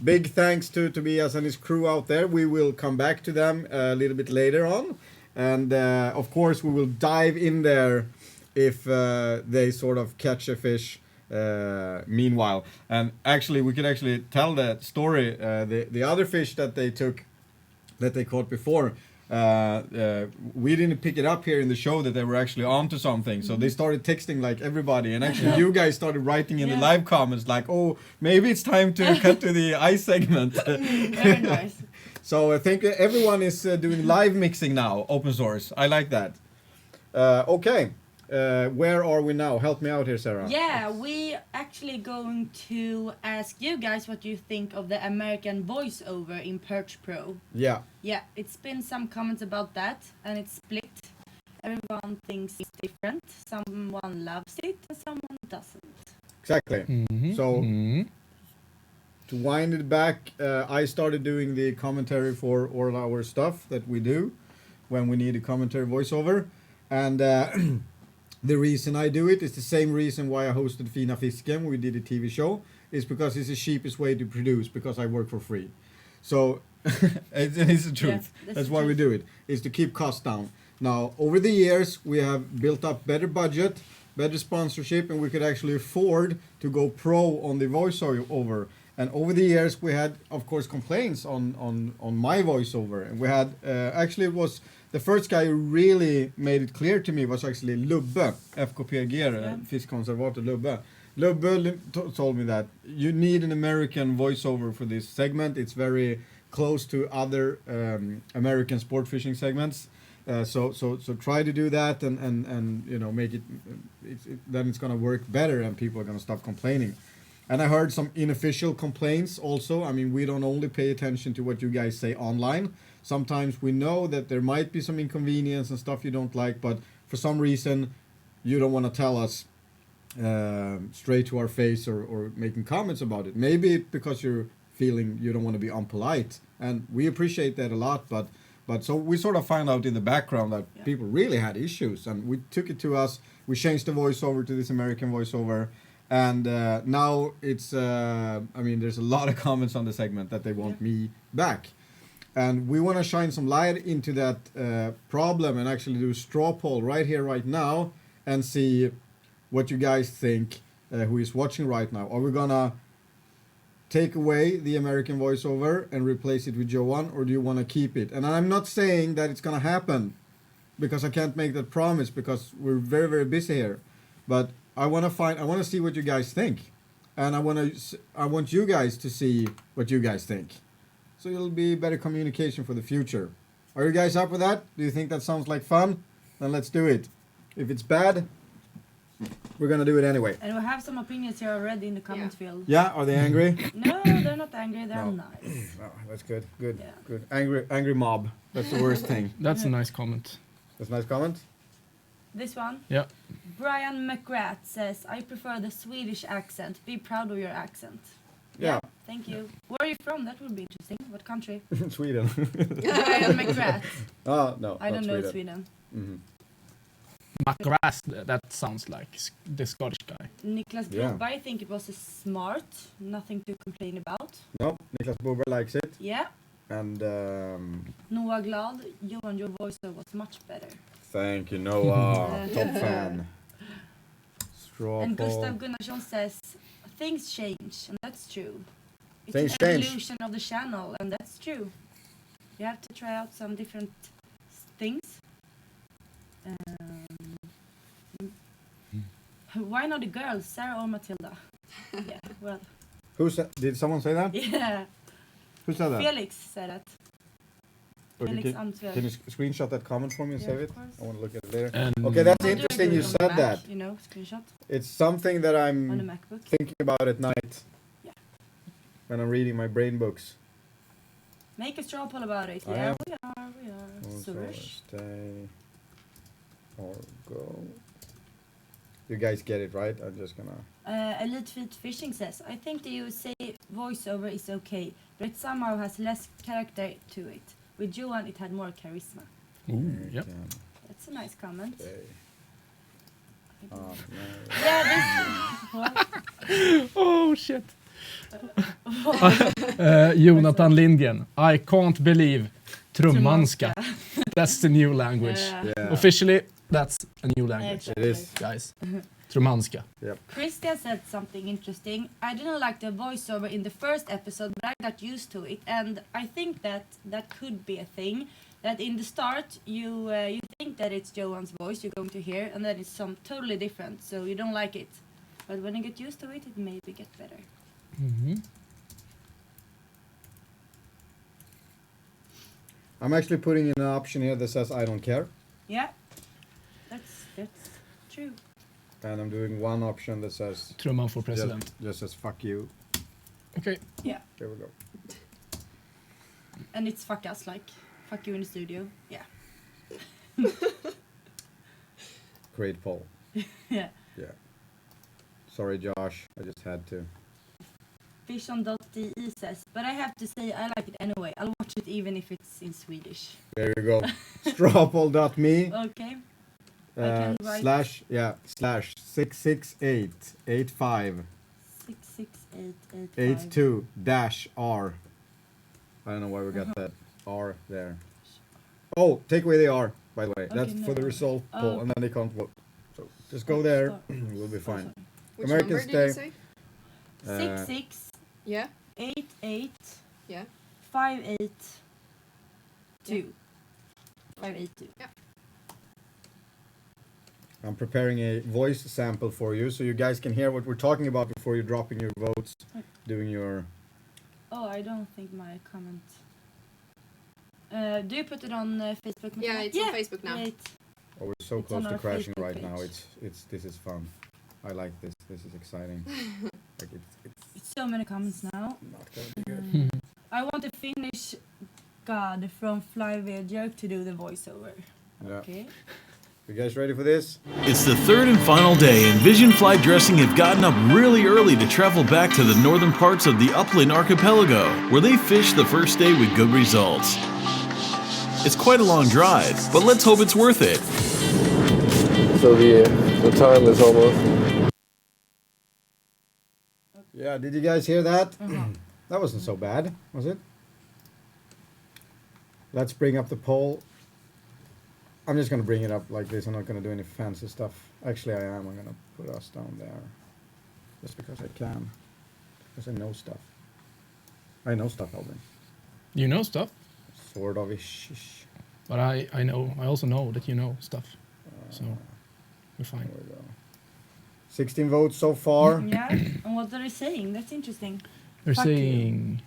Big thanks to Tobias and his crew out there. We will come back to them a little bit later on, and of course we will dive in there if they sort of catch a fish. Meanwhile, and actually we could actually tell that story. The other fish that they caught before, we didn't pick it up here in the show that they were actually onto something. So they started texting like everybody, and actually you guys started writing in the live comments like, oh, maybe it's time to cut to the ice segment. Very nice. So I think everyone is doing live mixing now, open source. I like that. Okay. Where are we now? Help me out here, Sara. Yeah, we actually going to ask you guys what you think of the American voiceover in Perch Pro. Yeah. Yeah, it's been some comments about that, and it's split. Everyone thinks it's different. Someone loves it, and someone doesn't. Exactly. So to wind it back, I started doing the commentary for all our stuff that we do when we need a commentary voiceover, and the reason I do it is the same reason why I hosted Fina Fisken. We did a TV show. Is because it's the cheapest way to produce, because I work for free. So it's the truth. Yeah, that's why we do it. Is to keep costs down. Now over the years we have built up better budget, better sponsorship, and we could actually afford to go pro on the voiceover. And over the years we had, of course, complaints on my voiceover, and we had actually it was. The first guy who really made it clear to me was actually Lubbe, FKPG, Fiskkonservator Lubbe. Lubbe told me that you need an American voiceover for this segment. It's very close to other American sport fishing segments. So try to do that and you know make it, then it's gonna work better and people are gonna stop complaining. And I heard some unofficial complaints also. I mean, we don't only pay attention to what you guys say online. Sometimes we know that there might be some inconvenience and stuff you don't like, but for some reason you don't want to tell us straight to our face or making comments about it. Maybe because you're feeling you don't want to be unpolite, and we appreciate that a lot, but so we sort of find out in the background that people really had issues, and we took it to us. We changed the voiceover to this American voiceover, and now it's I mean, there's a lot of comments on the segment that they want me back. And we want to shine some light into that problem and actually do a straw poll right here, right now, and see what you guys think, who is watching right now. Are we going to take away the American voiceover and replace it with Johan, or do you want to keep it? And I'm not saying that it's going to happen, because I can't make that promise, because we're very, very busy here. But I want to see what you guys think. And I want you guys to see what you guys think. So it'll be better communication for the future. Are you guys up with that? Do you think that sounds like fun? Then let's do it. If it's bad, we're gonna do it anyway. And we have some opinions here already in the comment field. Yeah, are they angry? No, they're not angry. They're nice. Oh, that's good. Good. Yeah. Good. Angry mob. That's the worst thing. That's a nice comment. That's a nice comment. This one. Yeah. Brian McGrath says, "I prefer the Swedish accent. Be proud of your accent." Yeah. Thank you. Where are you from? That would be interesting. What country? Sweden. Brian McGrath. Oh, no. I don't know Sweden. Sweden. Macrass, that sounds like the Scottish guy. Niklas Broberg, I think it was a smart. Nothing to complain about. No, Niklas Bober likes it. Yeah. And Noah Glad, Johan, your voiceover was much better. thank you, Noah. Top fan. Straw And poll. Gustav Gunnarsson says, things change, and that's true. It's Things an change. evolution of the channel, and that's true. You have to try out some different things. why not the girls, Sara or Matilda? Yeah, well. Did someone say that? Yeah. Who said that? Felix said that. Okay, Felix can Amtsveld. you screenshot that comment for me and Yeah, save of it? course. I want to look at it later. And Okay, that's I'll do interesting it you on said Mac, that. You know, screenshot It's something that on the I'm MacBook. thinking about at night. Yeah. When I'm reading my brain books. Make a straw poll about it. I Yeah, am. we are. Also, Sourish. stay or go. You guys get it, right? I'm just gonna... Elite Feet Fishing says, I think the USA voiceover is okay, but it somehow has less character to it. With Johan, it had more charisma. Ooh, yep. That's a nice comment. Okay. Yeah, this... What? Oh shit. Jonathan Lindgren. I can't believe Trummanska. That's the new language. Yeah. Officially, that's a new language, It is. guys. Trummanska. Christian said something interesting. I didn't like the voiceover in the first episode, but I got used to it, and I think that could be a thing. That in the start you think that it's Johan's voice you're going to hear, and then it's some totally different, so you don't like it. But when you get used to it, it maybe get better. Mm-hmm. I'm actually putting in an option here that says I don't care. Yeah, that's true. And I'm doing one option that says Trumman for president. just says fuck you. Okay. Yeah, There we go. and it's fuck us, like fuck you in the studio. Yeah. Great poll. Yeah. Yeah. Sorry, Josh. I just had to. Fishon.de says, but I have to say I like it anyway. I'll watch it even if it's in Swedish. There you go. Strawpoll.me Okay. I can write / 66885 66885. 82 -R. I don't know why we got that R there. Oh, take away the R, by the way. Okay, That's for the no. result poll, Oh. and then they can't vote. So just go there, we'll be fine. Which American number did you stay. say? 66 Yeah. 88 Yeah. 582. 582. I'm preparing a voice sample for you, so you guys can hear what we're talking about before you're dropping your votes, doing your... Oh, I don't think my comment. Do you put it on Facebook? Yeah, it's on Facebook now. Great. Oh, we're so It's close on to our crashing Facebook right now. page. This is fun. I like this. This is exciting. Like it's It's so many comments now. not gonna be good. Mm-hmm. I want a Finnish god from Flyweird Jerk to do the voiceover. Yeah. Okay. You guys ready for this? It's the third and final day, and Vision Fly Dressing have gotten up really early to travel back to the northern parts of the Upland Archipelago, where they fished the first day with good results. It's quite a long drive, but let's hope it's worth it. So the time is almost. Yeah, did you guys hear that? That wasn't so bad, was it? Let's bring up the poll. I'm just gonna bring it up like this. I'm not gonna do any fancy stuff. Actually, I am. I'm gonna put us down there. Just because I can. Because I know stuff. I know stuff, Albin. You know stuff, Sort of ish. but I also know that you know stuff. So we're fine. There we go. 16 votes so far. Yeah. And what are they saying? That's interesting. They're Fuck you. saying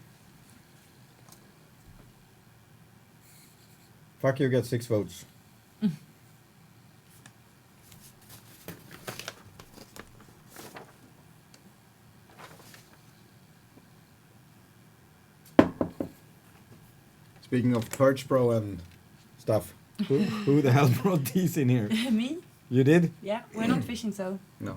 Fuck you, get 6 votes. Speaking of Perch Pro and stuff, who the hell brought these in here? Me? You did? Yeah. We're not fishing, so. No.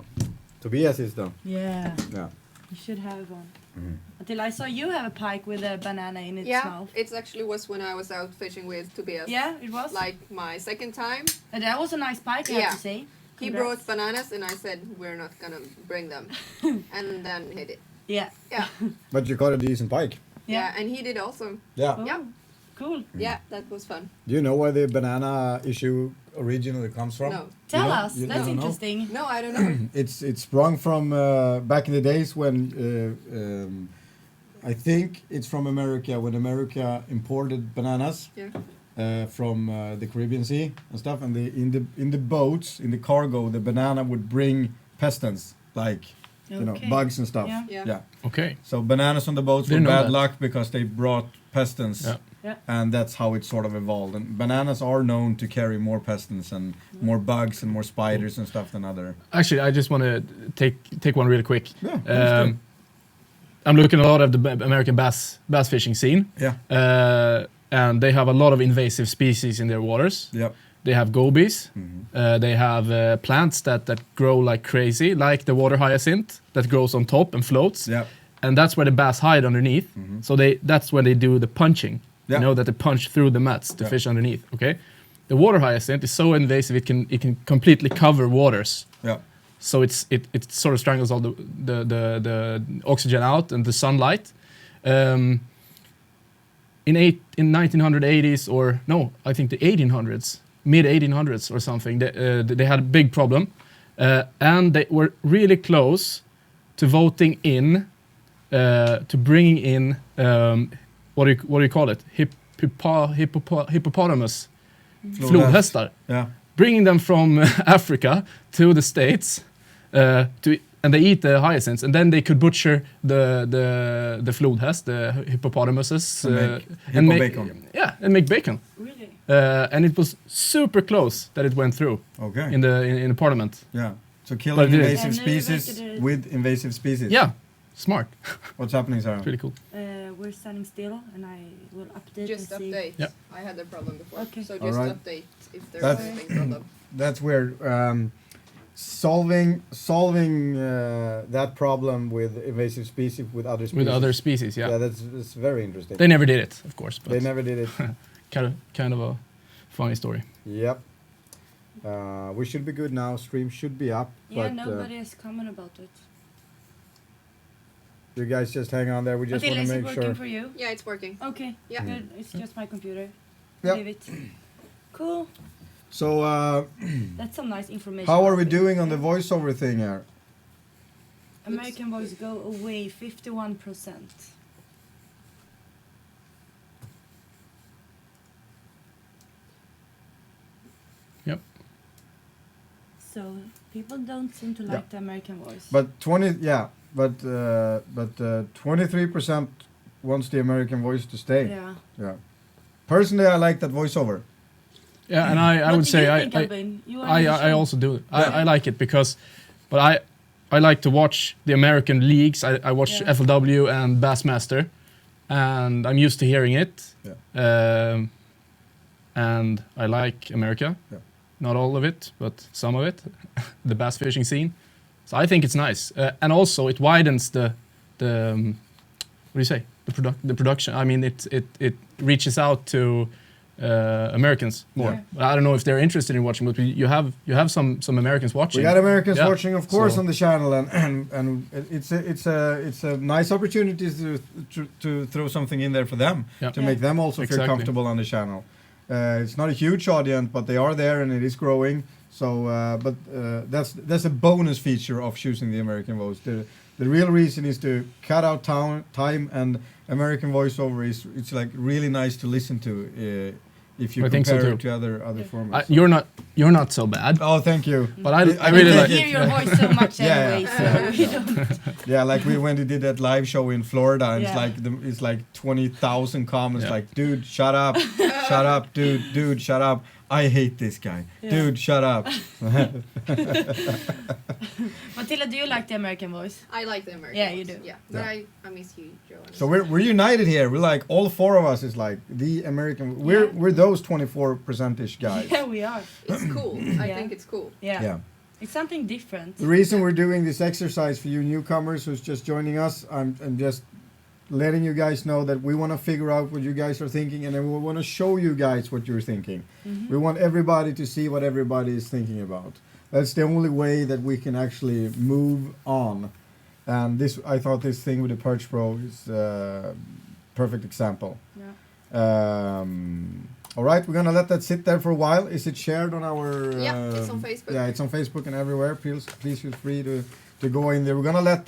Tobias is though. Yeah. Yeah. You should have one. Mhm. Until I saw you have a pike with a banana in its Yeah, mouth. it actually was when I was out fishing with Tobias. Yeah, it was. Like my second time. And that was a nice pike, I Yeah. have to say. He Congrats. brought bananas and I said, we're not gonna bring them. And then he did. Yeah. Yeah. But you caught a decent pike. Yeah, and he did also. Yeah. Oh, Yeah. Cool. Yeah, that was fun. Do you know where the banana issue originally comes from? No. Tell know- us. you That's don't know? interesting. No, I don't know. It's sprung from back in the days when I think it's from America, when America imported bananas Yeah. from the Caribbean Sea and stuff, and in the boats, in the cargo, the banana would bring pestants, like bugs and stuff. Yeah. Okay. So bananas on the boats were Didn't know bad that. luck because they brought pestants. Yeah. And that's how it sort of evolved. And bananas are known to carry more pestants and more bugs and more spiders and stuff than other. Actually, I just want to take one really quick. Yeah. I'm looking a lot at the American bass fishing scene. Yeah. And they have a lot of invasive species in their waters. Yep. They have gobies. Mm-hmm. They have plants that grow like crazy, like the water hyacinth that grows on top and floats. Yep. And that's where the bass hide underneath. Mm-hmm. So that's when they do the punching. Yeah. You know, that they punch through the mats to Yeah. fish underneath. Okay. The water hyacinth is so invasive it can completely cover waters. Yeah. So it sort of strangles all the oxygen out and the sunlight. In 1980s or no, I think the 1800s, mid 1800s or something, they had a big problem, and they were really close to voting in, to bringing in what do you call it? Hippopotamus, flodhästar. Yeah. Bringing them from Africa to the States, and they eat the hyacinths, and then they could butcher the flodhäst, the hippopotamuses, And make bacon. Yeah, and make bacon. Really? And it was super close that it went through Okay. in the parliament. Yeah. So But killing it is. invasive And species it- with invasive species. Yeah, smart. What's happening, Sarah? Pretty cool. We're standing still, and I will update Just and see. update. Yeah. I had the problem before. Okay. So just Alright. update if there's That's- anything problem. That's weird. Solving that problem with invasive species with other species. With other species, yeah. that's very interesting. They never did it, of course, but They never did it. kind of a funny story. Yep. We should be good now. Stream should be up. Yeah, but nobody has comment about it. you guys just hang on there. We just Matilda, want is to it make working sure. for you? Yeah, it's working. Okay. Yeah. Good. It's just my computer. Yep. Leave it. Cool. So, That's some nice information. how are we out there. doing on the voiceover thing here? American voice go away 51%. Yep. So people don't seem to like the American voice. But 23% wants the American voice to stay. yeah. Yeah. Personally, I like that voiceover. Yeah, and I What would do say you I think, Albin? You are I in the show. also do. I like it because, but I like to watch the American leagues. I watch Yeah. FLW and Bassmaster, and I'm used to hearing it. Yeah. And I like America. Yeah. Not all of it, but some of it, the bass fishing scene. So I think it's nice, and also it widens the what do you say, the production. I mean, it reaches out to Americans more. Yeah. But I don't know if they're interested in watching, but you have some Americans watching. We got Americans Yeah. watching, of course, So- on the channel, and it's a nice opportunity to throw something in there for them Yeah. to make them also feel Exactly. comfortable on the channel. It's not a huge audience, but they are there and it is growing. So, that's a bonus feature of choosing the American voice. The real reason is to cut out time, and American voiceover it's like really nice to listen to if you I think so compare too. it to other formats. You're not so bad. Oh, thank you. But I I really think We like hear your voice so much Yeah. anyway, so we don't. Yeah, like when we did that live show in Florida, and Yeah. it's like 20,000 comments Yeah. like, dude, shut up, shut up, dude, shut up. I hate this guy. Yeah. Dude, shut up. Matilda, do you like the American voice? I like the American Yeah, you voice. do. Yeah, but Yeah. I miss you, Johan. So we're united here. We're like all four of us is like the American. We're those 24%ish guys. Yeah, we are. It's cool. I Yeah. think it's cool. Yeah. Yeah. It's something different. The reason we're doing this exercise for you newcomers who's just joining us, I'm just letting you guys know that we want to figure out what you guys are thinking, and then we want to show you guys what you're thinking. We want everybody to see what everybody is thinking about. That's the only way that we can actually move on. And I thought this thing with the Perch Pro is a perfect example. Yeah. All right, we're gonna let that sit there for a while. Is it shared on our? Yeah, it's on Facebook. Yeah, it's on Facebook and everywhere. Please feel free to go in there. We're gonna let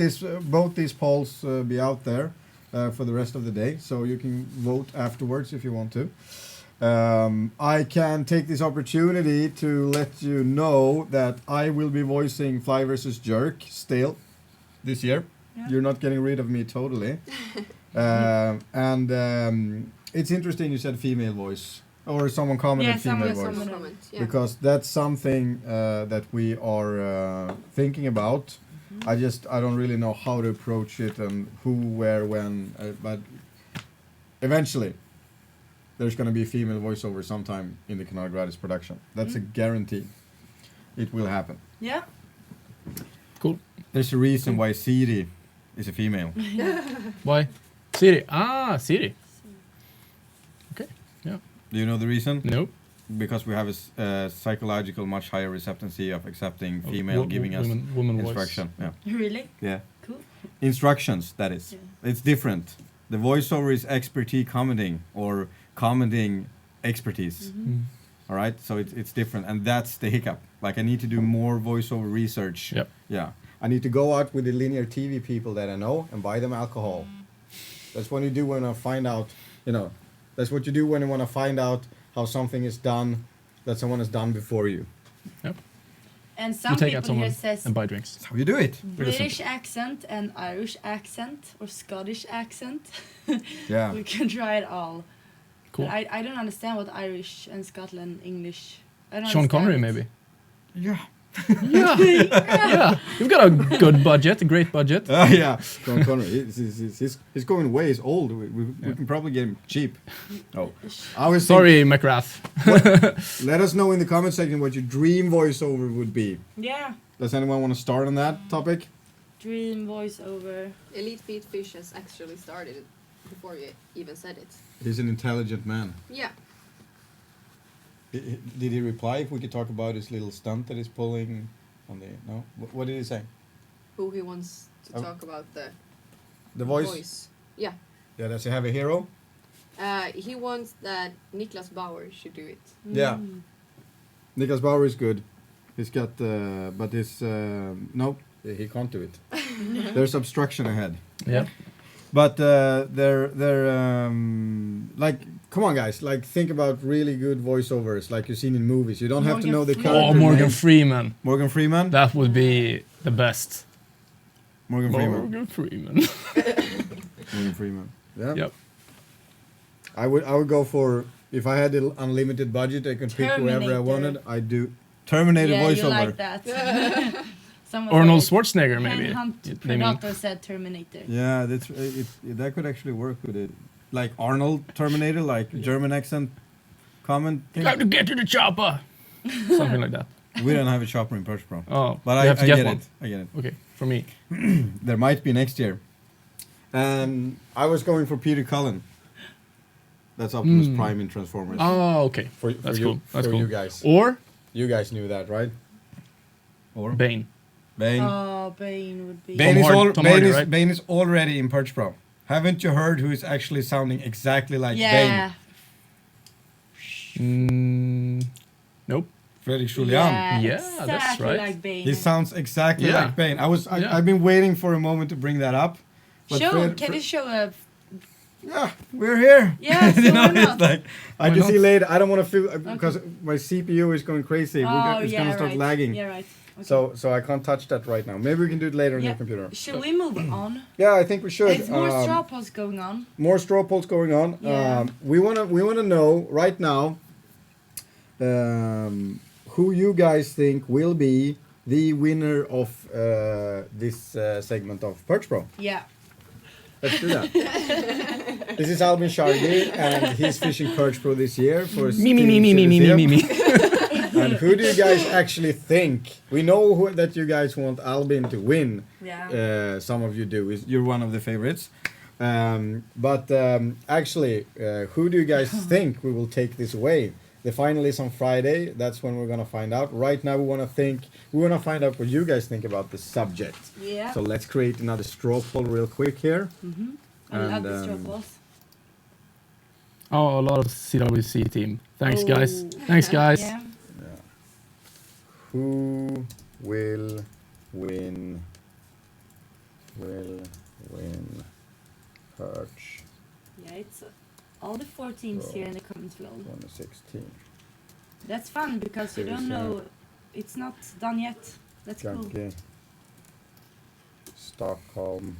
both these polls be out there for the rest of the day, so you can vote afterwards if you want to. I can take this opportunity to let you know that I will be voicing Fly vs. Jerk still this year. Yeah. You're not getting rid of me totally. It's interesting you said female voice. Or someone commented female voice. Comment, yeah. Because that's something that we are thinking about. I don't really know how to approach it and who, where, when, but eventually there's going to be a female voiceover sometime in the Canal Gratis production. That's a guarantee. It will happen. Yeah. Cool. There's a reason why Siri is a female. Why? Siri. Ah, Siri. Okay. Yeah. Do you know the reason? No. Because we have a psychological much higher receptancy of accepting female giving us woman instruction. voice. Yeah. Really? Yeah. Cool. Instructions, that is. Yeah. It's different. The voiceover is expertise commenting or commenting expertise. All right, so it's different, and that's the hiccup. Like I need to do more voiceover research. Yep. Yeah. I need to go out with the linear TV people that I know and buy them alcohol. That's what you do when I find out, that's what you do when you want to find out how something is done that someone has done before you. Yep. And You some take out people here someone says and buy drinks. That's how you do it. British accent and Irish accent or Scottish accent. Yeah. We can try it all. Cool. But I don't understand what Irish and Scotland English. I don't Sean understand Connery, it. maybe. Yeah. Yeah. Yeah. You've got a good budget, a great budget. Yeah. Sean Connery. He's going away. He's old. We can probably get him cheap. Oh. I was Sorry, McGrath. Let us know in the comment section what your dream voiceover would be. Yeah. Does anyone want to start on that topic? Dream voiceover. Elite Beat Fish has actually started it before you even said it. He's an intelligent man. Yeah. Did he reply if we could talk about his little stunt that he's pulling on the... No? What did he say? Who he wants to Oh. talk about the voice? Yeah. Yeah, does he have a hero? He wants that Niklas Bauer should do it. Yeah. Niklas Bauer is good. He's got... but his... no, he can't do it. There's obstruction ahead. Yeah. But they're like, come on, guys! Like, think about really good voiceovers, like you've seen in movies. You don't have to Morgan know the Freeman. character Oh, Morgan name. Freeman. Morgan Freeman. That would be the best. Morgan Freeman. Morgan Freeman. Morgan Freeman. Yeah. Yep. I would go for, if I had an unlimited budget, I could pick whoever I Terminator. wanted. I'd do Terminator Yeah, voiceover. you like that. Someone Arnold said Schwarzenegger, maybe. Hunt They mean. Predator said Terminator. Yeah, that's that could actually work with it. Like Arnold Terminator, like German accent comment. You have to get to the chopper. Something like that. We don't have a chopper in Perch Pro. Oh, But you I have to I get get one. it. I get it. Okay, for me. There might be next year. And I was going for Peter Cullen. That's Optimus Prime in Transformers. Oh, okay. For That's you, cool. That's for cool. you guys. Or You guys knew that, right? Or Bane. Bane. Oh, Bane would be. Bane, Tom Hardy, right? Bane is already in Perch Pro. Haven't you heard who is actually sounding exactly like Yeah. Nope. Bane? Fredrik Julian. Yeah, exactly that's right. like Bane. He sounds exactly Yeah. like Bane. Yeah. I've been waiting for a moment to bring that up. But Can you show a? Yeah, we're here. Yeah, so you know, why not? it's like I Why can see not? later. I don't want to feel because my CPU is going crazy. It's gonna start right. lagging. Yeah, right. Okay. So I can't touch that right now. Maybe we can do it later on your computer. Should we move on? Yeah, I think we should. It's more straw polls going on. More straw polls going on. Yeah. We wanna know right now who you guys think will be the winner of this segment of Perch Pro. Yeah. Let's do that. This is Albin Shargi, and he's fishing Perch Pro this year for his Me. And who do you guys actually think? We know that you guys want Albin to win. Yeah. Some of you do. You're one of the favorites. But actually, who do you guys think we will take this away? The final is on Friday. That's when we're gonna find out. Right now, we wanna find out what you guys think about the subject. Yeah. So let's create another straw poll real quick here. I love and, the straw polls. Oh, a lot of CWC team. Thanks, Oh. guys. Thanks, guys. Yeah. Who will win? Perch? Yeah, it's all the 4 teams here in the comments below. 2016. That's fun because you don't know. It's not done yet. That's cool. Okay. Stockholm.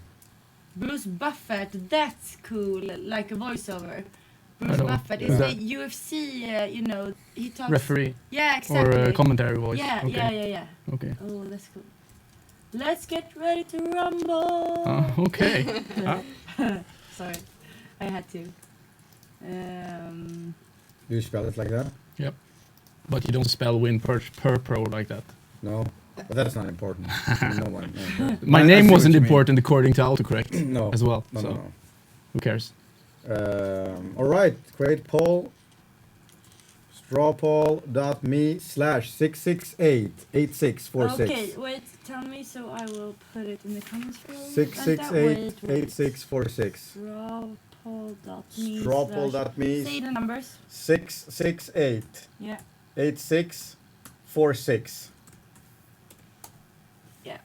Bruce Buffett, that's cool. Like a voiceover. Bruce know. Buffett Who's is that? the UFC. You know, he talks. Referee Yeah, or exactly. commentary voice. Yeah, Okay. yeah. Okay. Oh, that's cool. Let's get ready to rumble. Okay. Sorry, I had to. Do you spell it like that? Yep. But you don't spell win per pro like that. No. But that's not important. No one. No. My I see name what wasn't you mean. important according to autocorrect No. as well. No, so no, no. who cares? All right, create poll. Strawpoll.me/6688646. Okay, wait. Tell me so I will put it in the comments below. 6688646. Strawpoll.me. Strawpoll.me. Say the numbers. 668 Yeah. 8646. Yeah.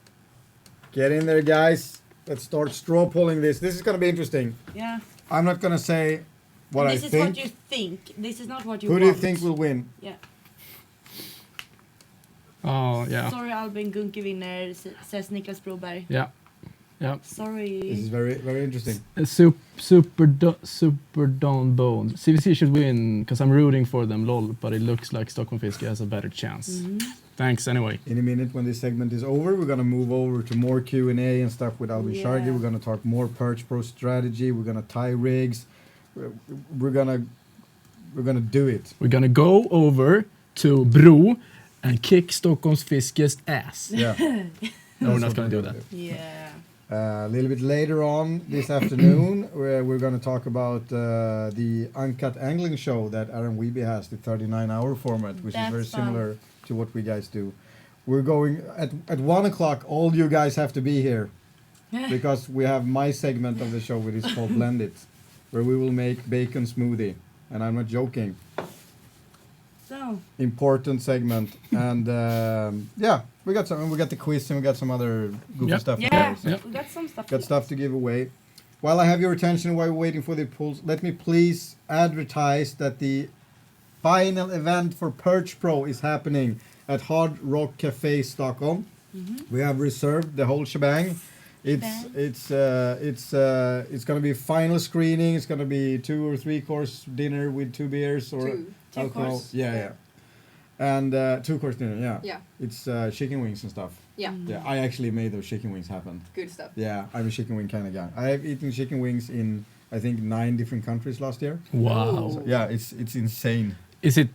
Get in there, guys. Let's start straw polling this. This is going to be interesting. Yeah. I'm not going to say what And I this is think. what you think. This is not what you Who want. do you think will win? Yeah. Oh yeah. Sorry, Albin Gunke vinner, says Niklas Broberg. Yeah. Yeah. Sorry. This is very, very interesting. Super Don Bone. CVC should win because I'm rooting for them, lol. But it looks like Stockholm Fiske has a better chance. Thanks anyway. In a minute, when this segment is over, we're gonna move over to more Q&A and stuff with Albin Shargi. Yeah. We're gonna talk more Perch Pro strategy. We're gonna tie rigs. We're gonna do it. We're gonna go over to Bro and kick Stockholm's Fiske's ass. Yeah. No, we're not gonna do that. Yeah. A little bit later on this afternoon, we're going to talk about the Uncut Angling Show that Aaron Weeby has, the 39-hour format, which is very That's fun. similar to what we guys do. We're going at 1 o'clock. All you guys have to be here because we have my segment of the show, which is called Blend It, where we will make bacon smoothie, and I'm not joking. So. Important segment, and yeah, we got the quiz and we got some other goofy Yep. stuff. Yeah. to do, so We got some stuff. got stuff to give away. While I have your attention, while we're waiting for the polls, let me please advertise that the final event for Perch Pro is happening at Hard Rock Cafe Stockholm. We have reserved the whole shebang. It's gonna be final screening. It's gonna be 2 or 3 course dinner with 2 beers or Two. Two alcohol. course. Yeah. And 2 course dinner. Yeah. Yeah. It's chicken wings and stuff. Yeah. Yeah, I actually made those chicken wings happen. Good stuff. Yeah, I'm a chicken wing kind of guy. I have eaten chicken wings in I think 9 different countries last year. Wow. So, yeah, it's insane. Is the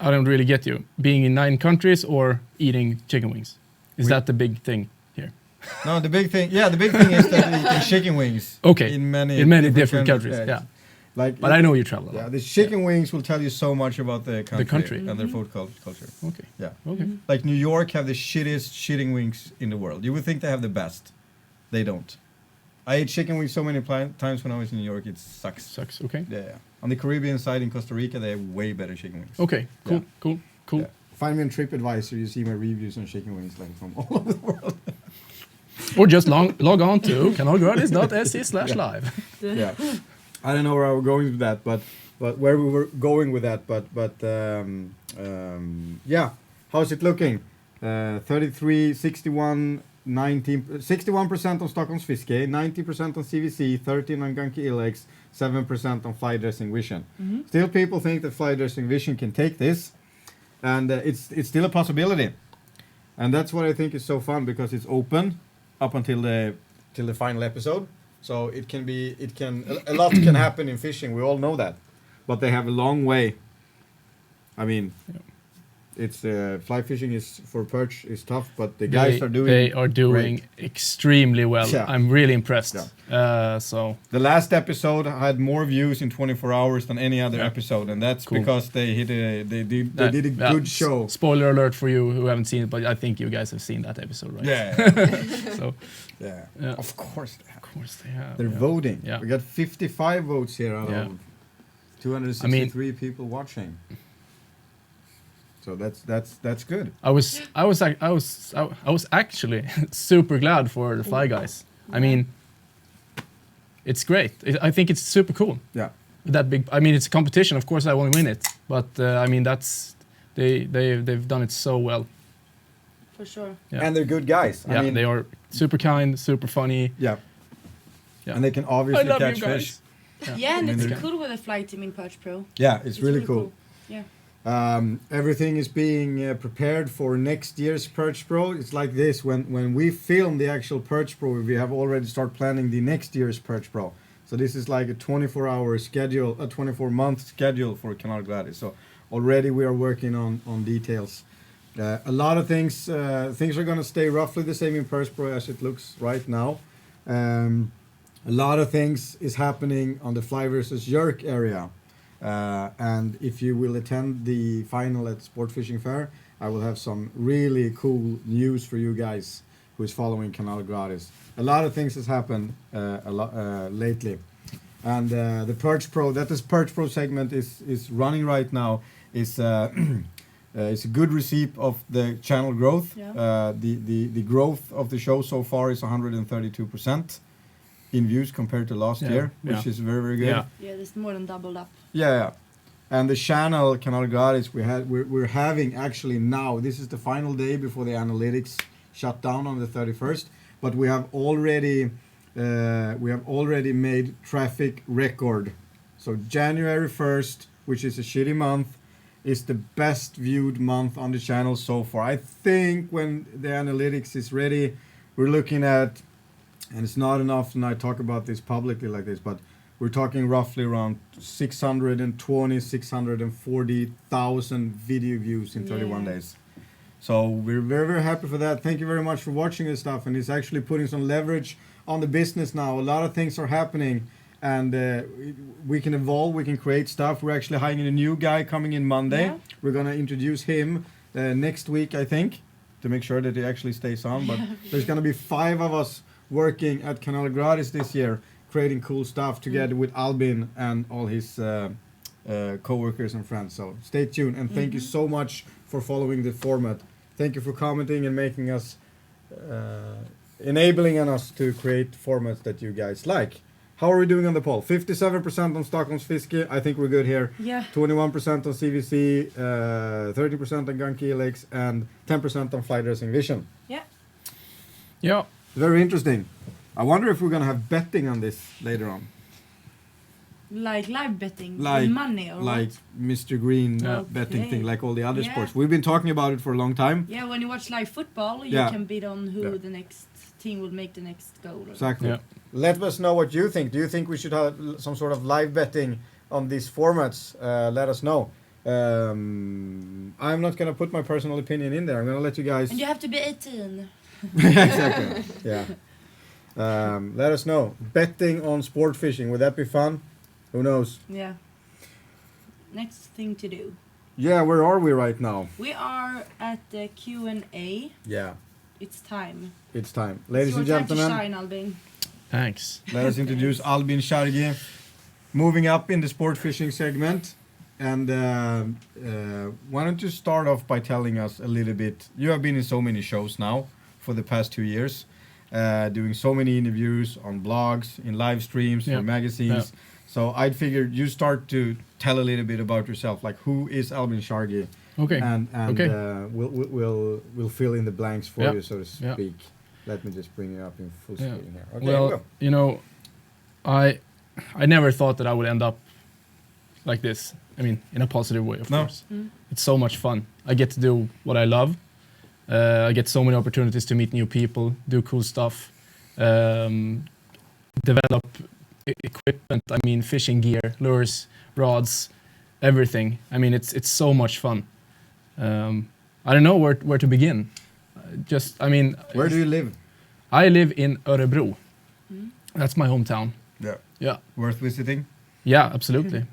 I don't really get you. Being in 9 countries or eating chicken wings? Is that the big thing here? No, the big thing is that you eat chicken wings. Okay. In many different countries. Yeah. Like, But I know you travel a Yeah, lot. the chicken wings will tell you so much about the country, and their food culture. Okay. Yeah. Okay. Like New York have the shittiest chicken wings in the world. You would think they have the best. They don't. I ate chicken wings so many times when I was in New York. It sucks. Sucks. Okay. Yeah. On the Caribbean side in Costa Rica, they have way better chicken wings. Okay. Cool. Yeah. Cool. Yeah. Find me on TripAdvisor. You see my reviews on chicken wings like from all over the world. Or just log on to kanalgradis.se/live. Yeah. I don't know where I was going with that, but where we were going with that, but yeah. How's it looking? 33, 61, 19, 61% on Stockholm's Fiske, 90% on CVC, 13 on Gunky Ilex, 7% on Fly Dressing Vision. Still, people think that Fly Dressing Vision can take this, and it's still a possibility. And that's what I think is so fun, because it's open up until the final episode. So a lot can happen in fishing. We all know that, but they have a long way. I mean, it's fly fishing is for perch is tough, but the guys They are doing great. extremely well. Yeah. I'm really impressed. Yeah. So the last episode had more views in 24 hours than any other episode, and that's Cool. because they did a good show. Spoiler alert for you who haven't seen it, but I think you guys have seen that episode, right? Yeah. So Yeah. Of course they have. of course they have. They're yeah. voting. Yeah. We got 55 votes here out Yeah. of 263 people watching. So that's good. I was actually super glad for the Fly Guys. I mean, it's great. I think it's super cool. Yeah. That big. I mean, it's a competition. Of course, I want to win it. But I mean, that's they've done it so well. For sure. Yeah. And they're good guys. Yeah, I mean, they are super kind, super funny. yeah. Yeah. And they can I obviously love catch you guys. fish. Yeah, and I mean, it's cool with a flight team in Perch Pro. Yeah, it's really cool. Yeah. Everything is being prepared for next year's Perch Pro. It's like this: when we film the actual Perch Pro, we have already start planning the next year's Perch Pro. So this is like a 24-hour schedule, a 24-month schedule for Canal Gladys. So already we are working on details. A lot of things are going to stay roughly the same in Perch Pro as it looks right now. A lot of things is happening on the fly versus jerk area. And if you will attend the final at Sport Fishing Fair, I will have some really cool news for you guys who is following Canal Gladys. A lot of things has happened lately. And the Perch Pro, that is Perch Pro segment is running right now, is it's a good receipt of the channel growth. Yeah. The growth of the show so far is 132% in views compared to last year, which is very, very good. Yeah. Yeah, it's more than doubled up. Yeah. And the channel Canal Gladys we're having actually now, this is the final day before the analytics shut down on the 31st, but we have already made traffic record. So January 1st, which is a shitty month, is the best viewed month on the channel so far. I think when the analytics is ready, we're looking at, and it's not enough and I talk about this publicly like this, but we're talking roughly around 640,000 video views in 31 days. So we're very, very happy for that. Thank you very much for watching this stuff. And it's actually putting some leverage on the business now. A lot of things are happening and we can evolve, we can create stuff. We're actually hiring a new guy coming in Monday. Yeah. We're going to introduce him next week, I think, to make sure that he actually stays on. But there's going to be 5 of us working at Canal Gladys this year, creating cool stuff together with Albin and all his co-workers and friends. So stay tuned and thank you so much for following the format. Thank you for commenting and making us, enabling us to create formats that you guys like. How are we doing on the poll? 57% on Stockholm's Fiske. I think we're good here. Yeah. 21% on CVC, 30% on Gunky Helix, and 10% on Fly Dressing Vision. Yeah. Yeah. Very interesting. I wonder if we're gonna have betting on this later on. Like live betting, Like with money or like what? Mr. Green Yeah. betting Okay. thing, like all the other Yeah. sports. We've been talking about it for a long time. Yeah, when you watch live football, you Yeah. can bet on who Yeah. the next team will make the next goal. Or Exactly. Yeah. Let us know what you think. Do you think we should have some sort of live betting on these formats? Let us know. I'm not gonna put my personal opinion in there. I'm gonna let you guys. And you have to be 18. Exactly. Yeah. Let us know. Betting on sport fishing, would that be fun? Who knows? Yeah. Next thing to do. Yeah, where are we right now? We are at the Q&A. Yeah, It's time. it's time. Ladies and it's your time gentlemen, to shine, Albin. Thanks. let us introduce Albin Shargi, moving up in the sport fishing segment. And why don't you start off by telling us a little bit? You have been in so many shows now for the past 2 years, doing so many interviews on blogs, in live streams, Yeah. for magazines. Yeah. So I'd figured you start to tell a little bit about yourself, like who is Albin Shargi, Okay. and Okay. we'll fill in the blanks for Yeah. you, so to Yeah. speak. Let me just bring you up in full Yeah. screen here. Okay, Well, go. you know, I never thought that I would end up like this. I mean, in a positive way, of No. course. It's so much fun. I get to do what I love. I get so many opportunities to meet new people, do cool stuff, develop equipment. I mean, fishing gear, lures, rods, everything. I mean, it's so much fun. I don't know where to begin. Where do you live? I live in Örebro. That's my hometown. Yeah. Yeah. Worth visiting? Yeah, absolutely.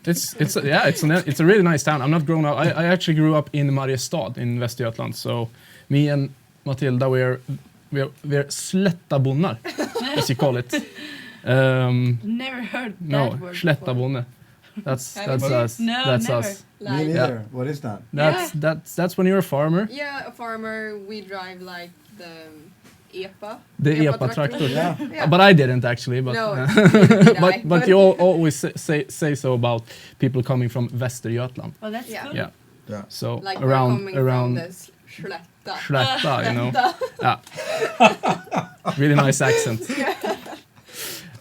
It's a really nice town. I'm not grown up. I actually grew up in Mariestad in Västergötland. So me and Matilda, we're slättabonnar, as you call it. Never heard that No, word slättabonne. That's Haven't you? us. No, That's never. us. Me Like, neither. What is that? That's when you're a farmer. yeah, a farmer. We drive like the EPA. The EPA tractor. Yeah. Yeah. But I didn't actually. But No, neither did I, but you always say so about people coming from Västergötland. Well, that's Yeah. cool. Yeah. Yeah. So like we're coming around from the Slätta. Slätta, you know. Yeah. Really nice accent.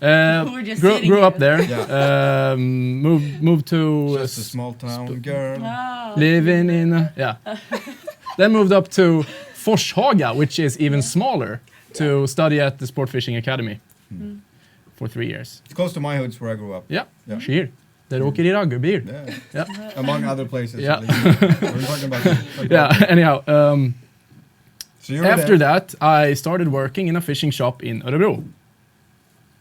We're just sitting Grew up here. there. Moved to Just a small town girl. Oh. living in then moved up to Forshaga, which is even smaller, to study at the Sport Fishing Academy for 3 years. It's close to my hoods where I grew up. Yeah, Yeah. Skir. Där åker i raggarbil. Yeah. Yeah. Among other places. Yeah. at least. We're talking about that. Yeah, anyhow, So you were after there. that, I started working in a fishing shop in Örebro.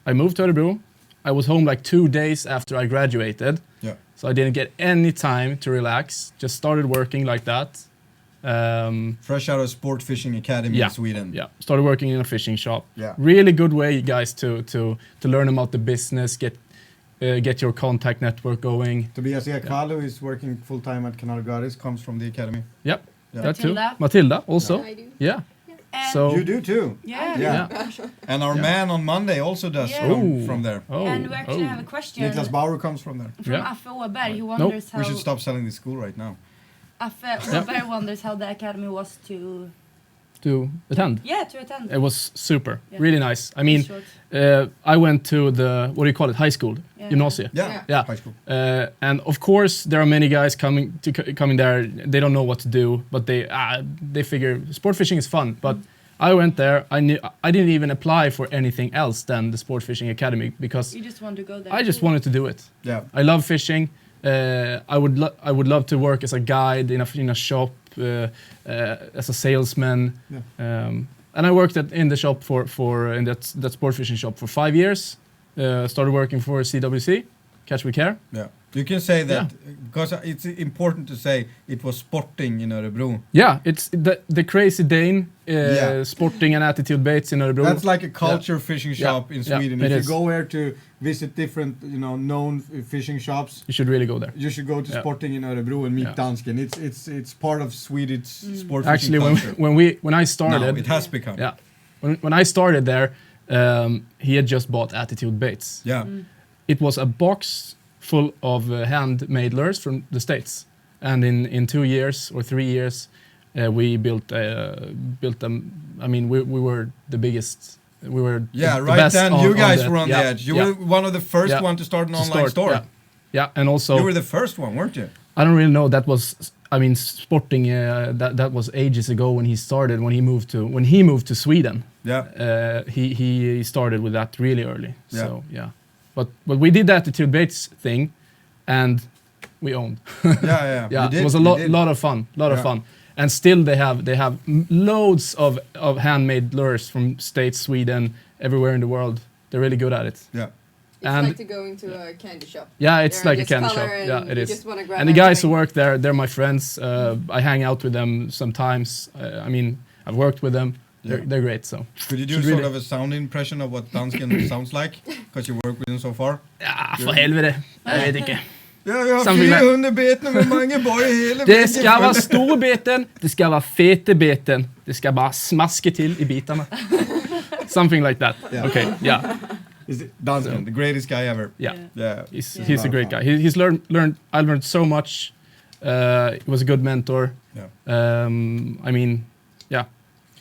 I moved to Örebro. I was home like 2 days after I graduated, Yeah. so I didn't get any time to relax. Just started working like that. Fresh out of Sport Fishing Academy Yeah. in Sweden. Yeah, started working in a fishing shop. Yeah. Really good way, guys, to learn about the business, get your contact network going. Tobias Ekvall, who is working full time at Kanalgaris, comes from the academy. Yep, Yeah. that too. Matilda. Matilda also. I do. Yeah. And So You do too. yeah. Yeah. yeah. And our man on Monday also does Yeah. from there. Oh. And we actually have a question Niklas Bauer comes from there. from Yeah. Affe Åberg. He wonders how We should stop selling this school right now. Affe Åberg wonders how the academy was To attend. to attend. It was super, Yeah. really nice. I mean, Short. I went to the, what do you call it, high school, Yeah. gymnasie. Yeah. Yeah. High school. And of course, there are many guys coming there. They don't know what to do, but they figure sport fishing is fun. But I went there. I didn't even apply for anything else than the Sport Fishing Academy because You just want to go there. I just wanted to do it. Yeah. I love fishing. I would love to work as a guide in a shop, as a salesman. Yeah. And I worked in the shop in that sport fishing shop for 5 years. Started working for CWC, Catch with Care. Yeah. You can say that because it's important to say it was sporting in Örebro. Yeah, it's the Crazy Dane, Yeah. sporting and attitude baits in Örebro. That's like a culture fishing shop in Yeah, Sweden. it If is. you go there to visit different, known fishing shops, You should really go there. you should go to Yeah. Sporting in Örebro and meet Yeah. dansken. It's part of Swedish sport Actually, fishing culture. when I started, Now it has become. yeah, when I started there, he had just bought attitude baits. Yeah. It was a box full of handmade lures from the States, and in 2 years or 3 years, we built them. I mean, we were the biggest. We were Yeah, the right best then on- you on guys that. were on Yeah, the edge. You yeah. were one of the first Yeah. one to start an To online store. Yeah, and also You were the first one, weren't you? I don't really know. That was, I mean, sporting. That was ages ago when he started. When he moved to Sweden, Yeah. he started with that really early. Yeah. So yeah, but we did the attitude baits thing, and we owned. Yeah. Yeah, You did, it was a you lot did. of fun. Yeah. And still they have loads of handmade lures from States, Sweden, everywhere in the world. They're really good at it. Yeah. It's And- like to go into a candy shop. Yeah, it's There are like a just candy color shop. and Yeah, it you is. just wanna grab And the guys who everything. work there, they're my friends. I hang out with them sometimes. I mean, I've worked with them. They're great. So Could you do Should sort really- of a sound impression of what dansken sounds like? Because you work with them so far. ja, for helvete. Jeg vet ikke. Ja, vi har Something like- 400 beten med mange boy hele Det skal være store beten, det skal være fete beten. Det skal bare smaske til i bitene. Something like that. Yeah. Okay, yeah. Is it dansken, the greatest guy ever? Yeah. Yeah. He's a great guy. He's learned. I learned so much. He was a good mentor. Yeah. I mean, yeah.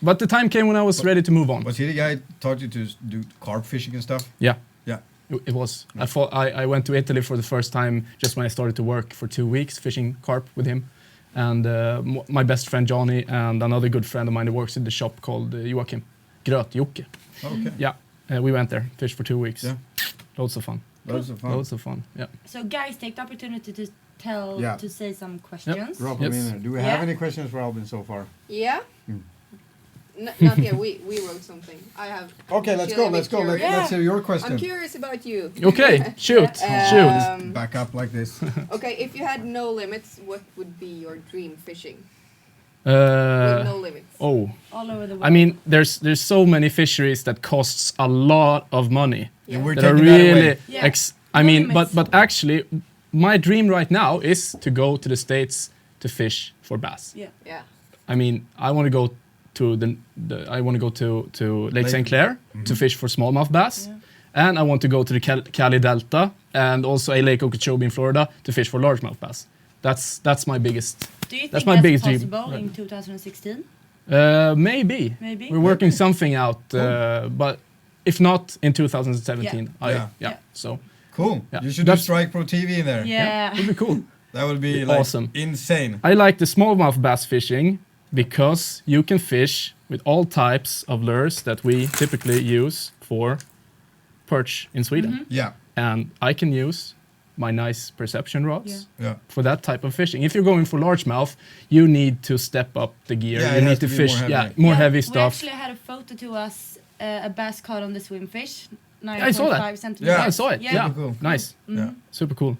But the time came when I was ready to move on. Was he the guy who taught you to do carp fishing and stuff? Yeah, Yeah. it was. I went to Italy for the first time just when I started to work for 2 weeks fishing carp with him, and my best friend Johnny and another good friend of mine who works in the shop called Joachim, Gröt-Jocke. Okay. Yeah, we went there, fished for 2 weeks. Yeah. Loads of fun. Loads of fun. Loads of fun. Yeah. So guys, take the opportunity to Yeah. to say some questions. Drop them Yes. in there. Do we Yeah. have any questions for Albin so far? Yeah? Not yet. We wrote something. I have. Okay, let's actually go. a bit Let's go. curious. Let's hear your question. I'm curious about you. Okay, shoot, shoot. Back up like this. Okay, if you had no limits, what would be your dream fishing? With no limits. Oh, All over the world. I mean, there's so many fisheries that costs a lot of money. Yeah, we're That are taking that away. really, Yeah. I No mean, limits. but actually, my dream right now is to go to the States to fish for bass. yeah. Yeah. I mean, I want to go to I want to go to Lake St. Clair to fish for smallmouth bass, and I want to go to the Cali Delta and also a Lake Okeechobee in Florida to fish for largemouth bass. That's my biggest. Do you think that's my biggest dream. possible in 2016? Maybe. Maybe. We're working something out, but if not in 2017, So Cool. Yeah. You should do Strike Pro TV in there. Yeah. would be cool. That would be like awesome. Insane. I like the smallmouth bass fishing because you can fish with all types of lures that we typically use for perch in Sweden. Yeah. And I can use my nice perception rods Yeah. for that type of fishing. If you're going for largemouth, you need to step up the gear. Yeah, you it need has to to be fish more heavy. more heavy We stuff. actually had a photo to us, a bass caught on the swimfish, I saw that. 9.5 centimeters. Yeah, I saw it. Yeah, Super cool. nice. Yeah. Super cool.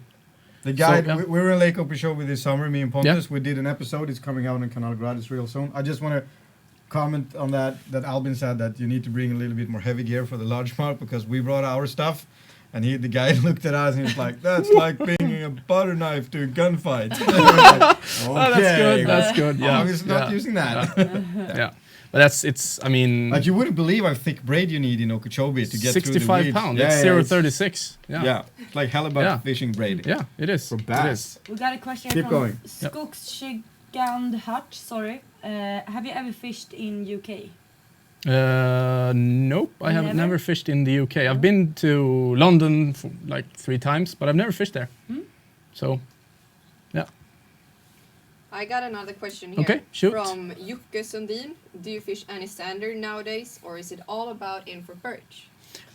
The guide, So, yeah. we were in Lake Okeechobee this summer, me and Pontus. Yeah. We did an episode. It's coming out in Canal Gradis real soon. I just want to comment on that Albin said that you need to bring a little bit more heavy gear for the largemouth because we brought our stuff. And the guy looked at us and he was like, that's like bringing a butter knife to a gunfight. Okay. Oh, that's good. That's good. Yeah. I was not using that. Yeah. But it's, I mean... Like you wouldn't believe how thick braid you need in Okeechobee to get through the 65 weeds. pounds. Yeah, It's yeah, 0.36. Yeah. Yeah. It's like halibut Yeah. fishing braid. Yeah, it is. For It bass. is. We got a question Keep from going. Skogskygand Hutch. Sorry. Have you ever fished in UK? Nope, I have never fished in the UK. I've been to London for like 3 times, but I've never fished there. So, yeah. I got another question here. Okay, shoot. From Jocke Sundin. Do you fish any standard nowadays, or is it all about in for perch?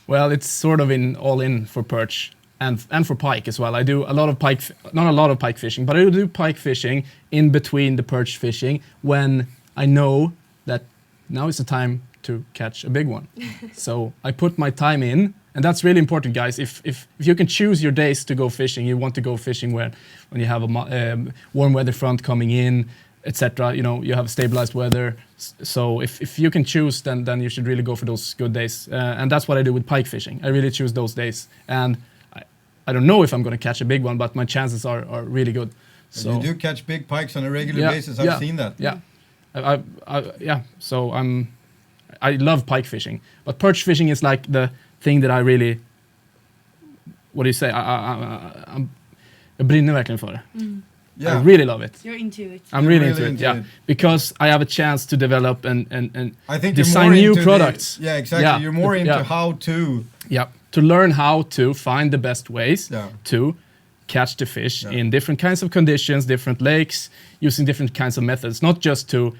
Well, it's sort of all in for perch and for pike as well. I do a lot of pike, not a lot of pike fishing, but I do pike fishing in between the perch fishing when I know that now is the time to catch a big one. So I put my time in, and that's really important, guys. If you can choose your days to go fishing, you want to go fishing when you have a warm weather front coming in, etc. You know, you have stabilized weather. So if you can choose, then you should really go for those good days. And that's what I do with pike fishing. I really choose those days. And I don't know if I'm going to catch a big one, but my chances are really good. So you do catch big pikes on a regular basis. I've seen that. Yeah, So I love pike fishing, but perch fishing is like the thing that I really. What do you say? Jag brinner verkligen för det. Yeah. I really love it. You're into it. I'm really into it. Yeah, because I have a chance to develop and I think design you're more new into products. Yeah, exactly. Yeah. You're more into Yeah. how to. Yeah, to learn how to find the best ways Yeah. to catch the fish Yeah. in different kinds of conditions, different lakes, using different kinds of methods. Not just to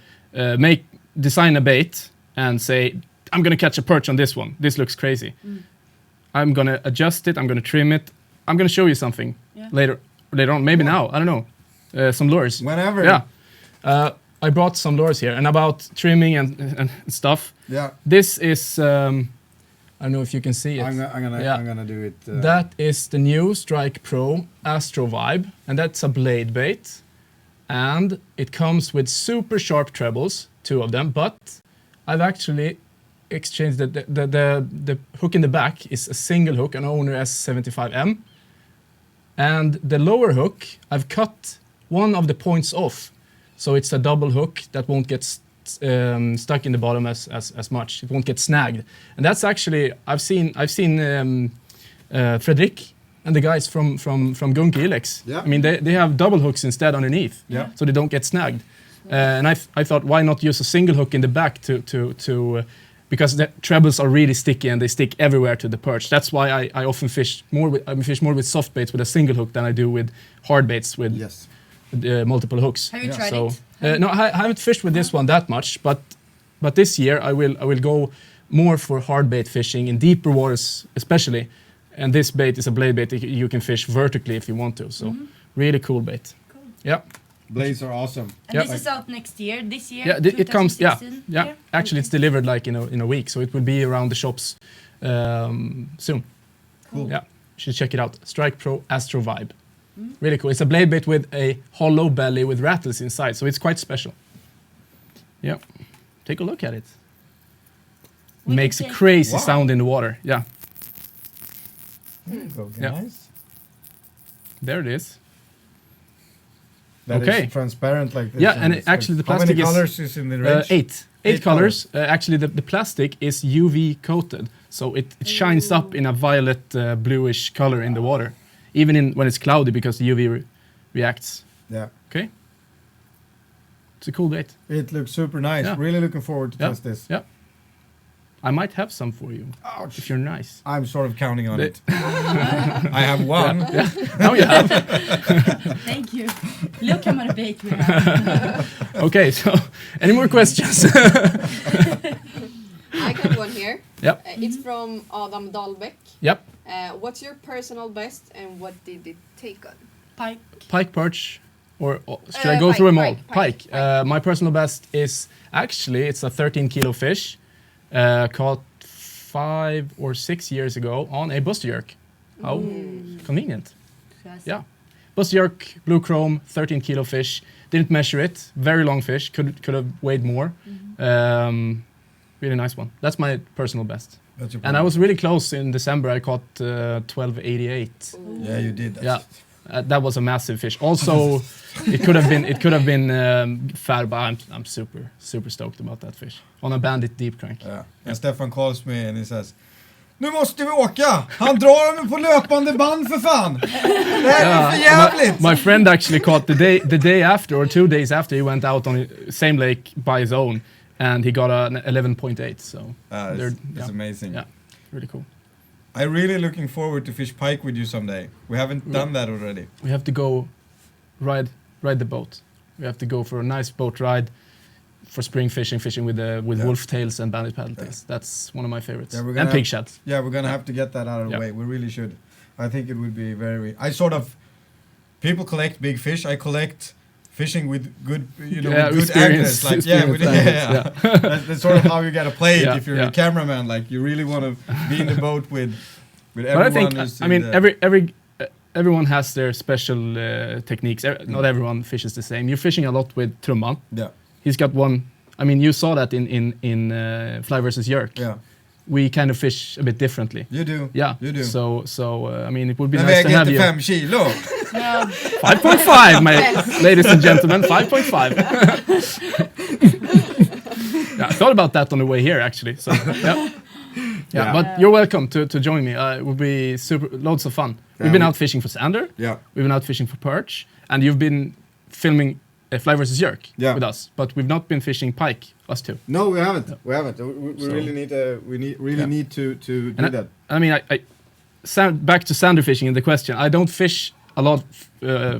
design a bait and say, I'm going to catch a perch on this one. This looks crazy. I'm going to adjust it. I'm going to trim it. I'm going to show you something later on. Maybe now. I don't know. Some lures. Whenever. Yeah. I brought some lures here. And about trimming and stuff. Yeah. This is... I don't know if you can see it. I'm gonna do it. That is the new Strike Pro Astro Vibe, and that's a blade bait. And it comes with super sharp trebles, 2 of them, but I've actually exchanged the hook in the back is a single hook, an Owner S75M. And the lower hook, I've cut one of the points off. So it's a double hook that won't get stuck in the bottom as much. It won't get snagged. And that's actually, I've seen Fredrik and the guys from Gunke Ilex. Yeah. I mean, they have double hooks instead underneath. Yeah. So they don't get snagged. And I thought, why not use a single hook in the back to because the trebles are really sticky and they stick everywhere to the perch. That's why I often fish more with soft baits with a single hook than I do with hard baits with multiple hooks. Have you tried it? No, I haven't fished with this one that much, but this year I will go more for hard bait fishing in deeper waters, especially. And this bait is a blade bait that you can fish vertically if you want to. So really cool bait. Cool. Yeah. Blades are awesome. And this is out next year. This year. Yeah, it comes. Yeah, 2016? yeah. Actually, it's delivered like in a week, so it will be around the shops soon. Cool. Yeah, you should check it out. Strike Pro Astro Vibe. Really cool. It's a blade bait with a hollow belly with rattles inside, so it's quite special. Yeah, take a look at it. We Makes a can crazy Wow. sound in the water. Yeah, There you go, Yeah. guys. there it is. That Okay. is transparent like this. Yeah, and it's actually the how plastic many is colors is in the range? 8. 8 colors. Actually, the plastic is UV coated, so it shines up in a violet bluish color in the water, even when it's cloudy because the UV reacts. Yeah. Okay. It's a cool bait. It looks super nice. Yeah. Really looking forward to test this. Yeah. I might have some for you. Ouch. If you're nice. I'm sort of counting on it. I have one. Yeah. Now you have. Thank you. Look how much bait we have. Okay, so any more questions? I got one here. Yep. It's from Adam Dahlbeck. Yep. What's your personal best and what did it take on? Pike. Pike, perch, or should I go through them all? Pike. My personal best is actually it's a 13 kilo fish caught 5 or 6 years ago on a buster jerk. How convenient. Yes. Yeah. Buster jerk, blue chrome, 13 kilo fish. Didn't measure it. Very long fish. Could have weighed more. Really nice one. That's my personal best. That's your And I was really close in December. I caught 1288. Yeah, you did. Yeah. That was a massive fish. Also, it could have been fat, but I'm super stoked about that fish on a bandit deep crank. Yeah. And Stefan calls me and he says, nu måste vi åka! Han drar dem på löpande band för fan! Det här är för jävligt! My friend actually caught the day after or 2 days after he went out on the same lake by his own and he got an 11.8. So it's amazing. Yeah, really cool. I'm really looking forward to fish pike with you someday. We haven't done that already. We have to go ride the boat. We have to go for a nice boat ride for spring fishing with wolf tails and bandit paddle tails. That's one of my favorites. Yeah, and pig shad. Yeah, we're gonna have to get that out of the way. We really should. I think it would be very. People collect big fish. I collect fishing with good, good anglers. Like that's sort of how you gotta play it if you're a cameraman. Like you really want to be in the boat with everyone. But I think everyone has their special techniques. Not everyone fishes the same. You're fishing a lot with trumman. Yeah. He's got one. I mean, you saw that in Fly versus Yerk. Yeah. We kind of fish a bit differently. You do. Yeah. You do. So I mean, it would be nice to have you. 5 kilo. 5.5, ladies and gentlemen. 5.5. Yeah, I thought about that on the way here, actually. So yeah. But you're welcome to join me. It would be loads of fun. We've been out fishing for sander. Yeah. We've been out fishing for perch, and you've been filming Fly versus Yerk with us, but we've not been fishing pike, us two. No, we haven't. Yeah. We haven't. We really need to do that. I mean, back to sander fishing in the question. I don't fish a lot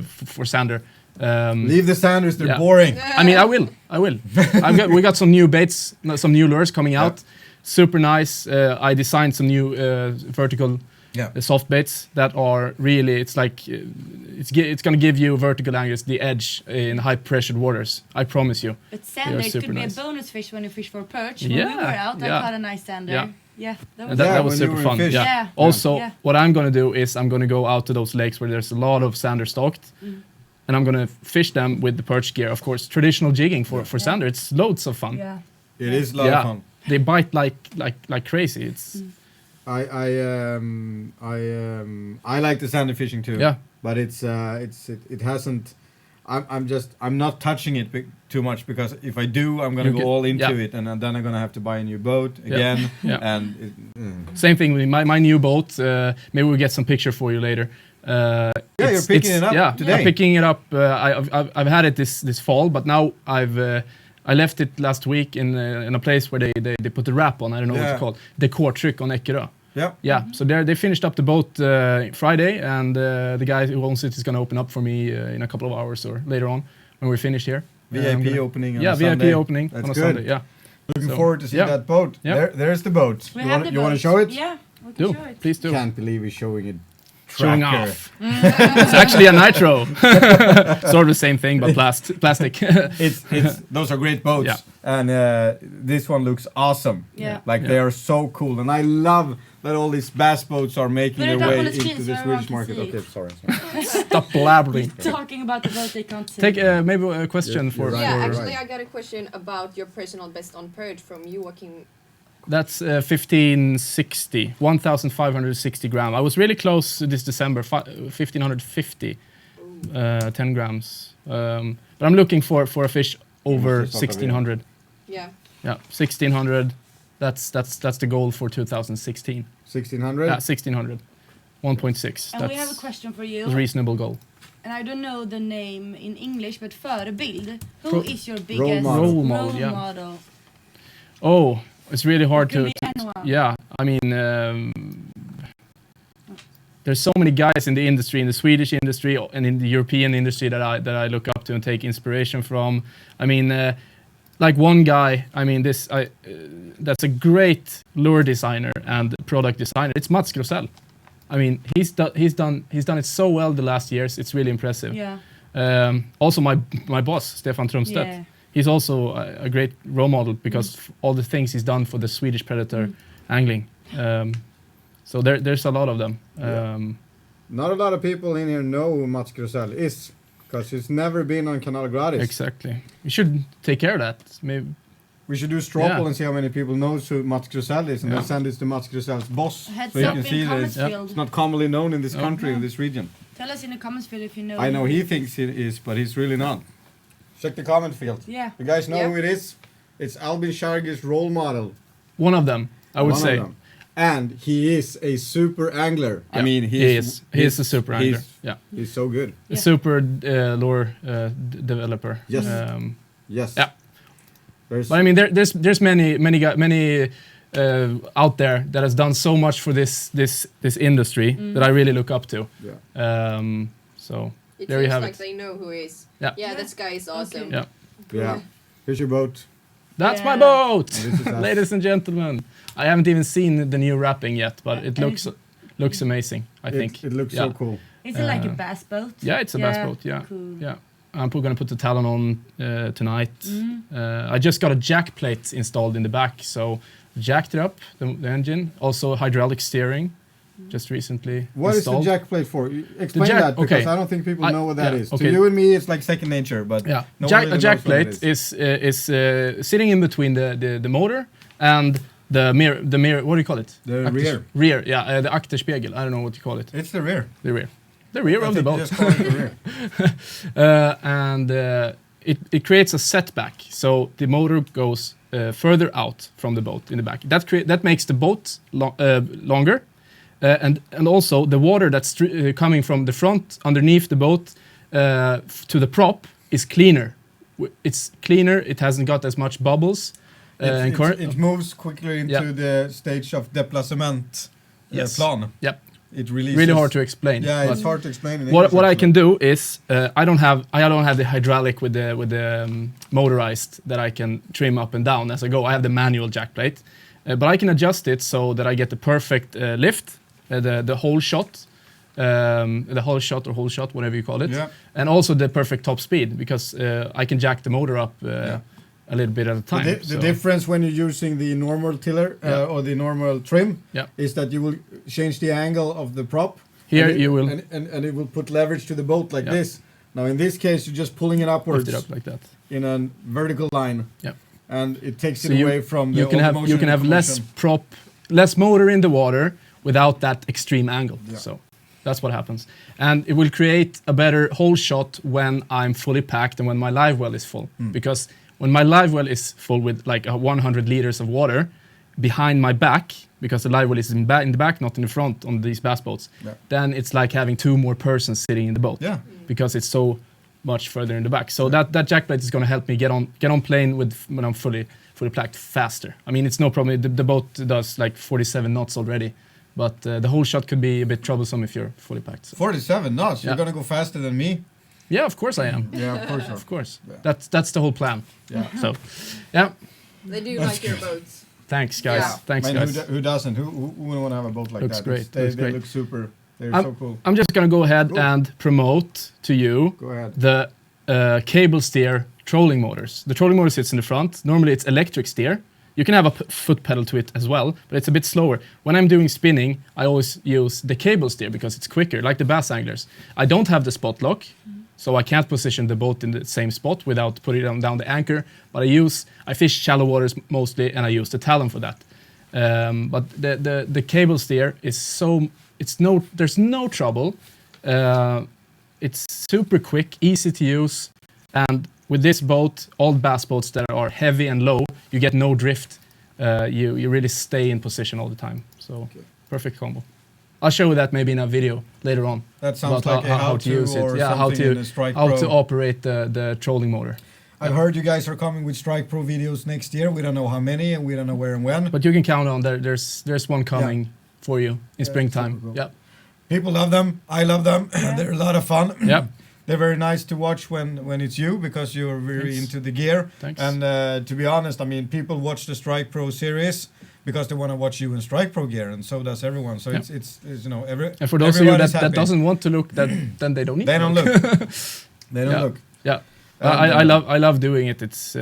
for sander. Leave the sanders; they're boring. I mean, I will. We got some new baits, some new lures coming out. Super nice. I designed some new vertical. Soft baits that are really, it's like, it's going to give you vertical angles, the edge in high pressured waters. I promise you. But sander, it could be a bonus fish when you fish for perch. When we were out, I caught a nice sander. Yeah, that was super fun. Yeah. Also, what I'm going to do is I'm going to go out to those lakes where there's a lot of sander stocked. And I'm going to fish them with the perch gear. Of course, traditional jigging for sander. It's loads of fun. Yeah. It is a lot of fun. They bite like crazy. It's... I like the sander fishing too. Yeah. But it hasn't. I'm not touching it too much because if I do, I'm gonna go all into it, and then I'm gonna have to buy a new boat again. And same thing with my new boat. Maybe we'll get some picture for you later. You're picking it up today. I'm picking it up. I've had it this fall, but now I left it last week in a place where they put the wrap on. I don't know what it's called. Dekordtryck on Eckerö. Yeah. So they finished up the boat Friday, and the guy who owns it is going to open up for me in a couple of hours or later on when we're finished here. VIP opening on a Sunday. VIP opening on a Sunday. Yeah. Looking forward to see that boat. There's the boat. You want to show it? Yeah. We can show it. Please do. Can't believe he's showing it. Showing off. It's actually a nitro. Sort of the same thing, but plastic. Those are great boats, and this one looks awesome. They are so cool, and I love that all these bass boats are making their way into the Swedish market. Okay, sorry. Stop blabbering. Talking about the boat they can't see. Take maybe a question for. Actually, I got a question about your personal best on perch from Johan. That's 1560, 1,560 gram. I was really close this December, 1,550, 10 grams. But I'm looking for a fish over 1,600. Yeah. Yeah, 1600. That's the goal for 2016. 1600. Yeah, 1600. 1.6. And we have a That's question for a you. reasonable goal. And I don't know the name in English, but förebild. Who Pro- is your biggest model. Role model, yeah. model? Oh, it's really hard It can to be anyone. yeah, I mean, there's so many guys in the industry, in the Swedish industry and in the European industry that I look up to and take inspiration from. I mean, like one guy, I mean, that's a great lure designer and product designer. It's Mats Grosell. I mean, he's done it so well the last years. It's really impressive. Yeah. Also, my boss Stefan Trumstedt. Yeah. He's also a great role model because all the things he's done for the Swedish predator angling. So there's a lot of them. Not a lot of people in here know who Mats Grosell is, because he's never been on Canal Gradis. Exactly. We should take care of that. Maybe. We should do straw poll Yeah. and see how many people knows who Mats Grosell is, and Yeah. then send this to Mats Grosell's boss, Heads so you up can in see that comments it's, field. it's not commonly known in this country, in this region. Tell us in the comments field if you know. I know who he it thinks it is, but he's really not. Check the comment field. Yeah. You guys know Yeah. who it is? It's Albin Shargi's role model. One of them, I would One of say. them. And he is a super angler. I Yeah, mean, he is a super angler. Yeah, He's so good. a Yeah. super lure developer. Yes. Yes. Yeah. There's But I mean, there's many out there that has done so much for this industry that I really look up to. yeah. So It there you seems have like it. they know who he is. Yeah. Yeah, this guy is awesome. Okay. Yeah. Yeah. Here's your boat. That's Yeah. my boat, This is us. ladies and gentlemen. I haven't even seen the new wrapping yet, but it And looks amazing. I think It looks Yeah. so cool. Is it like a bass boat? Yeah, it's a bass boat. Yeah, Cool. yeah. I'm gonna put the talon on tonight. Mm. I just got a jack plate installed in the back, so jacked it up the engine. Also hydraulic steering, just recently What is installed. the jack plate for? Explain jack- that, because okay. I don't think people I- know what that yeah, is. okay. To you and me, it's like second nature, but Yeah, no one a really jack knows what plate it is sitting in between the motor and the mirror. The mirror. What do you call it? The rear. Rear. Yeah, the akterspegel. I don't know what you call it. It's the rear. The rear. The rear I of the think you boat. just call it the rear. And it creates a setback, so the motor goes further out from the boat in the back. That makes the boat longer, and also the water that's coming from the front underneath the boat to the prop is cleaner. It's cleaner. It hasn't got as much bubbles. And It moves quickly into Yeah. the stage of déplacement Yes. plan. Yep. It releases. Really hard to explain. Yeah, but it's hard to explain in What English, I actually. can do is I don't have the hydraulic with the motorized that I can trim up and down as I go. I have the manual jack plate, but I can adjust it so that I get the perfect lift, the whole shot, or whole shot, whatever you call it, Yeah. and also the perfect top speed because I can jack the motor up a little bit at a time. The difference when you're using the normal tiller Yeah. or the normal trim Yeah. is that you will change the angle of the prop. Here and it, you will and it will put leverage to the boat like Yeah. this. Now in this case, you're just pulling it upwards lift it up like that. in a vertical line. Yeah. And it takes So it you- away from You the can old have motion you can have less locomotion. less motor in the water without that extreme angle. Yeah. So that's what happens, and it will create a better whole shot when I'm fully packed and when my live well is full. Because when my live well is full with like 100 liters of water behind my back, because the live well is in the back, not in the front on these bass boats, Yeah. then it's like having two more persons sitting in the boat. Yeah. Because it's so much further in the back. So that jack plate is going to help me get on plane when I'm fully packed faster. I mean, it's no problem. The boat does like 47 knots already, but the whole shot could be a bit troublesome if you're fully packed. So. 47 knots. You're Yeah. gonna go faster than me. Yeah, of course I am. Yeah, of course. Of course. Yeah. That's the whole plan. Yeah. So, yeah. They do like your boats. Thanks, guys. Yeah. Thanks, I mean, guys. who doesn't? Who wouldn't want to have a boat like Looks that? great, They looks great. look super. They're I'm, so cool. I'm just gonna go ahead Cool. and promote to you Go ahead. the cable steer trolling motors. The trolling motor sits in the front. Normally it's electric steer. You can have a foot pedal to it as well, but it's a bit slower. When I'm doing spinning, I always use the cable steer because it's quicker, like the bass anglers. I don't have the spot lock, so I can't position the boat in the same spot without putting down the anchor. But I fish shallow waters mostly, and I use the talon for that. But the cable steer is there's no trouble. It's super quick, easy to use, and with this boat, all bass boats that are heavy and low, you get no drift. You really stay in position all the time. So perfect combo. I'll show you that maybe in a video later on. That sounds about like how to use it. Yeah, how in the Strike how Pro. to operate the trolling motor. I've heard you guys are coming with Strike Pro videos next year. We don't know how many and we don't know where and when. But you can count on there's one coming for you in springtime. super cool. Yeah. People love them. I love them. They're a lot of fun. Yeah. They're very nice to watch when it's you because you're very Thanks. into the gear. Thanks. And to be honest, I mean, people watch the Strike Pro series because they want to watch you in Strike Pro gear, and so does everyone. So Yeah. it's you know And for those of you everybody's that happy. doesn't want to look, then they don't need They to don't look. They don't Yeah. look. Yeah. And, I love doing it. It's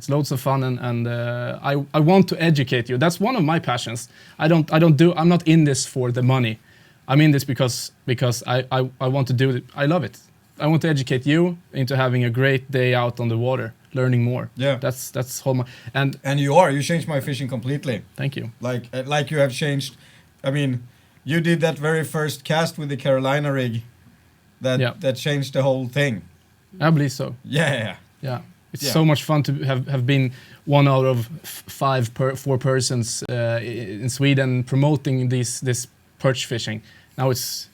loads of fun and I want to educate you. That's one of my passions. I'm not in this for the money. I'm in this because I want to do it. I love it. I want to educate you into having a great day out on the water, learning more. Yeah. That's whole my and you changed my fishing completely. thank you. Like you have changed. I mean, you did that very first cast with the Carolina rig that changed the whole thing. I believe so. Yeah. Yeah. It's Yeah. so much fun to have been one out of four persons in Sweden promoting this perch fishing. Now it's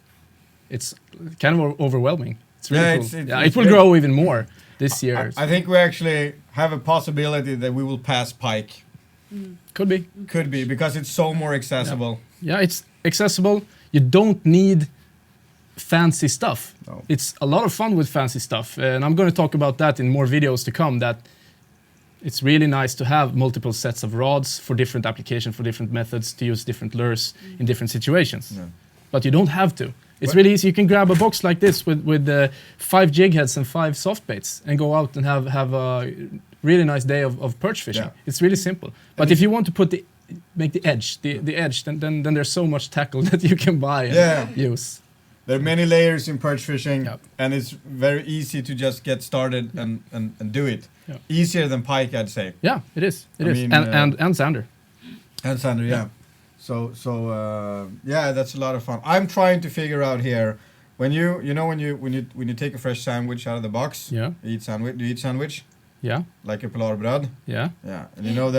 kind of overwhelming. It's really cool. It will great. grow even more this year. I think we actually have a possibility that we will pass pike. Could be. Could be because it's so more accessible. Yeah, it's accessible. You don't need fancy stuff. No. It's a lot of fun with fancy stuff, and I'm going to talk about that in more videos to come. That it's really nice to have multiple sets of rods for different applications, for different methods, to use different lures in different situations. Yeah. But you don't have to. It's really easy. You can grab a box like this with 5 jig heads and 5 soft baits and go out and have a really nice day of perch fishing. Yeah. It's really simple. But if you want to make the edge, then there's so much tackle that you can buy and use. There are many layers in perch fishing, Yep. and it's very easy to just get started and do it. Yeah. Easier than pike, I'd say. Yeah, it is. It I is. mean, And sander. And sander, yeah. So yeah, that's a lot of fun. I'm trying to figure out here when you take a fresh sandwich out of the box. Yeah. You eat sandwich. Do you eat sandwich Yeah. like a polarbröd? Yeah. Yeah, and you know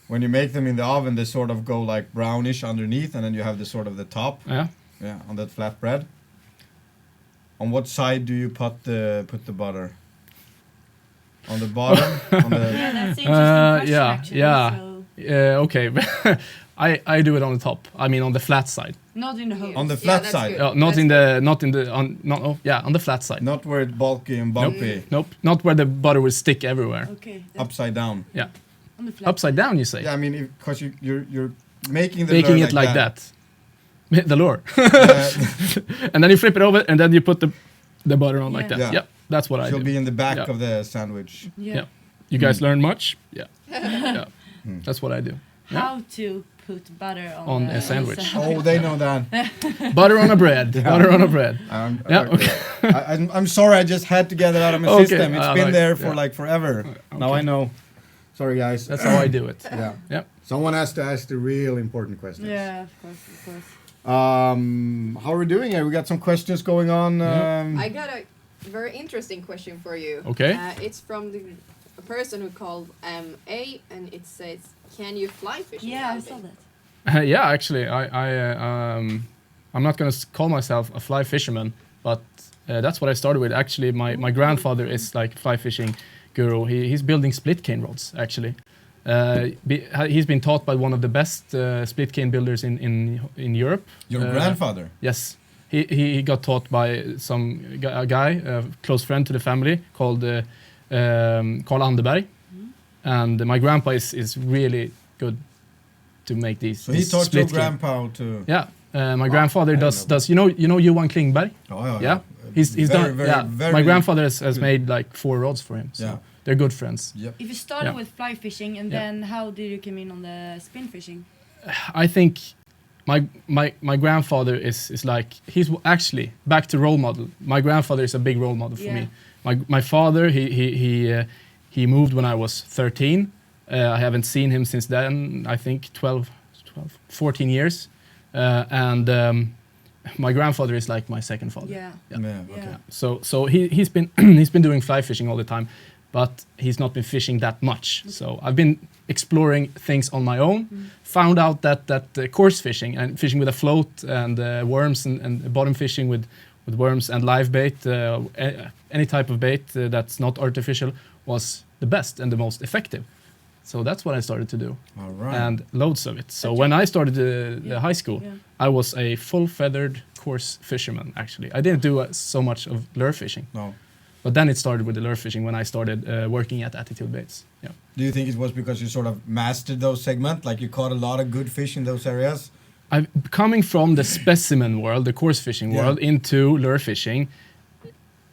when you make them in the oven, they sort of go like brownish underneath, and then you have the sort of the top. Yeah. Yeah, on that flat bread. On what side do you put the butter? On the bottom? On the Yeah, that's interesting question, yeah, actually. yeah. So Okay. I do it on the top. I mean on the flat side. not in the hole. on the Yeah, flat that's side, good. On the flat side. not where it's bulky and bumpy. Nope. Not where the butter will stick everywhere. Okay. Upside down. Yeah. On the flat. Upside down, you say. Yeah, I mean, because you're making the Making lure it like that. The lure. Yeah, And then you flip it over and then you put the butter on like that. Yeah. Yeah. That's what I she'll do. be in the back Yeah. of the sandwich. Yeah. Yeah. You guys learn much? Yeah. Yeah. That's what I do. Yeah. How to put butter On a sandwich. Oh, they know that. Butter on a bread. Butter on a bread. Yeah, Okay. I'm sorry, I just had to get it out of my Okay. system. It's been Like, there for yeah. like forever. Now I know. Sorry, guys. That's how I do it. Yeah. Yeah. Someone has to ask the real important questions. Yeah, of course. How are we doing here? We got some questions going on. I got a very interesting question for you. Okay. It's from a person who called A, and it says, "Can you fly fish?" in Yeah, I Albin?" saw that. Yeah, actually, I'm not gonna call myself a fly fisherman, but that's what I started with. Actually, my grandfather is like fly fishing guru. He's building split cane rods. Actually, he's been taught by one of the best split cane builders in Europe. Your grandfather? Yes, he got taught by a guy, a close friend to the family called Carl Anderberg, and my grandpa is really good to make these. So he these taught your split cane. grandpa to... Yeah, my grandfather I does you know Johan Klingberg? Oh, Yeah, he's Very, done. very, Yeah, very my grandfather has good. made like 4 rods for him. So Yeah. they're good friends. Yep. If you started Yeah. with fly fishing and Yeah. then how did you come in on the spin fishing? I think my grandfather is like he's actually back to role model. My grandfather is a big role model for Yeah. me. My father he moved when I was 13. I haven't seen him since then. I think 14 years. And my grandfather is like my second father. Yeah. Yeah. Yeah. So he's been he's been doing fly fishing all the time. but he's not been fishing that much. So I've been exploring things on my own. Found out that coarse fishing and fishing with a float and worms and bottom fishing with worms and live bait, any type of bait that's not artificial, was the best and the most effective. So that's what I started to do. All right. And loads of it. So when I started the high school, I was a full-feathered coarse fisherman, actually. I didn't do so much of lure fishing. No. But then it started with the lure fishing when I started working at Attitude Baits. Yeah. Do you think it was because you sort of mastered those segments, like you caught a lot of good fish in those areas? Coming from the specimen world, the coarse fishing world, into lure fishing,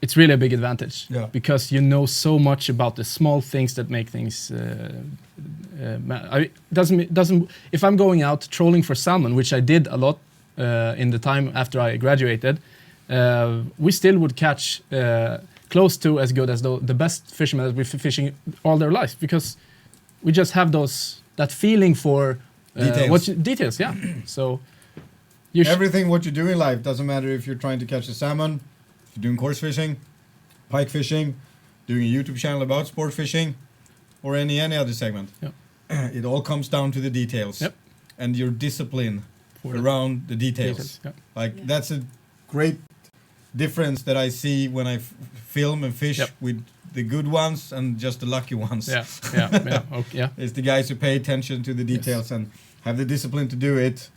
it's really a big advantage. Yeah. Because you know so much about the small things that make things. Doesn't. If I'm going out trolling for salmon, which I did a lot in the time after I graduated, we still would catch close to as good as the best fishermen that we've been fishing all their lives, because we just have that feeling for details. Details, yeah. So Everything what you do in life doesn't matter if you're trying to catch a salmon, if you're doing coarse fishing, pike fishing, doing a YouTube channel about sport fishing, or any other segment. Yeah. It all comes down to the details. Yep. And your discipline For around the details. Yeah. That's a great difference that I see when I film and fish with the good ones and just the lucky ones. Okay, It's the guys who pay attention to the details and have the discipline to do it.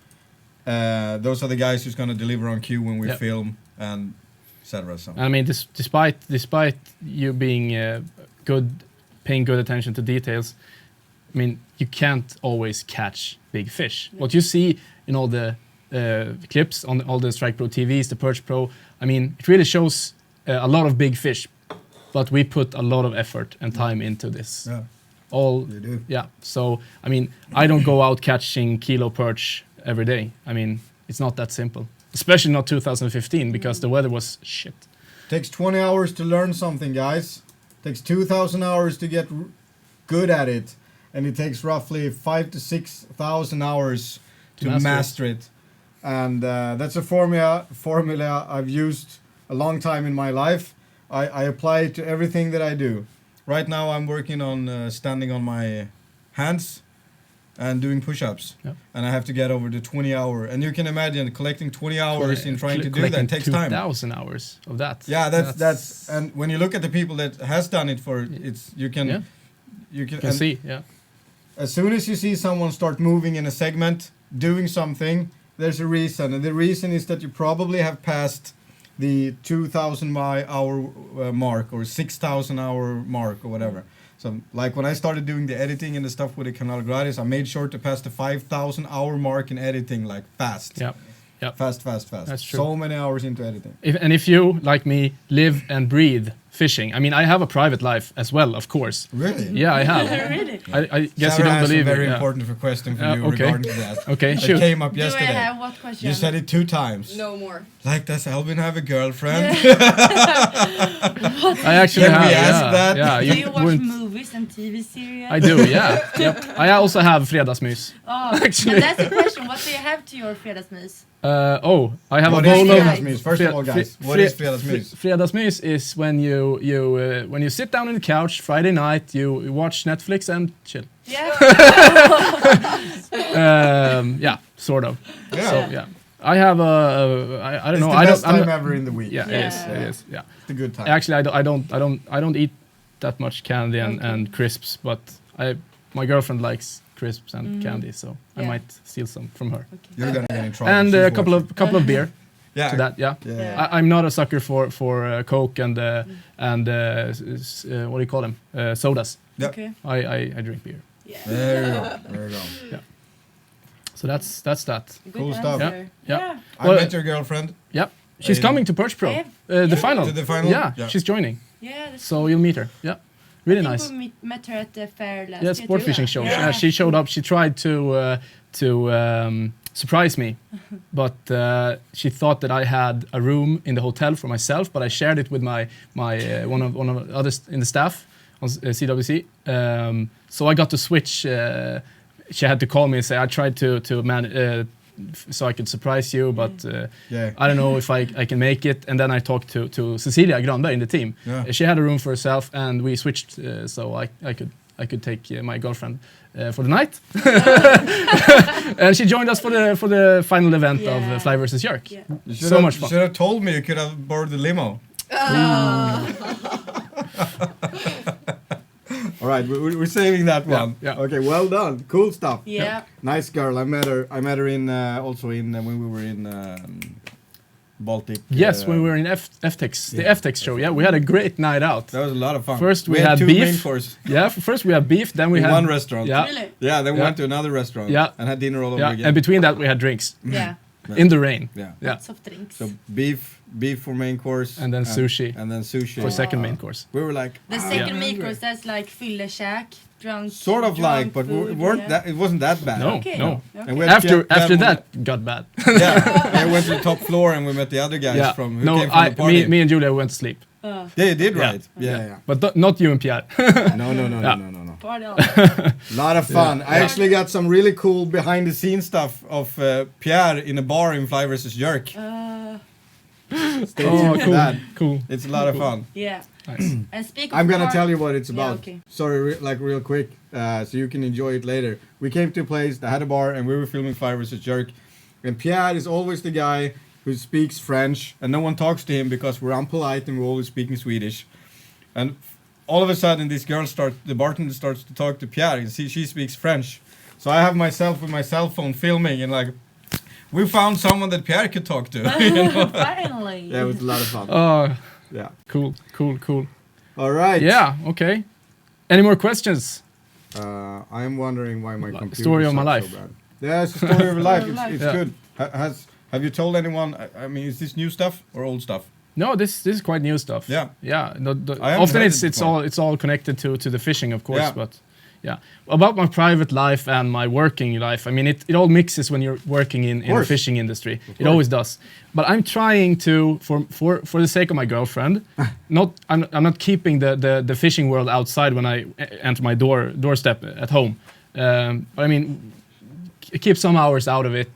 Those are the guys who's going to deliver on cue when we film and etc. So I mean, despite you being paying good attention to details, I mean, you can't always catch big fish. What you see in all the clips on all the Strike Pro TVs, the Perch Pro, I mean, it really shows a lot of big fish, but we put a lot of effort and time into this. Yeah. You do. Yeah. So I mean, I don't go out catching kilo perch every day. I mean, it's not that simple. Especially not 2015, because the weather was shit. Takes 20 hours to learn something, guys. Takes 2,000 hours to get good at it, and it takes roughly 5,000 to 6,000 hours to master it. And that's a formula I've used a long time in my life. I apply it to everything that I do. Right now I'm working on standing on my hands and doing push-ups. And I have to get over the 20-hour. And you can imagine collecting 20 hours in trying to do that takes time. 2,000 hours of that. Yeah, that's and when you look at the people that has done it for you can see. As soon as you see someone start moving in a segment, doing something, there's a reason, and the reason is that you probably have passed the 2,000 hour mark or 6,000 hour mark or whatever. So like when I started doing the editing and the stuff with the Canal Gratis, I made sure to pass the 5,000 hour mark in editing, like fast. Fast. That's true. So many hours into editing. If you, like me, live and breathe fishing, I mean, I have a private life as well, of course. Really? Yeah, I have. Really? I guess Sarah you don't has believe a very it. important question for you Okay. regarding that. Okay, It shoot. came up Do I yesterday. have what question? You said it 2 times. No more. Like, does Albin have a girlfriend? I actually Can we have. ask that? Yeah, Do you watch wouldn't- movies and TV series? I do, yeah. Yep. I also have fredagsmys. Oh, Actually. and that's the question. What do you have to your fredagsmys? I have What a is bowl of fredagsmys? First of all, guys, what is fredagsmys? Fredagsmys is when you sit down on the couch Friday night, you watch Netflix and chill. Yeah. Yeah, sort of. Yeah. So yeah, I have I don't know. It's the best I'm time not- ever in the week. Yeah, Yeah. it is. Yeah. It's a good time. Actually, I don't eat that much candy and crisps, but my girlfriend likes crisps and candy, so I Yeah. might steal some from her. You're gonna get in trouble. And She's a couple of beer yeah. to that. Yeah. Yeah. I'm not a sucker for Coke and what do you call them? Sodas. Yep. Okay. I drink beer. Yeah. There you go. There you go. So that's that. Good Cool stuff. answer. Yeah. I Well, met your girlfriend Yeah. She's Yeah. coming to Perch Pro. Yeah. The final. to the final. Yeah, she's joining. Yeah. That's So you'll meet her. Yeah. Really I think nice. we met her at the fair last Yeah, year sport too. fishing show. Yeah. She showed up. She tried to surprise me, but she thought that I had a room in the hotel for myself. But I shared it with my one of the others in the staff on CWC. So I got to switch. She had to call me and say I tried to so I could surprise you, but Yeah. I don't know if I can make it. And then I talked to Cecilia Granberg in the team. Yeah. She had a room for herself, and we switched, so I could take my girlfriend for the night. And she joined us for the final event of Fly vs. Jerk. Yeah. So much fun. Should have told me. You could have borrowed the limo. All right, we're saving that one. Yeah. Okay, well done. Cool stuff. Yeah. Nice girl. I met her in also in when we were in Baltic. Yes, when we were in FTEX, the FTEX show. Yeah, we had a great night out. That was a lot of fun. First we had two beef. main course. Yeah, first we had beef, then we In had one restaurant. Yeah, Really? Yeah, then we Yeah. went to another restaurant. Yeah. And had dinner all over yeah, again. and between that we had drinks Yeah. in the rain. Yeah. Yeah, Soft drinks. So beef for main course. And then sushi. And then sushi. for second main course. We were like The second main course, that's like fyllekäk, drunk. sort of drunk like, but we food, weren't yeah. that. It wasn't that bad. No, Okay. no. Okay. And we had After Pierre- that got bad. Yeah, I went to the top floor and we met the other guys Yeah, from who no, came from the party. me and Julia went to sleep, They did Yeah. right. Yeah. but not you and Pierre. No. Yeah. Party on. Lot of fun. I actually got some really cool behind the scenes stuff of Pierre in a bar in Fly vs. Jerk. Stay tuned for that. Cool. It's a lot of fun. Yeah. Nice. And speak of I'm gonna bar- tell you what it's Yeah, about. okay. Sorry, real quick, so you can enjoy it later. We came to a place that had a bar, and we were filming Fly vs. Jerk. And Pierre is always the guy who speaks French, and no one talks to him because we're unpolite and we're always speaking Swedish. And all of a sudden, the bartender starts to talk to Pierre, and she speaks French. So I have myself with my cell phone filming, and like, we found someone that Pierre could talk to. You know? Finally. Yeah, it was a lot of fun. Yeah. Cool. All right. Yeah, okay. Any more questions? I'm wondering why my computer story of my sucks life. so bad. Yeah, it's a story of your life. It's Yeah. good. Have you told anyone? I mean, is this new stuff or old stuff? No, this is quite new stuff. Yeah. Yeah. I haven't Often heard it's it it's before. all connected to the fishing, of course. Yeah. But yeah, about my private life and my working life. I mean, it all mixes when you're working in the course. fishing industry. It always does. But I'm trying to, for the sake of my girlfriend, I'm not keeping the fishing world outside when I enter my doorstep at home. But I mean, keep some hours out of it.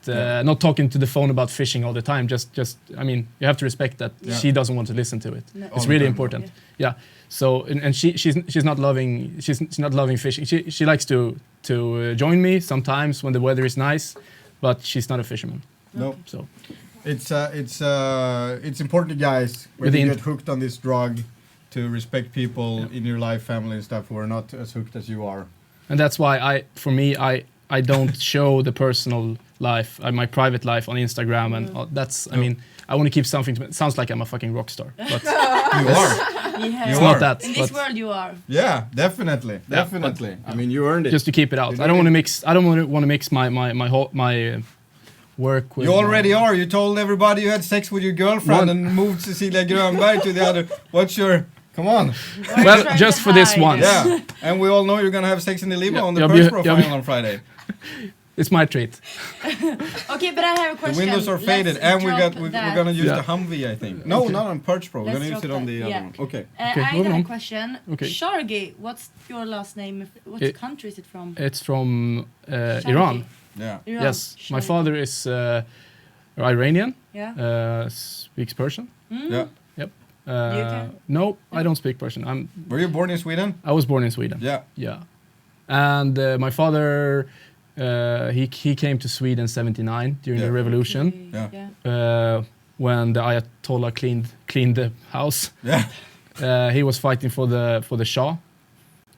Not talking to the phone about fishing all the time. Just I mean, you have to respect that she doesn't want to listen to it. No. It's really important. Yeah. So and she's not loving fishing. She likes to join me sometimes when the weather is nice, but she's not a fisherman. No. So It's important, guys, when you get hooked on this drug, to respect people in your life, family, and stuff who are not as hooked as you are. and that's why I don't show the personal life, my private life on Instagram, and that's. I mean, I want to keep something. It sounds like I'm a fucking rock star, but You are. Yeah. it's not that. In this But world, you are. Yeah, definitely. I mean, you earned it. just to keep it out. You I don't know want to mix. I don't want to mix my whole work with. You already are. You told everybody you had sex with your girlfriend What? and moved Cecilia Grönberg to the other. What's your? Come on. Well, trying just to for this hide. once. Yeah, and we all know you're gonna have sex in the limo Yeah, on the yeah, Perch yeah, Pro yeah. final on Friday. It's my treat. Okay, but I have a The question. windows are faded, Let's and we're drop gonna use Yeah. the Humvee, I think. No, not on Perch Pro. We're Let's gonna use drop it on that, the other yeah. one. Okay. Okay, I moving have on. a question. Okay. Shargi, what's your last name? What It- country is it from? It's from Shargi. Iran. Yeah. Iran. Yes, my Shargi. father is Iranian. Yeah. Speaks Persian. Yeah. Yep. You can? No, I don't speak Persian. Were you born in Sweden? I was born in Sweden. Yeah. Yeah. And my father, he came to Sweden '79 during the Yeah. revolution, Okay, Yeah. when the Ayatollah cleaned the house. Yeah. He was fighting for the Shah,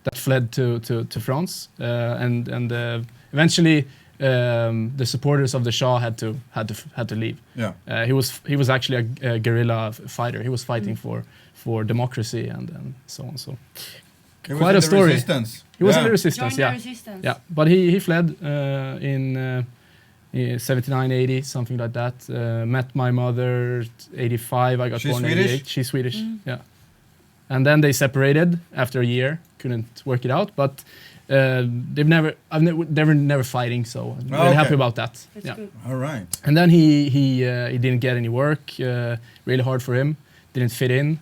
that fled to France, and eventually the supporters of the Shah had to leave. Yeah. He was actually a guerrilla fighter. He was fighting for democracy and so on. So He was quite in a the story. Resistance. He was in Yeah. the resistance. Join Yeah. the resistance. Yeah, but he fled in 79, 80, something like that. Met my mother 85. I got She's born in Swedish? 88. She's Swedish. Yeah. And then they separated after a year. Couldn't work it out, but they're never fighting. So I'm really okay. happy about that. That's Yeah. good. All right. And then he didn't get any work. Really hard for him. Didn't fit in.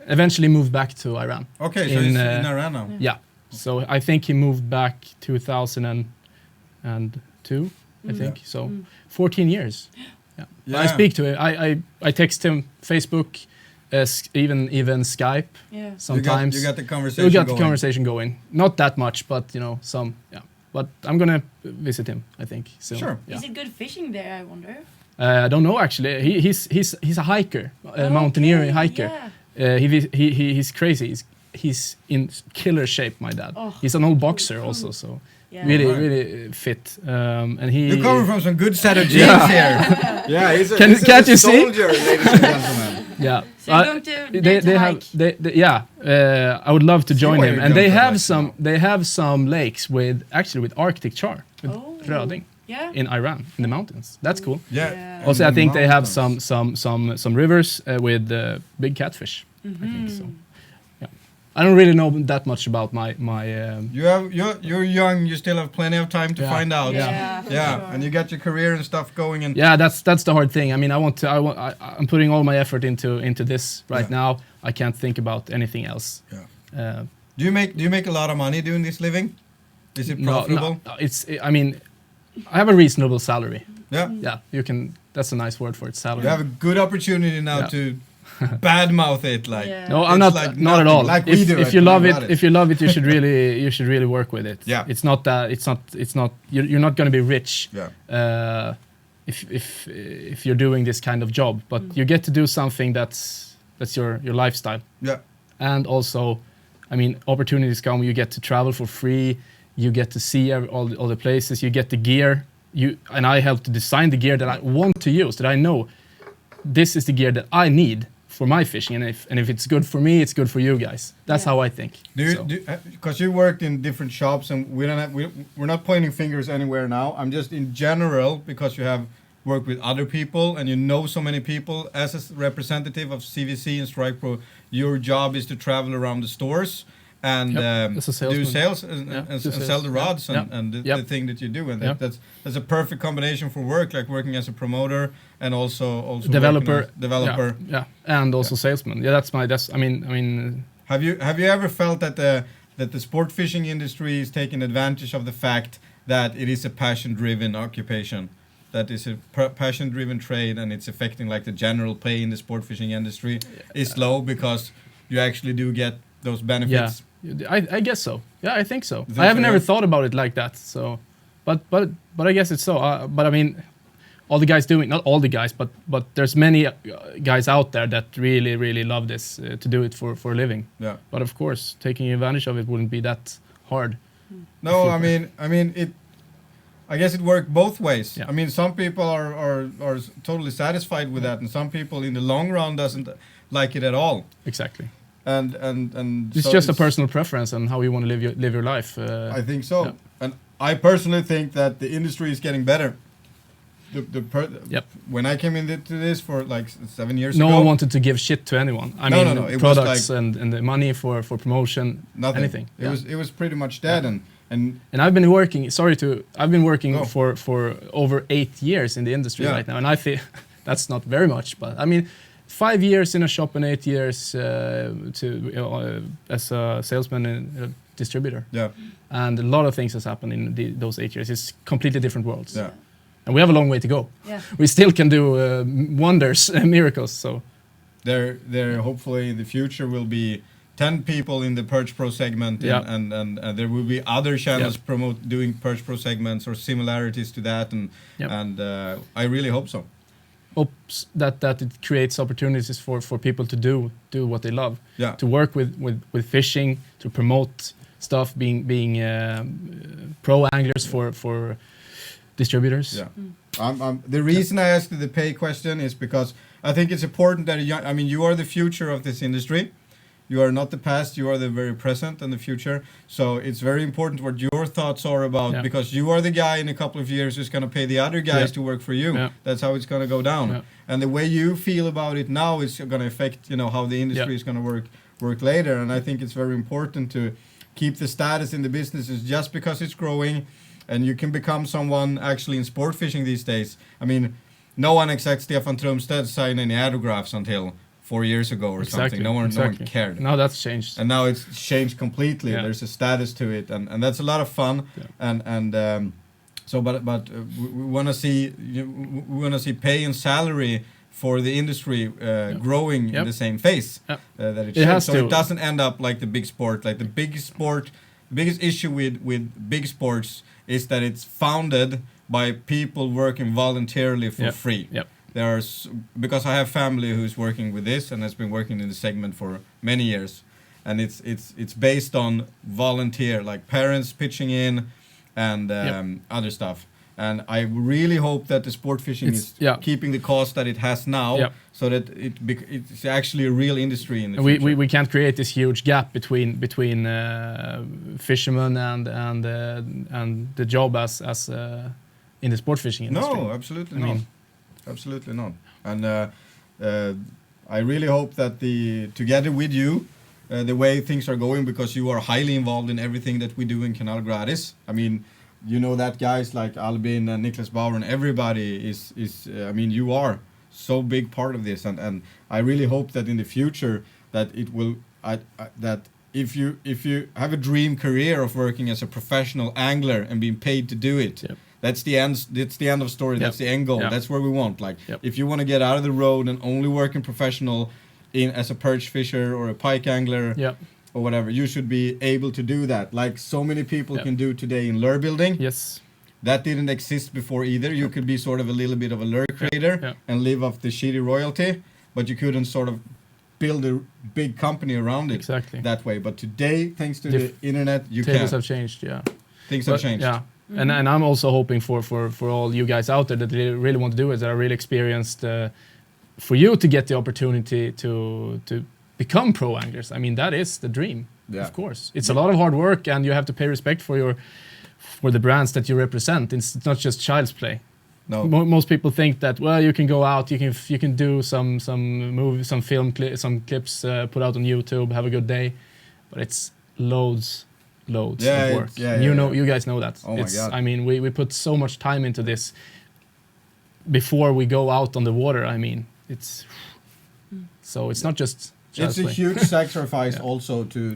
Eventually moved back to Iran. Okay, so he's in Iran now. Yeah. So I think he moved back 2002. I think. So 14 years. Yeah. Yeah. I speak to him. I text him Facebook, even Skype. Yeah. Sometimes You got the conversation we got going. the conversation going. Not that much, but some. Yeah. But I'm gonna visit him, I think. So, Sure. Yeah. Is it good fishing there, I wonder? I don't know actually. He's a hiker, a mountaineering hiker. Yeah. He's crazy. He's in killer shape, my dad. Oh. He's an old boxer also, so Yeah. really fit. And he. You're coming from some good set of genes here. Yeah, he's a, Can't you see? soldier, ladies and gentlemen. Yeah. So you're going to they have hike? I would love to join where him, you're and going they for have that they have some lakes with Arctic char with Oh. röding Yeah. in Iran in the mountains. That's cool. Yeah. Yeah. Also, I And think they have mountains. some rivers with big catfish. I think so. Yeah, I don't really know that much about my. You're young. You still have plenty of time to Yeah. find out. Yeah. for Yeah, sure. and you got your career and stuff going. And Yeah, that's the hard thing. I mean, I'm putting all my effort into this right Yeah. now. I can't think about anything else. Yeah. Do you make a lot of money doing this living? Is it No, profitable? I mean, I have a reasonable salary. Yeah. Yeah, you can. That's a nice word for it, salary. You have a good opportunity now Yeah. to badmouth it, like. Yeah. No, I'm It's not. like Not at nothing, all. like we do if at you love MY it, GAD. if you love it, you should really work with it. Yeah. It's not that. It's not. You're not going to be rich. Yeah. If you're doing this kind of job, but you get to do something that's your lifestyle. Yeah. And also, I mean, opportunities come. You get to travel for free. You get to see all the places. You get the gear. And I help to design the gear that I want to use. That I know this is the gear that I need for my fishing. And if it's good for me, it's good for you guys. That's Yeah. how I think. So. Because you worked in different shops, and we're not pointing fingers anywhere now. I'm just in general, because you have worked with other people and you know so many people. As a representative of CVC and Strike Pro, your job is to travel around the stores and As a do salesman. sales and, Yeah, and, do and sales. sell the rods Yeah. and Yep. the thing that you do. And Yep. that's a perfect combination for work, like working as a promoter and also Developer. working as developer. Yeah. And also salesman. Yeah, I mean. Have you ever felt that the sport fishing industry is taking advantage of the fact that it is a passion-driven occupation, that is a passion-driven trade, and it's affecting like the general pay in the sport fishing industry is low because you actually do get those benefits? Yeah, I guess so. Yeah, I think so. think I have so, never yeah? thought about it like that. So, but I guess it's so. But I mean, all the guys doing, not all the guys, but there's many guys out there that really love this to do it for a living. Yeah. But of course, taking advantage of it wouldn't be that hard. No, I mean it. I guess it worked both ways. Yeah. I mean, some people are totally satisfied with that, and some people in the long run doesn't like it at all. Exactly. And It's so just a personal preference on how you want to live your life. I think so. Yeah. And I personally think that the industry is getting better. Yep. When I came into this for like 7 years ago, No one wanted to give shit to anyone. I No, mean, no, it was products like- and the money for promotion, nothing. anything. It was pretty much dead, and And I've been working. I've been working No. for over 8 years in the industry Yeah. right now, and I feel that's not very much. But I mean, 5 years in a shop and 8 years as a salesman and a distributor, yeah, and a lot of things has happened in those 8 years. It's completely different worlds, yeah. and we have a long way to go. Yeah. We still can do wonders and miracles. So There hopefully in the future will be 10 people in the Perch Pro segment, Yeah. and there will be other channels Yeah. doing Perch Pro segments or similarities to that, and Yeah. I really hope so. hopes that it creates opportunities for people to do what they love. Yeah. To work with fishing, to promote stuff, being pro anglers for distributors. Yeah. The reason I asked the pay question is because I think it's important that you are the future of this industry. You are not the past, you are the very present and the future. So it's very important what your thoughts are about, Yeah. because you are the guy in a couple of years who's going to pay the other guys Yeah. to work for you. Yeah. That's how it's going to go down. Yeah. And the way you feel about it now is going to affect, how the industry Yeah. is going to work later. And I think it's very important to keep the status in the businesses just because it's growing, and you can become someone actually in sport fishing these days. I mean, no one except Stefan Trumstedt signed any autographs until 4 years ago or something. No one cared. Now that's changed. And now it's changed completely. Yeah. There's a status to it, and that's a lot of fun. Yeah. And So, but we want to see pay and salary for the industry growing in the same phase that it should. has So to. it doesn't end up like the big sport. Like the biggest issue with big sports is that it's founded by people working voluntarily for free. Yep. Because I have family who's working with this and has been working in the segment for many years, and it's based on volunteer, like parents pitching in and other stuff. And I really hope that the sport fishing is keeping the cost that it has now, so that it's actually a real industry in the future. We can't create this huge gap between fishermen and the job as in the sport fishing industry. No, absolutely not. Absolutely not. And I really hope that together with you, the way things are going, because you are highly involved in everything that we do in Canal Gradis. I mean, you know that guys like Albin and Niklas Bauer and everybody is I mean, you are so big part of this, and I really hope that in the future that it will that if you have a dream career of working as a professional angler and being paid to do it, that's the end. That's the end of story. That's the end goal. That's where we want. Like, if you want to get out of the road and only work in professional, as a perch fisher or a pike angler, or whatever, you should be able to do that. Like so many people can do today in lure building. Yes. That didn't exist before either. You could be sort of a little bit of a lure creator and live off the shitty royalty, but you couldn't sort of build a big company around it that way. But today, thanks to the internet, you can. Tables have changed. Things have changed. Yeah. And I'm also hoping for all you guys out there that really want to do it, that are really experienced, for you to get the opportunity to become pro anglers. I mean, that is the dream, of course. It's a lot of hard work, and you have to pay respect for the brands that you represent. It's not just child's play. No. Most people think that, well, you can go out, you can do some movies, some some clips, put out on YouTube, have a good day, but it's loads of work. You guys know that. Oh my God. I mean, we put so much time into this before we go out on the water. I mean, it's not just it's a huge sacrifice also to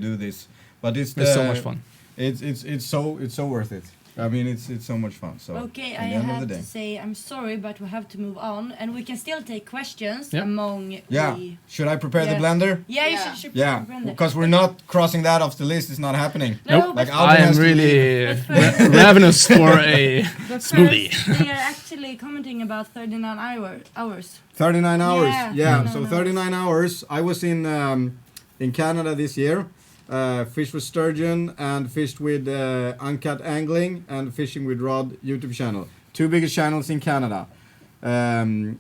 do this, but it's so much fun. It's so worth it. I mean, it's so much fun. So okay, I have to say I'm sorry, but we have to move on, and we can still take questions among the... Should I prepare the blender? Yeah, you should prepare the blender. Because we're not crossing that off the list. It's not happening. No, like I am really ravenous for a smoothie. They are actually commenting about 39 hours. 39 hours. Yeah. So 39 hours. I was in Canada this year. Fished with sturgeon and fished with uncut angling and fishing with rod YouTube channel. 2 biggest channels in Canada. When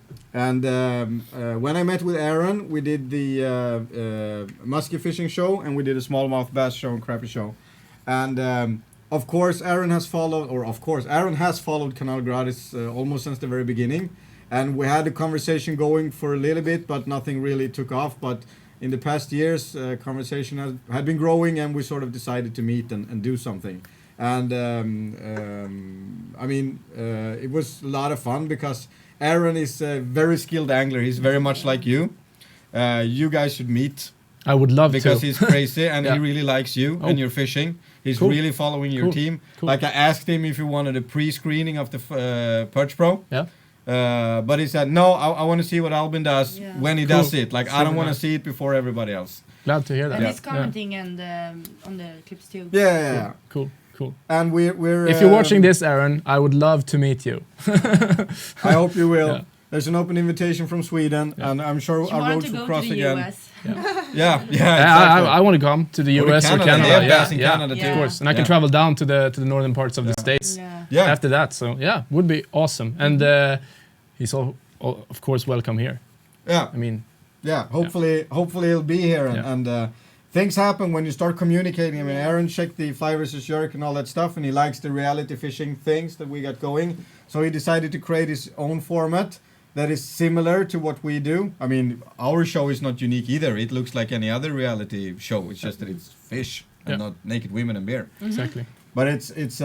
I met with Aaron, we did the musky fishing show, and we did a smallmouth bass show and crappie show. And of course, Aaron has followed Canal Gradis almost since the very beginning. And we had a conversation going for a little bit, but nothing really took off. But in the past years, conversation had been growing, and we sort of decided to meet and do something. And I mean, it was a lot of fun because Aaron is a very skilled angler. He's very much like you. You guys should meet. I would love because to. He's crazy and he really likes you and your fishing. He's really following your team. Like I asked him if he wanted a pre-screening of the Perch Pro. Yeah. But he said, no, I want to see what Albin does when he does it. Like, I don't want to see it before everybody else. Glad to hear that. And he's commenting and on the clips too. Yeah. Cool. And we're if you're watching this, Aaron, I would love to meet you. I hope you will. Yeah. There's an open invitation from Sweden, and I'm sure our roads will cross again. US. Yeah, exactly. I want to come to the US or Canada. They have bass in Canada too. Of course. And I can travel down to the northern parts of the States after that. So would be awesome. And he's all, of course, welcome here. Yeah. I mean, hopefully he'll be here and things happen when you start communicating. I mean, Aaron checked the fly versus jerk and all that stuff, and he likes the reality fishing things that we got going. So he decided to create his own format that is similar to what we do. I mean, our show is not unique either. It looks like any other reality show. It's just that it's fish and not naked women and beer. Mm-hmm. Exactly. But it's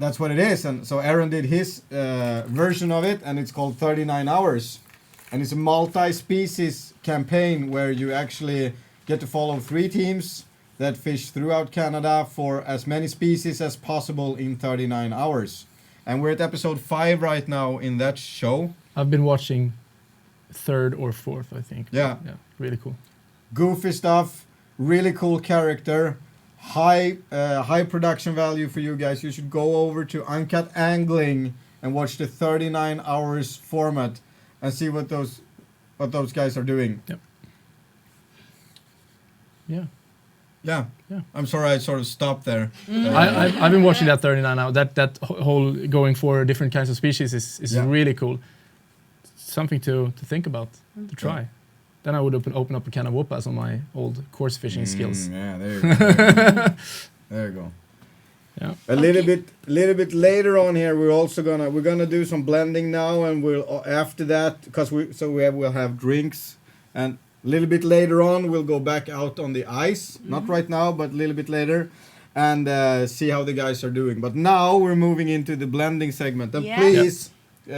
that's what it is. And so Aaron did his version of it, and it's called 39 Hours. And it's a multi-species campaign where you actually get to follow 3 teams that fish throughout Canada for as many species as possible in 39 hours. and we're at episode 5 right now in that show. I've been watching 3rd or 4th, I think. Yeah. Yeah, really cool. Goofy stuff, really cool character, high production value for you guys. You should go over to Uncut Angling and watch the 39 hours format and see what those guys are doing. Yep. Yeah. Yeah. Yeah. I'm sorry I sort of stopped there. I've been watching that 39 now. That whole going for different kinds of species is really cool. Something to think about, to try. Then I would open up a can of whoopas on my old coarse fishing skills. Yeah, there you go. There you go. Yeah. A little bit later on here, we're gonna do some blending now, and we'll after that because we'll have drinks, and a little bit later on we'll go back out on the ice. Not right now, but a little bit later, and see how the guys are doing. But now we're moving into the blending segment, and please.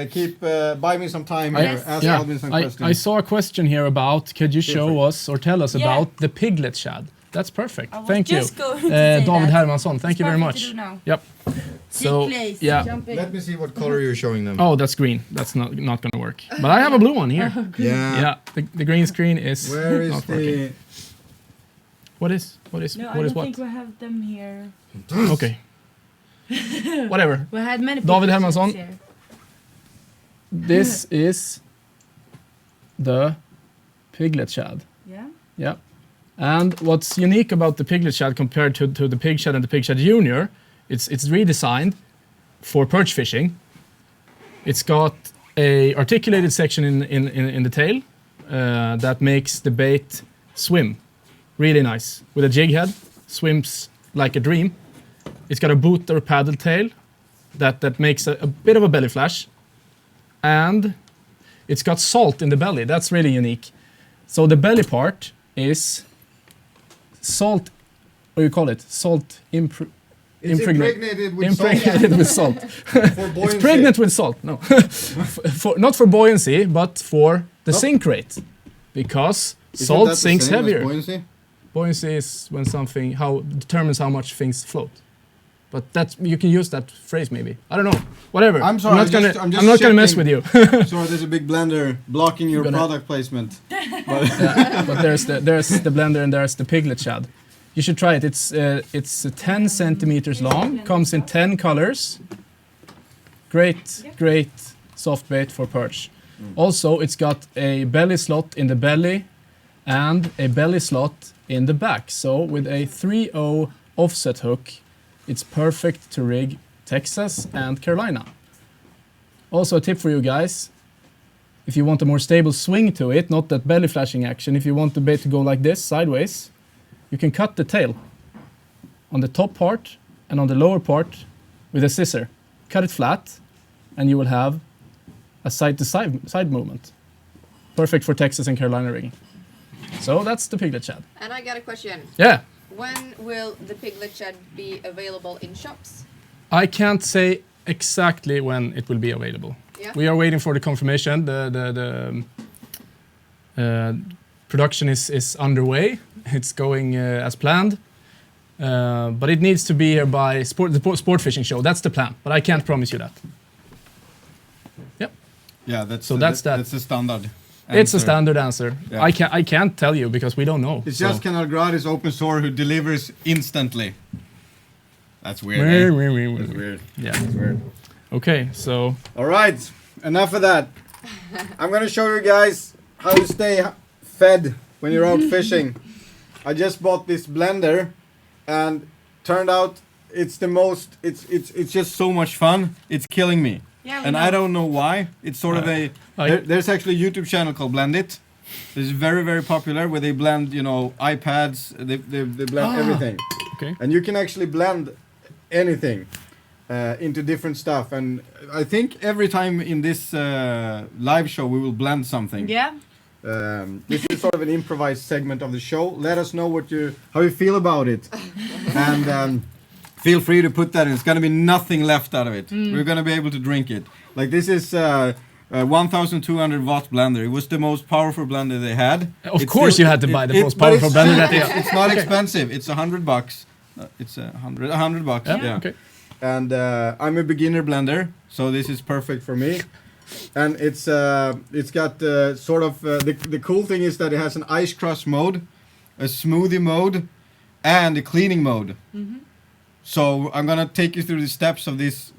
Keep buy me some time here. Ask Albin some questions. I saw a question here about. Could you show us or tell us about the piglet shad? That's perfect. Thank you, David Hermansson. Thank you very much. Yep. So let me see what color you're showing them. Oh, that's green. That's not gonna work. But I have a blue one here. Yeah. The green screen is. Where is not the? Working. What is No, what? I don't think we have them here. Okay. Whatever. We had many. David Hermansson. Here. This is the piglet shad. Yeah. Yeah. And what's unique about the piglet shad compared to the pig shad and the pig shad junior, it's redesigned for perch fishing. It's got a articulated section in the tail that makes the bait swim really nice. With a jig head, swims like a dream. It's got a boot or paddle tail that makes a bit of a belly flash. And it's got salt in the belly. That's really unique. So the belly part is salt, what do you call it? Salt Impregnated with impregnated with salt. For buoyancy. It's pregnant with salt. No, not for buoyancy, but for the sink rate, because salt sinks heavier. Buoyancy? Buoyancy is when something determines how much things float. But that's you can use that phrase maybe. I don't know. Whatever. I'm sorry. I'm not gonna mess with you. Sorry, there's a big blender blocking your product placement. But there's the blender and there's the piglet shad. You should try it. It's 10 centimeters long. Comes in 10 colors. Great soft bait for perch. Also, it's got a belly slot in the belly and a belly slot in the back. So with a 3/0 offset hook, it's perfect to rig Texas and Carolina. Also a tip for you guys, if you want a more stable swing to it, not that belly flashing action, if you want the bait to go like this, sideways, you can cut the tail on the top part and on the lower part with a scissor. Cut it flat and you will have a side-to-side movement. Perfect for Texas and Carolina rigging. So that's the piglet shad. And I got a question. Yeah. When will the piglet shed be available in shops? I can't say exactly when it will be available. Yeah. We are waiting for the confirmation. The production is underway. It's going as planned. But it needs to be here by the sport fishing show. That's the plan. But I can't promise you that. Yep. Yeah, that's That's a standard. It's a standard answer. Yeah. I can't tell you because we don't know. It's just Canal Gratis open source who delivers instantly. That's weird. That's weird. Yeah. That's weird. Okay, so. All right, enough of that. I'm gonna show you guys how to stay fed when you're out fishing. I just bought this blender, and turned out it's the most. It's just so much fun. It's killing me. Yeah, and I don't know why. It's sort of there's actually a YouTube channel called Blend It. It's very, very popular where they blend, iPads, they blend everything. Okay. And you can actually blend anything into different stuff. And I think every time in this live show we will blend something. Yeah. This is sort of an improvised segment of the show. Let us know how you feel about it. And feel free to put that in. It's going to be nothing left out of it. We're going to be able to drink it. Like this is 1,200 watt blender. It was the most powerful blender they had. Of course you had to buy the most powerful blender that they had. It's not expensive. It's $100. It's $100. Yeah. Okay. and I'm a beginner blender, so this is perfect for me. And it's got sort of the cool thing is that it has an ice crush mode, a smoothie mode, and a cleaning mode. So I'm gonna take you through the steps of this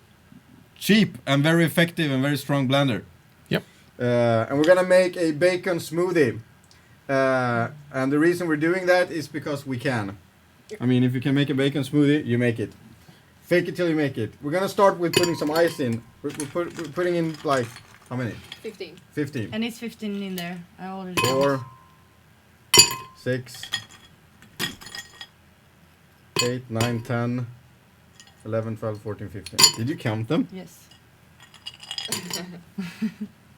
cheap and very effective and very strong blender. Yep. And we're gonna make a bacon smoothie. And the reason we're doing that is because we can. I mean, if you can make a bacon smoothie, you make it. Fake it till you make it. We're gonna start with putting some ice in. We're putting in like, how many? 15. 15. And it's 15 in there. I already 4, 6, 8, 9, 10, 11, 12, 14, 15. Did you count them? Yes.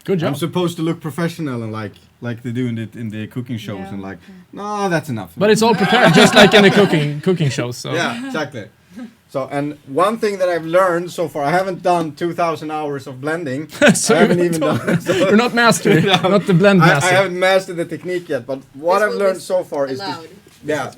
Good job. I'm supposed to look professional and like they do in the cooking shows Yeah, and like, okay. no, that's enough. But it's all prepared, just like in the cooking shows. So. Yeah, exactly. So, and one thing that I've learned so far, I haven't done 2,000 hours of blending. So I haven't even done. So You're not master, not the blend I master. haven't mastered the technique yet, but what This I've will learned be so far is allowed. this, yeah,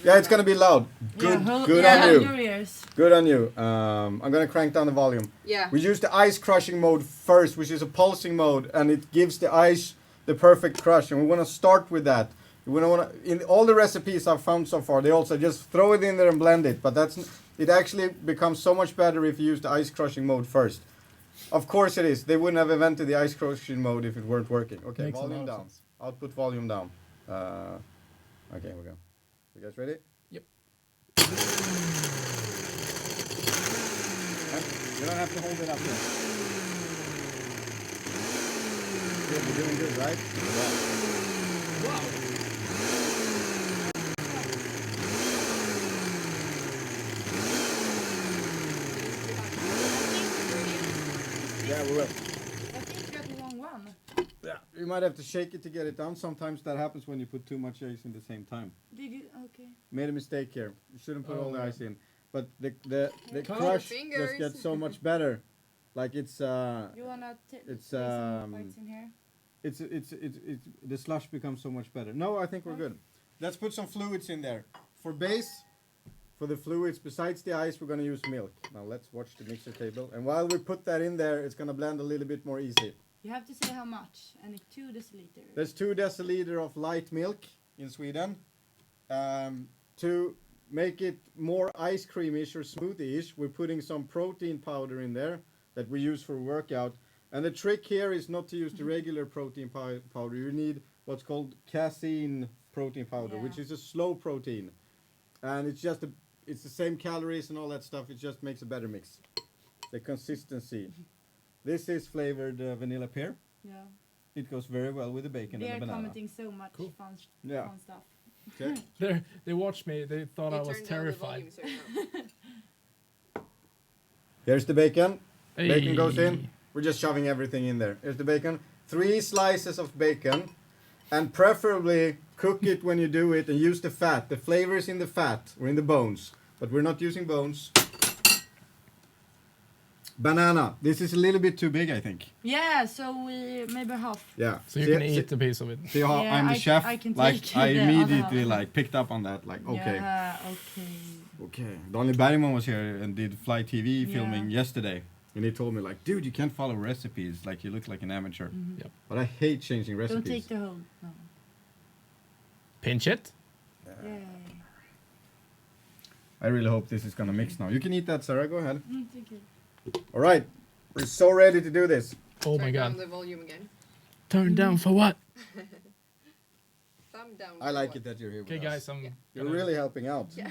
Yeah, it's gonna be loud. Good, good yeah, on you. your ears. Good on you. I'm gonna crank down the volume. Yeah. We use the ice crushing mode first, which is a pulsing mode, and it gives the ice the perfect crush. And we want to start with that. We don't want to. In all the recipes I've found so far, they also just throw it in there and blend it. But it actually becomes so much better if you use the ice crushing mode first. Of course it is. They wouldn't have invented the ice crushing mode if it weren't working. Okay, Makes a lot volume of down. sense. Output volume down. Okay, here we go. You guys ready? Yep. You don't have to hold it up there. Good, you're doing good, right? Yeah, we will. I think you got the wrong one. Yeah, you might have to shake it to get it done. Sometimes that happens when you put too much ice in the same time. Did you? Okay. Made a mistake here. You shouldn't put all the ice in. But the Count crush fingers. just gets so much better. Like it's You wanna It's, take some bites in here? it's the slush becomes so much better. No, I think we're good. Let's put some fluids in there. For base, for the fluids, besides the ice, we're gonna use milk. Now let's watch the mixer table. And while we put that in there, it's gonna blend a little bit more easy. You have to say how much, and it's 2 deciliters. There's 2 deciliter of light milk in Sweden. To make it more ice creamish or smoothie-ish, we're putting some protein powder in there that we use for workout. And the trick here is not to use the regular protein powder. You need what's called casein protein powder, Yeah. which is a slow protein. And it's just it's the same calories and all that stuff. It just makes a better mix. The consistency. This is flavored vanilla pear. Yeah. It goes very well with the bacon They and are the banana. commenting so much fun Yeah. stuff. Okay. They watched me. They thought I was turned down the terrified. volume so now. Here's the bacon. Bacon goes in. Hey. We're just shoving everything in there. Here's the bacon. 3 slices of bacon. And preferably cook it when you do it and use the fat. The flavor is in the fat or in the bones. But we're not using bones. Banana. This is a little bit too big, I think. Yeah, so we maybe half. Yeah. So you can eat a piece of it. See how Yeah, I'm the I- chef? I can like take I the other immediately half. like picked up on that. Like okay. Yeah, okay. Okay. Daniel Bergman was here and did Fly TV filming Yeah. yesterday. And he told me like, dude, you can't follow recipes. Like you look like an amateur. Yep. But I hate changing recipes. Don't take the whole. No. Pinch it. Yeah. I really hope this is gonna mix now. You can eat that, Sarah. Go ahead. Thank you. All right. We're so ready to do this. Oh my Turn down god. the volume again. Turn down for what? Thumb down. I for like what? it that you're here with Okay, us. guys, I'm. You're gonna- really helping out. Yeah.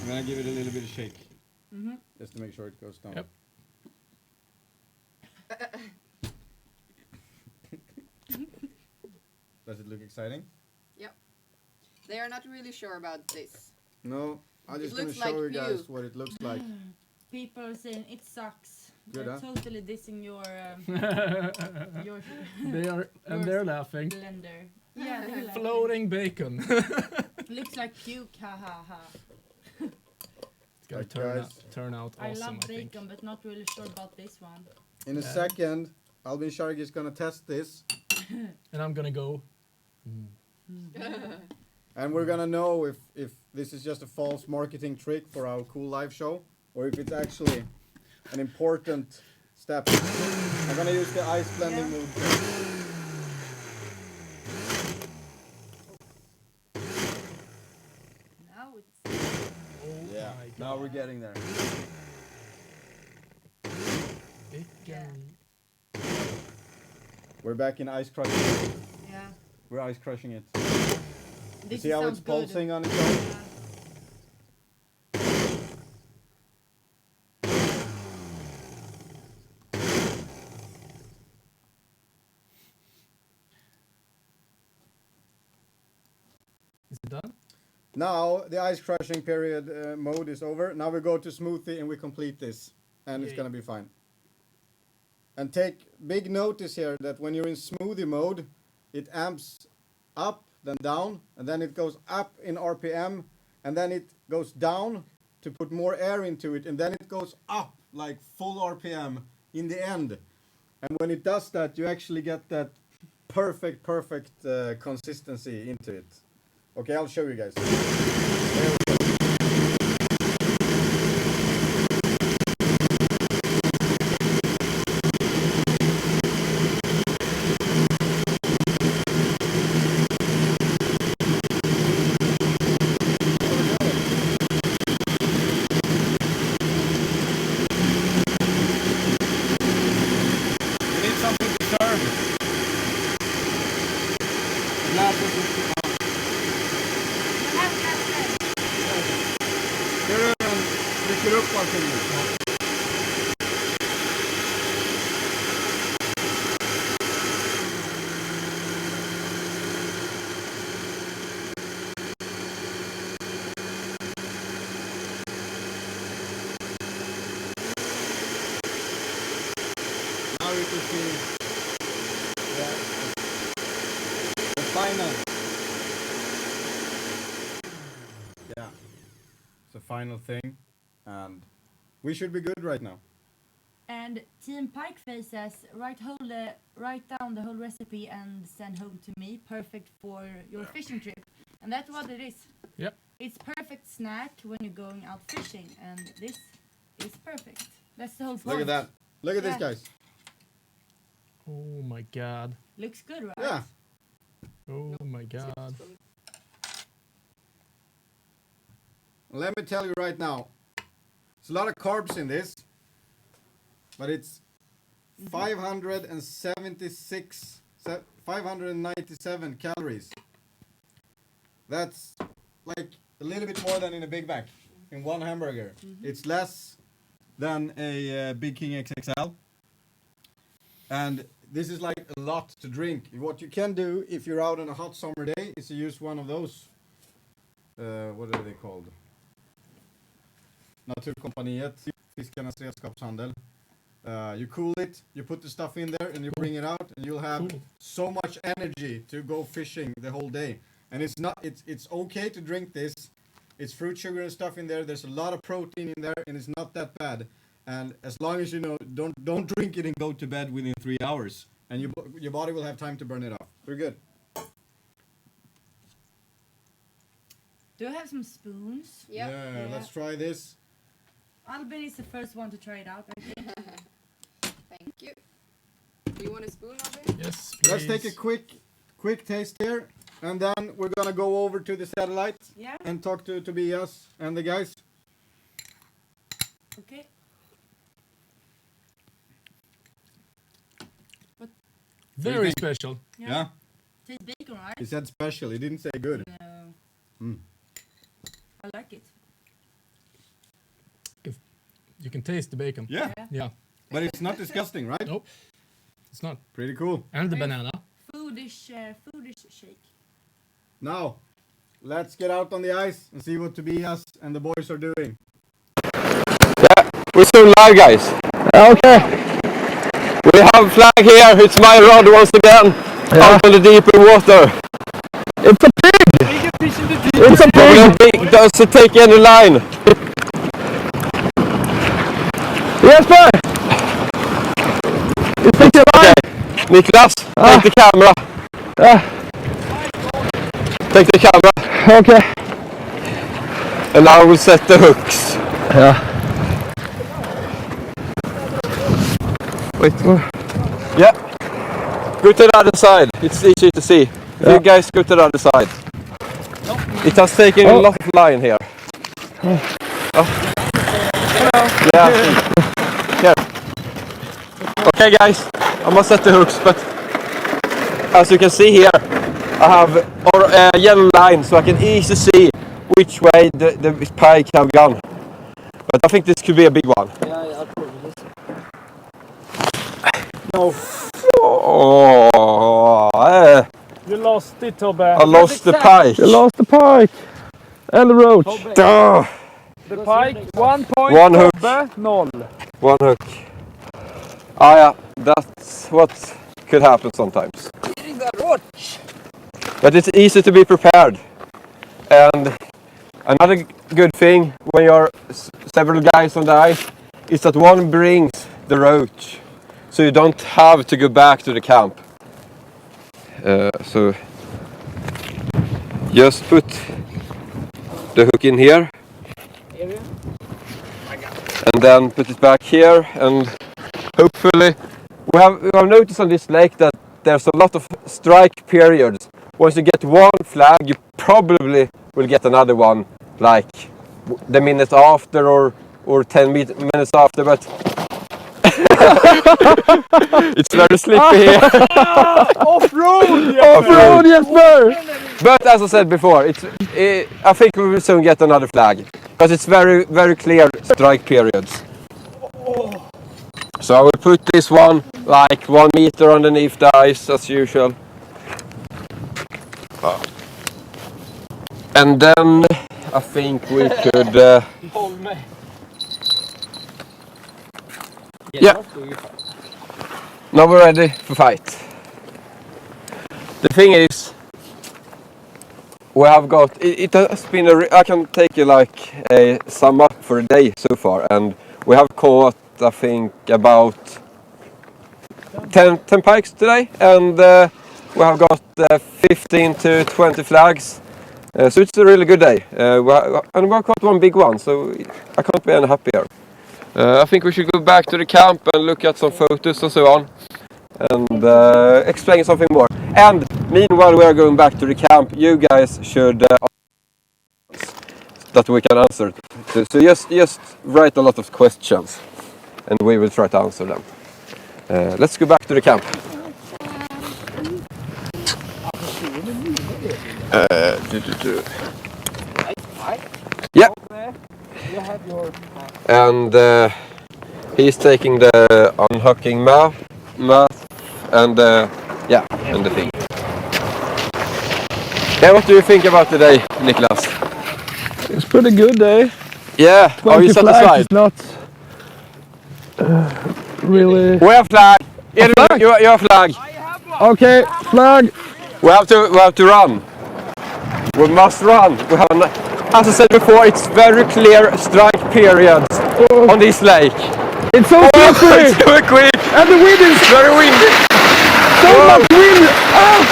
I'm gonna give it a little bit of shake. Just to make sure it goes down. Yep. Does it look exciting? Yep. They are not really sure about this. No. I'm just It gonna looks show like you guys puke. what it looks like. People are saying it sucks. Good, They're huh? totally dissing your your they're laughing. blender. Yeah, they're laughing. Floating bacon. Looks like puke. Ha ha ha. It's gonna Right, turn guys. out I awesome, love I think. bacon, but not really sure about this one. In a second, Albin Shargi is gonna test this, And I'm gonna go. and we're gonna know if this is just a false marketing trick for our cool live show, or if it's actually an important step. I'm gonna use the ice blending move. Now it's Yeah, now we're getting there. Bacon. We're back in ice crushing. yeah. We're ice crushing it. You This see how sounds it's good. pulsing on its own? Yeah. Is it done? Now the ice crushing period mode is over. Now we go to smoothie and we complete this, and it's Yay. gonna be fine. And take big notice here that when you're in smoothie mode, it amps up, then down, and then it goes up in RPM, and then it goes down to put more air into it, and then it goes up like full RPM in the end. And when it does that, you actually get that perfect consistency into it. Okay, I'll show you guys. We need something to serve. Glasses is Here and trycker upp allting nu. Now you can see the final. Yeah. It's the final thing, and we should be good right now. And Team Pikeface says, write down the whole recipe and send home to me. Perfect for your fishing trip. And that's what it is. Yep. It's perfect snack when you're going out fishing, and this is perfect. That's the whole point. Look at that. Look at this, Yeah. guys. Oh my god. Looks good, right? Yeah. Oh my god. Let me tell you right now, it's a lot of carbs in this, but it's 597 calories. That's like a little bit more than in a Big Mac, in one hamburger. It's less than a Big King XXL. And this is like a lot to drink. What you can do if you're out on a hot summer day is to use one of those, what are they called? Naturkompaniet, Fiskarnas redskapshandel. You cool it, you put the stuff in there, and you bring it out, and you'll have Cool. so much energy to go fishing the whole day. And it's okay to drink this. It's fruit sugar and stuff in there. There's a lot of protein in there, and it's not that bad. And as long as you know, don't drink it and go to bed within 3 hours, and your body will have time to burn it off. We're good. Do I have some spoons? Yep. Yeah, let's try this. Albin is the first one to try it out, I think. Thank you. Do you want a spoon of it? Yes, please. Let's take a quick taste here, and then we're gonna go over to the satellite Yeah? and talk to Tobias and the guys. Okay. Very think? special. Yeah. Tastes bacon, right? He said special. He didn't say good. No. Mm. I like it. You can taste the bacon. Yeah, Yeah. but it's not disgusting, right? Nope. It's not. Pretty cool. And the Very- banana. Foodish shake. Now, let's get out on the ice and see what Tobias and the boys are doing. We're still live, guys. Okay. We have flag here. It's my rod once again. Out on the deeper water. It's a pig! It's a How big does it take any line? Jesper! You take the line? Niklas, take the camera. Take the camera. Okay. And I will set the hooks. Yeah. Wait. Yeah. Go to the other side. It's easy to see. You guys go to the other side. It has taken a lot of line here. Yeah. Here. Okay, guys. I must set the hooks, but as you can see here, I have a yellow line, so I can easily see which way the pike have gone. But I think this could be a big one. No. Oh, You lost it, Tobias. I lost the pike. You lost the pike. And the roach. Oh, The pike, 1 point. One hook. Tobbe, 0. one hook. Ah, yeah, that's what could happen sometimes. But it's easy to be prepared. And another good thing when you're several guys on the ice is that one brings the roach. So you don't have to go back to the camp. So just put the hook in here. And then put it back here, and hopefully we have noticed on this lake that there's a lot of strike periods. Once you get one flag, you probably will get another one like the minute after or 10 minutes after, but it's very slippery here. Off-road! Off-road, Jesper! But as I said before, I think we will soon get another flag because it's very, very clear strike periods. So I will put this one like 1 meter underneath the ice as usual. And then I think we could... yeah. Now we're ready for fight. The thing is, we have got, it has been I can take you like a sum up for a day so far, and we have caught I think about 10 pikes today, and we have got 15 to 20 flags, so it's a really good day, and we have caught one big one, so I can't be any happier. I think we should go back to the camp and look at some photos and so on, and explain something more. And meanwhile we are going back to the camp, you guys should that we can answer. So just write a lot of questions and we will try to answer them. Let's go back to the camp. Yeah. And he's taking the unhooking math and yeah, and the thing. Yeah, what do you think about today, Niklas? It's pretty good day. Yeah, are you satisfied? It's not really... We have flag! You have flag! Okay, flag! We have to run. We must run. We have as I said before, it's very clear strike periods on this lake. It's so slippery! It's so quick! And the wind is very windy! so much wind! Ah!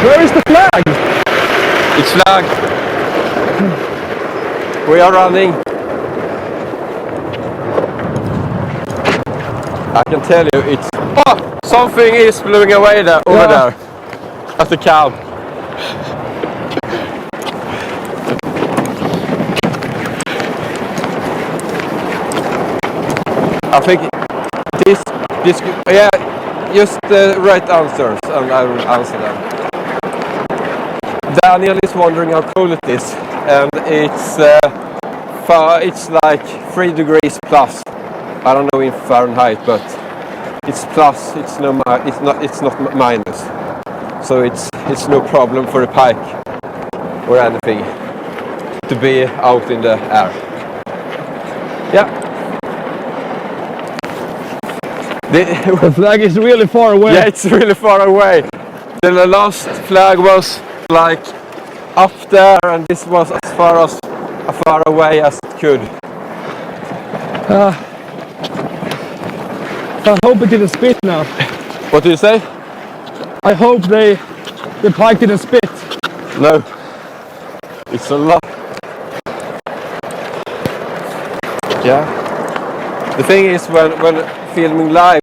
Where is the flag? It's flag. We are running. I can tell you, it's something is blowing away there over there at the camp. I think this yeah, just the right answers and I will answer them. Daniel is wondering how cold it is, and it's like 3 degrees plus. I don't know in Fahrenheit, but it's plus. It's no. It's not minus. So it's no problem for a pike or anything to be out in the air. Yeah. The flag is really far away. Yeah, it's really far away. The last flag was like up there, and this was as far away as it could. I hope it didn't spit now. What do you say? I hope the pike didn't spit. No. It's a lot. Yeah. The thing is, when filming live,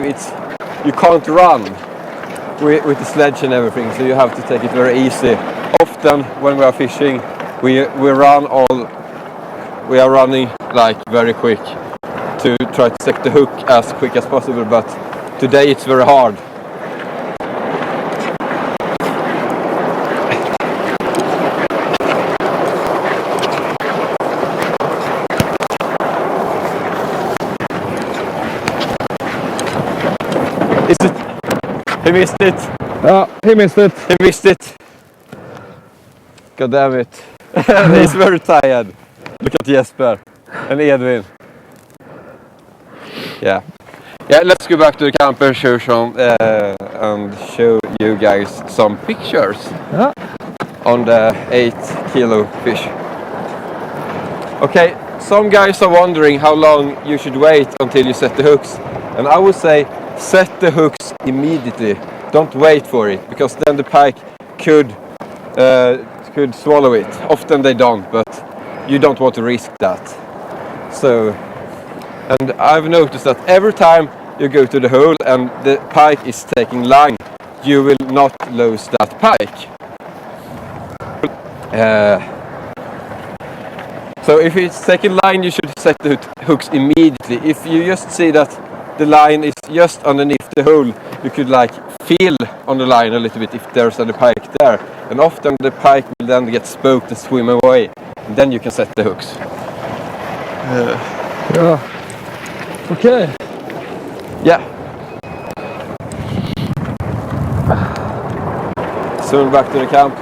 you can't run with the sledge and everything, so you have to take it very easy. Often when we are fishing, we are running like very quick to try to set the hook as quick as possible, but today it's very hard. He missed it. He missed it. He missed it. God damn it. He's very tired. Look at Jesper and Edwin. Yeah. Yeah, let's go back to the camp and show you guys some pictures on the 8 kilo fish. Okay, some guys are wondering how long you should wait until you set the hooks. And I would say set the hooks immediately. Don't wait for it, because then the pike could swallow it. Often they don't, but you don't want to risk that. So, and I've noticed that every time you go to the hole and the pike is taking line, you will not lose that pike. So if it's taking line, you should set the hooks immediately. If you just see that the line is just underneath the hole, you could like feel on the line a little bit if there's any pike there. And often the pike will then get spooked and swim away. And then you can set the hooks. Yeah. Okay. Yeah. Soon back to the camp.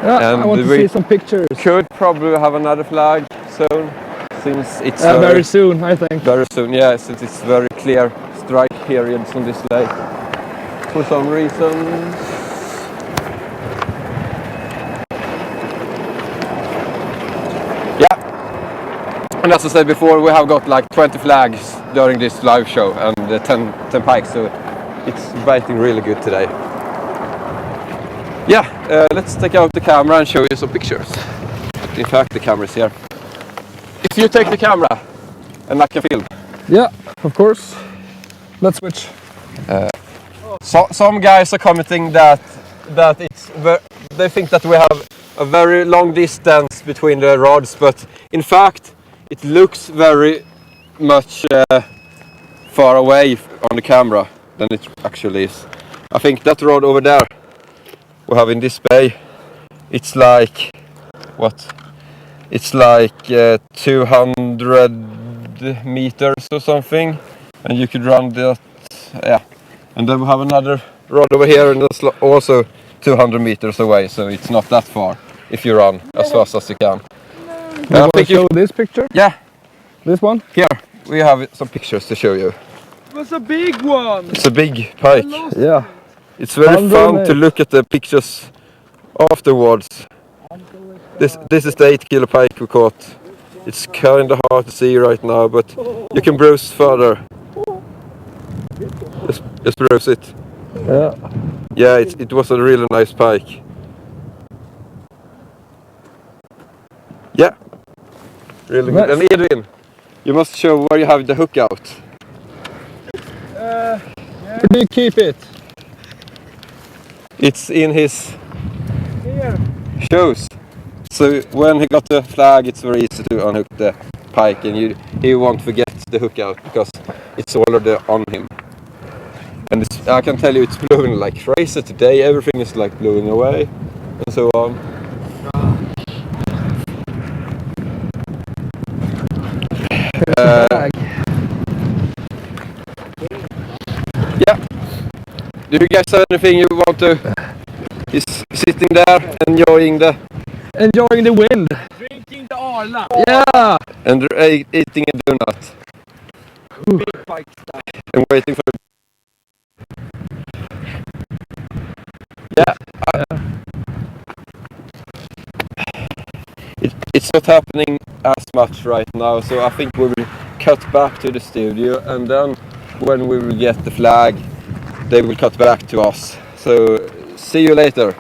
Yeah, And I want to see some pictures. Could probably have another flag soon, since it's very soon, I think. Very soon, yeah, since it's very clear strike periods on this lake for some reason. Yeah, and as I said before, we have got like 20 flags during this live show and 10 pikes, so it's biting really good today. Yeah, let's take out the camera and show you some pictures. In fact, the camera is here. If you take the camera and I can film. Yeah, of course. Let's switch. Some guys are commenting that they think that we have a very long distance between the rods, but in fact it looks very much far away on the camera than it actually is. I think that rod over there we have in this bay, it's like what? It's like 200 meters or something, and you could run that, yeah. And then we have another rod over here, and that's also 200 meters away, so it's not that far if you run as fast as you can. You want to show this picture? Yeah. This one? Here, we have some pictures to show you. It was a big one! It's a big pike. Yeah. It's very fun to look at the pictures afterwards. This is the 8 kilo pike we caught. It's kind of hard to see right now, but you can browse further. Just browse it. Yeah. Yeah, it was a really nice pike. Yeah. Really good. And Edwin, you must show where you have the hook out. Where do you keep it? It's in his shoes. So when he got the flag, it's very easy to unhook the pike, and he won't forget the hook out because it's already on him. And I can tell you, it's blowing like crazy today. Everything is like blowing away and so on. Do you guys have anything you want to? He's sitting there enjoying the wind. Drinking the Arla. Yeah. and eating a donut. Big pike style. And waiting for. Yeah. It's not happening as much right now, so I think we will cut back to the studio, and then when we will get the flag, they will cut back to us. So see you later,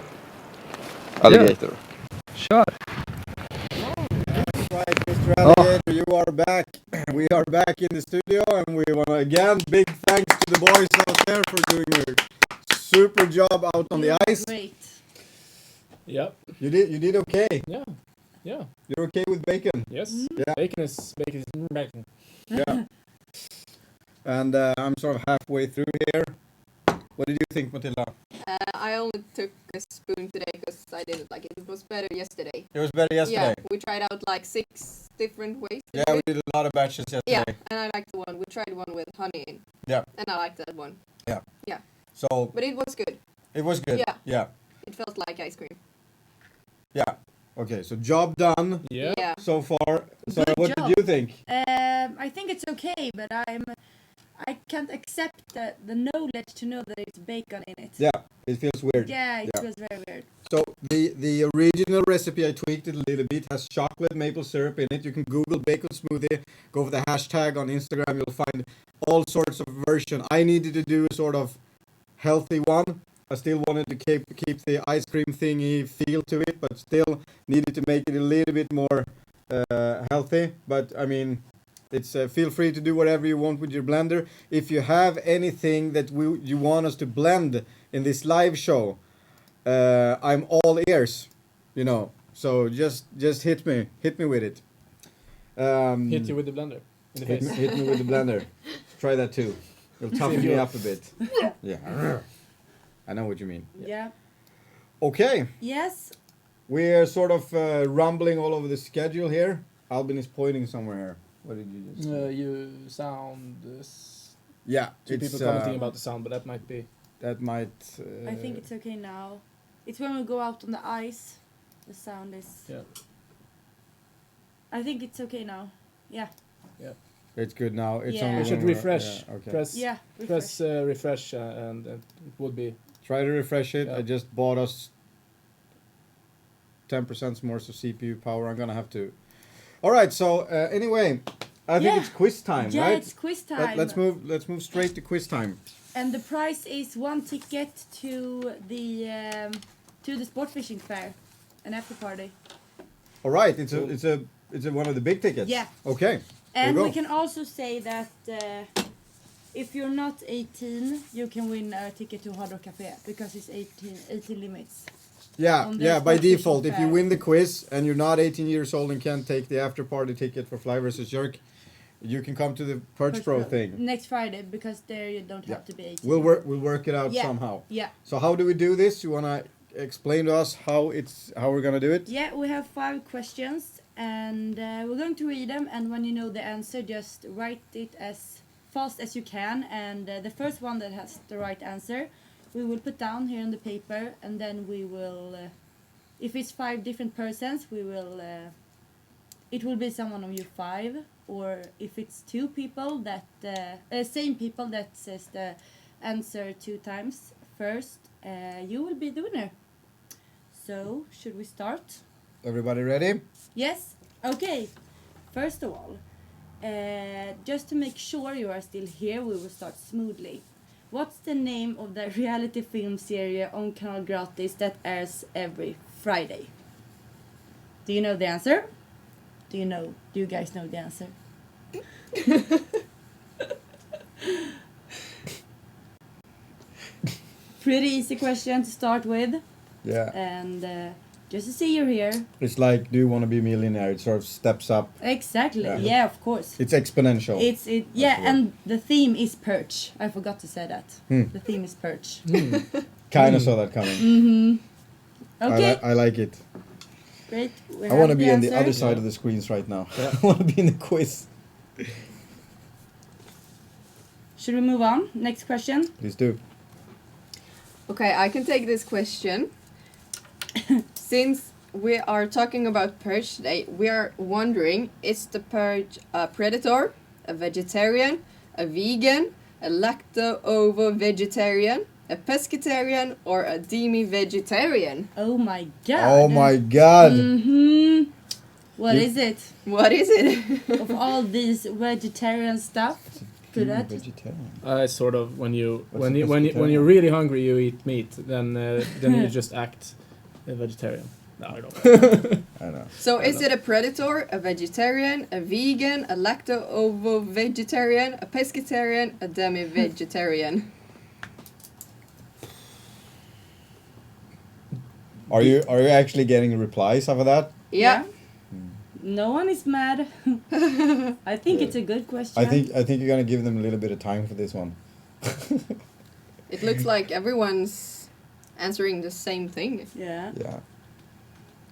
alligator. Sure. Right, Mr. Alligator, you are back. We are back in the studio, and we want to again big thanks to the boys out there for doing a super job out on the ice. Great. Yep. You did okay. Yeah. Yeah. You're okay with bacon. Yes. Yeah. Bacon is bacon. Yeah. And I'm sort of halfway through here. What did you think, Matilda? I only took a spoon today because I didn't like it. It was better yesterday. It was better yesterday. Yeah, we tried out like 6 different ways. to Yeah, do we it. did a lot of batches yesterday. Yeah, and I liked the one. We tried one with honey in. Yeah. And I liked that one. So But it was good. it was good. Yeah. Yeah. It felt like ice cream. Yeah. Okay, so job done Yeah. Yeah. so far. So Good what job. did you think? I think it's okay, but I can't accept the knowledge to know that it's bacon in it. Yeah, it feels weird. Yeah, it Yeah. feels very weird. So the original recipe, I tweaked it a little bit, has chocolate maple syrup in it. You can Google bacon smoothie, go for the hashtag on Instagram, you'll find all sorts of version. I needed to do a sort of healthy one. I still wanted to keep the ice cream thingy feel to it, but still needed to make it a little bit more healthy. But I mean, it's feel free to do whatever you want with your blender. If you have anything that you want us to blend in this live show, I'm all ears, you know. So just hit me with it. Hit you with the blender in the face. Hit me with the blender. Try that too. It'll toughen me up a bit. Yeah, I know what you mean. Yeah. Okay, Yes. we're sort of rumbling all over the schedule here. Albin is pointing somewhere here. What did you just say? You sound. Yeah, Two it's people commenting about the sound, but that might be. that might. I think it's okay now. It's when we go out on the ice. The sound is. Yeah. I think it's okay now. Yeah. It's good now. It's Yeah. only You should when we're- refresh. yeah, okay. Press. Yeah. Press refresh, and it would be. Try to refresh it. Yeah. I just bought us 10% more so CPU power. I'm gonna have to. All right. So anyway, I think Yeah. it's quiz time, Yeah, right? it's quiz time. Let's move straight to quiz time. And the price is 1 ticket to the sport fishing fair, an after party. All right. It's a one of the big tickets. Yeah. Okay. And go. we can also say that if you're not 18, you can win a ticket to Hard Rock Cafe because it's 18 limits. Yeah, on the yeah. By sport fishing default, if you fair. win the quiz and you're not 18 years old and can't take the after party ticket for Fly vs Jerk, you can come to the Perch Pro thing. next Friday because there you don't have to be 18. We'll work it out Yeah. somehow. Yeah. So how do we do this? You wanna explain to us how we're gonna do it? Yeah, we have 5 questions and we're going to read them, and when you know the answer, just write it as fast as you can, and the first one that has the right answer we will put down here on the paper, and then we will if it's 5 different persons, we will it will be someone of you 5, or if it's 2 people that same people that says the answer 2 times first, you will be the winner. So should we start? Everybody ready? Yes. Okay. First of all, just to make sure you are still here, we will start smoothly. What's the name of the reality film series on Canal Gratis that airs every Friday? Do you know the answer? Do you guys know the answer? Pretty easy question to start with, Yeah. and just to see you're here. It's like, do you want to be a millionaire? It sort of steps up. Exactly. Yeah. Yeah, of course. It's exponential. Yeah, That's and the theme is perch. I forgot to say that. Hmm. The theme is perch. Kind of saw that coming. Mm-hmm. Okay. I like it. Great. We I want to have be the on the answer. other side of the screens right now. I want to be in the quiz. Should we move on? Next question. Please do. Okay, I can take this question. Since we are talking about perch today, we are wondering, is the perch a predator, a vegetarian, a vegan, a lacto-ovo-vegetarian, a pescatarian, or a demi-vegetarian? Oh my god. Oh my god. Mm-hmm. What You- is it? What is it? Of all these vegetarian stuff? Could that just... It's sort of when you What's when a you when you when you're pescatarian? really hungry, you eat meat. Then you just act a vegetarian. No, I don't know. I know. So is it a predator, a vegetarian, a vegan, a lacto-ovo-vegetarian, a pescatarian, a demi-vegetarian? Are you actually getting replies off of that? Yeah. No one is mad. I think it's a good question. I think you're gonna give them a little bit of time for this one. It looks like everyone's answering the same thing. Yeah. Yeah.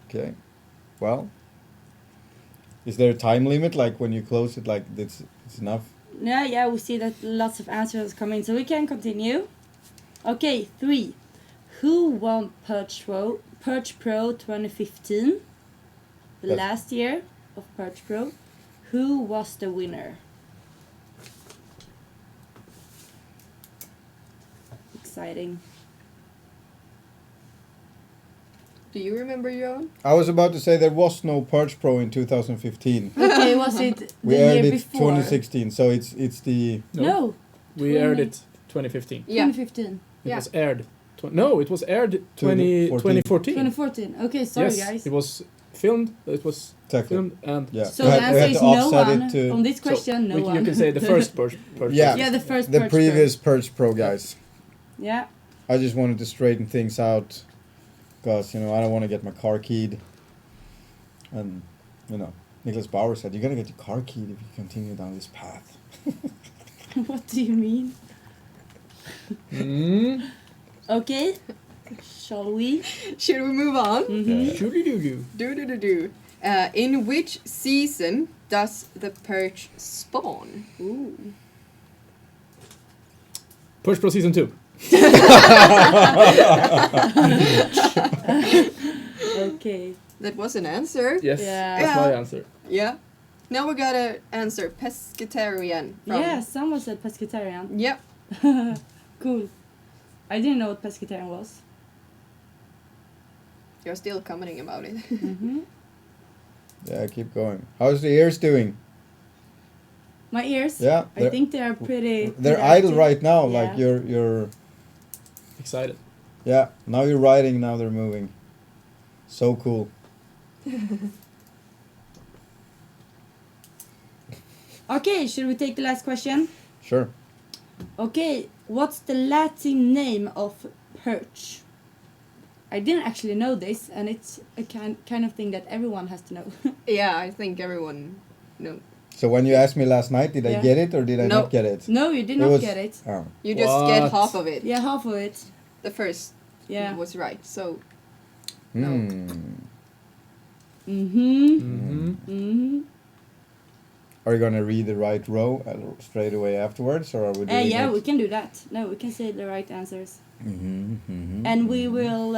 Okay. Well, is there a time limit? Like when you close it, like it's enough? Yeah, we see that lots of answers come in, so we can continue. Okay, 3. Who won Perch Pro 2015? The That's- last year of Perch Pro. Who was the winner? Exciting. Do you remember, Johan? I was about to say there was no Perch Pro in 2015. Okay, was it the We year aired it before? 2016, so it's the No, We aired it 2015. Yeah. 2015. It Yeah. was aired. No, it was aired 2014. 2014. Okay, sorry Yes, guys. it was filmed. It was exactly. filmed and Yeah. So We the had- we answer had is to no offset one it to- on this question. No one. you can say the first Perch. Yeah. Yeah, the first the Perch previous Perch Pro guys. Pro. Yeah. I just wanted to straighten things out because I don't want to get my car keyed. And Nicholas Bauer said you're gonna get your car keyed if you continue down this path. What do you mean? Mm. Okay. Shall we? Should we move on? Mm-hmm. Do. In which season does the perch spawn? Ooh. Perch Pro season 2. Okay. That was an answer. Yes, Yeah. that's my Yeah. answer. Yeah. Now we gotta answer pescatarian. From Yeah, someone said pescatarian. Yep. Cool. I didn't know what pescatarian was. You're still commenting about it. Mm-hmm. Yeah, keep going. How's the ears doing? My ears. Yeah, I think they are pretty. they're pretty idle active. right now. Yeah. Like you're Excited. yeah. Now you're riding. Now they're moving. So cool. Okay, should we take the last question? Sure. Okay, what's the Latin name of perch? I didn't actually know this, and it's a kind of thing that everyone has to know. Yeah, I think everyone knows. So when you asked me last night, did I Yeah. get it or did I No. not get it? No, you did It not was- get it. Oh. You just get What? half of it. Yeah, half of it. The first Yeah. was right. So Hmm. Mm-hmm. Mm-hmm. Mm-hmm. Are you gonna read the right row straight away afterwards, or are we doing Yeah, it? we can do that. No, we can say the right answers. Mm-hmm. And we will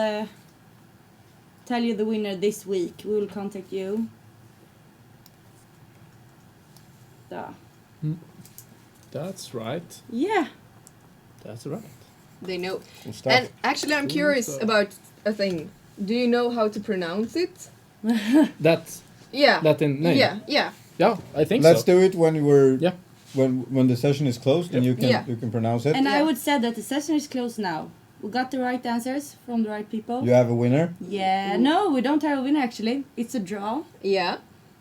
tell you the winner this week. We will contact you. Da. That's right. Yeah. That's right. they know. Cool stuff. And actually, I'm curious about a thing. Do you know how to pronounce it? That Yeah. Latin name. Yeah. Yeah. Yeah, I think Let's so. do it when we're Yeah. when the session is closed and Yep. you can pronounce it. And I Yeah. would say that the session is closed now. We got the right answers from the right people. You have a winner. Yeah. No, we don't have a winner actually. It's a draw. Yeah.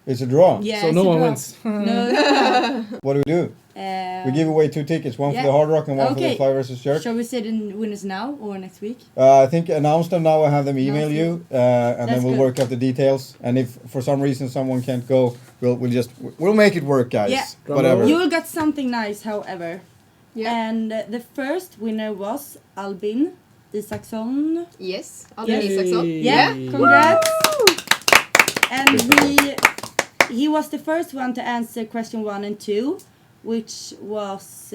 It's a draw. Yeah. So it's no a one draw. wins. No. What do we do? We give away 2 tickets, one yeah. for the Hard Rock and one for the Okay. Fly vs. Jerk. Shall we say the winners now or next week? I think announce them now. I have them email Announce you, and That's then we'll good. work out the details. And if for some reason someone can't go, we'll make it work, guys. Yeah. Whatever. You will get something nice, however. Yeah. And the first winner was Albin Isaksson. Yes. Albin Yes. Isaksson. Yeah, congrats. And he was the first one to answer question 1 and 2, which was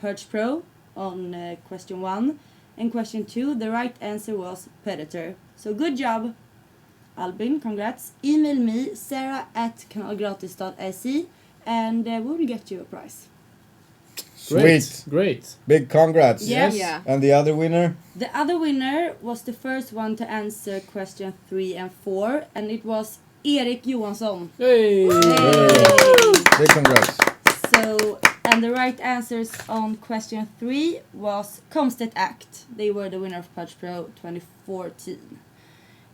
Perch Pro on question 1, And question 2, the right answer was predator. So good job, Albin, congrats. Email me, Sara@kanalgratis.se, and we will get you a prize. Sweet. Great. Big congrats. Yes. Yeah. And the other winner? The other winner was the first one to answer question 3 and 4, and it was Erik Johansson. Hey. Big congrats. So, and the right answers on question 3 was Comstet Act. They were the winner of Purge Pro 2014.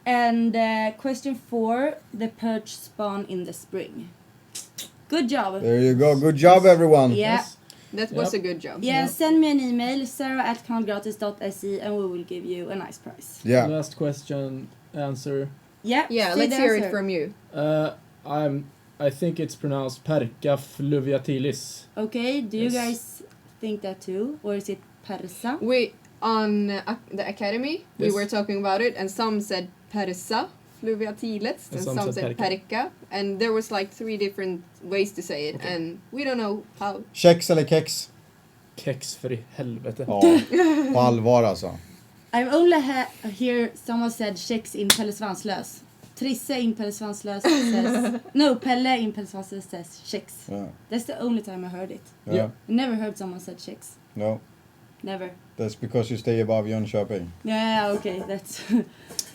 And question 4, the perch spawn in the spring. Good job. There you go. Good job, everyone. Yeah. That was a good job. Yeah, send me an email, Sara@kanalgratis.se, and we will give you a nice prize. Yeah. Last question, answer. Yeah, Yeah, say let's the hear answer. it from you. I think it's pronounced Perca fluviatilis. Okay, do you Yes. guys think that too? Or is it persa? We on the academy we Yes. were talking about it, and some said persa fluviatilis, and some said perca, and there was like 3 different ways to say it, and we don't know how. Kex eller kex? Kex för i helvete. Ja, på allvar alltså. I've only hear someone said Kex in Pelle Svanslös. Trisse in Pelle Svanslös says... No, Pelle in Pelle Svanslös says Kex. Yeah. That's the only time I heard it. Yeah. I never heard someone said Kex. No, Never. that's because you stay above Jönköping. Yeah, okay, that's...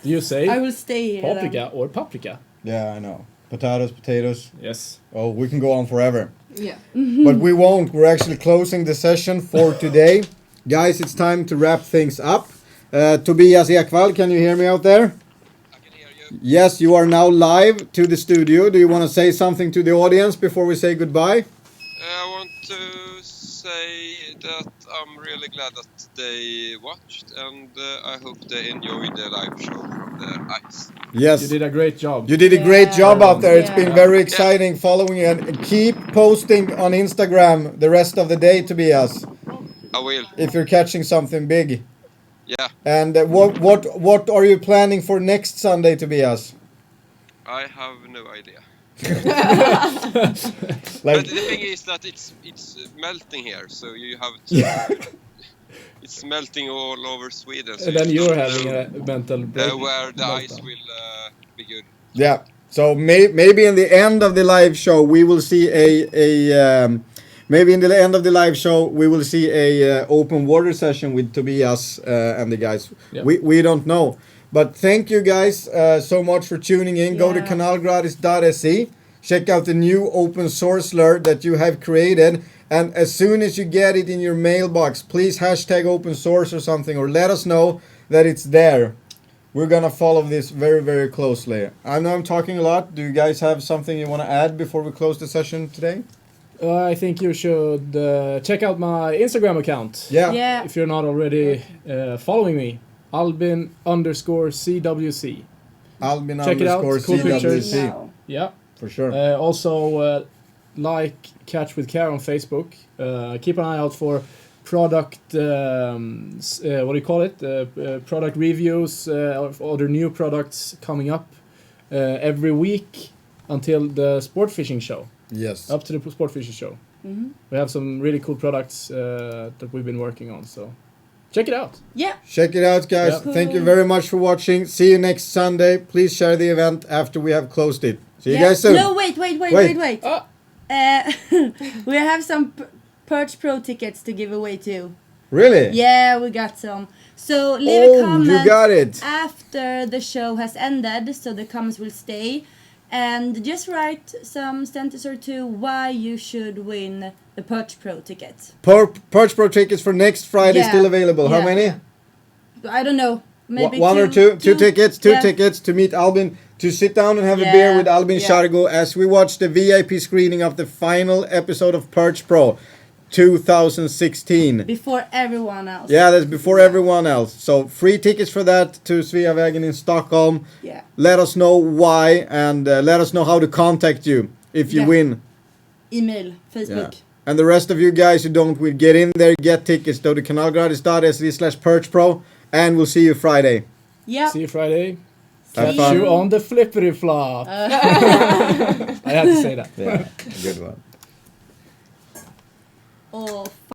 Do you say I will stay here then. paprika or paprika? Yeah, I know. Potatoes. Yes. Oh, we can go on forever. Yeah. But we won't. We're actually closing the session for today. Guys, it's time to wrap things up. Tobias Ekvall, can you hear me out there? I can hear you. Yes, you are now live to the studio. Do you want to say something to the audience before we say goodbye? I want to say that I'm really glad that they watched, and I hope they enjoyed the live show from the ice. Yes. You did a great job. You did a great job out there. It's been Yeah. very exciting following you, and keep posting on Instagram the rest of the day, Tobias, I will. if you're catching something big. Yeah, And what are you planning for next Sunday, Tobias? I have no idea. Like, But the thing is that it's melting here, so you have to. It's melting all over Sweden. So And then you you're don't having know, a mental break. where the meltdown. ice will be good. yeah. So maybe in the end of the live show we will see maybe in the end of the live show we will see a open water session with Tobias and the guys. Yeah. We don't know. But thank you guys so much for tuning in. Go to Yeah. kanalgratis.se. Check out the new open source slur that you have created. And as soon as you get it in your mailbox, please hashtag open source or something, or let us know that it's there. We're gonna follow this very, very closely. I know I'm talking a lot. Do you guys have something you want to add before we close the session today? I think you should check out my Instagram account. Yeah. Yeah. If you're not already following me. Albin_CWC. Albin Check it out. _CWC. Cool pictures. No. Yeah. For sure. Also, like Catch with Care on Facebook. Keep an eye out for product, what do you call it? Product reviews of other new products coming up every week until the sport fishing show. Yes. Up to the sport fishing show. Mhm. We have some really cool products that we've been working on, so check it out. Yeah. Check it out, guys. Yeah. Thank you very much for watching. See you next Sunday. Please share the event after we have closed it. See you guys soon. No, wait. Wait. Ah. We have some Perch Pro tickets to give away too. Really? Yeah, we got some. So leave a Oh, comment you got it. after the show has ended, so the comments will stay. And just write some sentence or two why you should win the Perch Pro ticket. Perch Pro tickets for next Friday Yeah. still available. How Yeah. many? I don't know. Maybe One or two? Two tickets. Two yeah. tickets to meet Albin, to sit down and have a Yeah, beer with Albin yeah. Shargi as we watch the VIP screening of the final episode of Perch Pro 2016. Before everyone else. Yeah, that's before everyone else. So free tickets for that to Sveavägen in Stockholm. Yeah. Let us know why, and let us know how to contact you if you Yeah. win. Email, Facebook. And the rest of you guys who don't will get in there, get tickets. Go to kanalgratis.se/perchpro, and we'll see you Friday. Yeah. See you Friday. Have Catch fun. you on the flippery flop. I had to say that. Yeah, good one. Oh,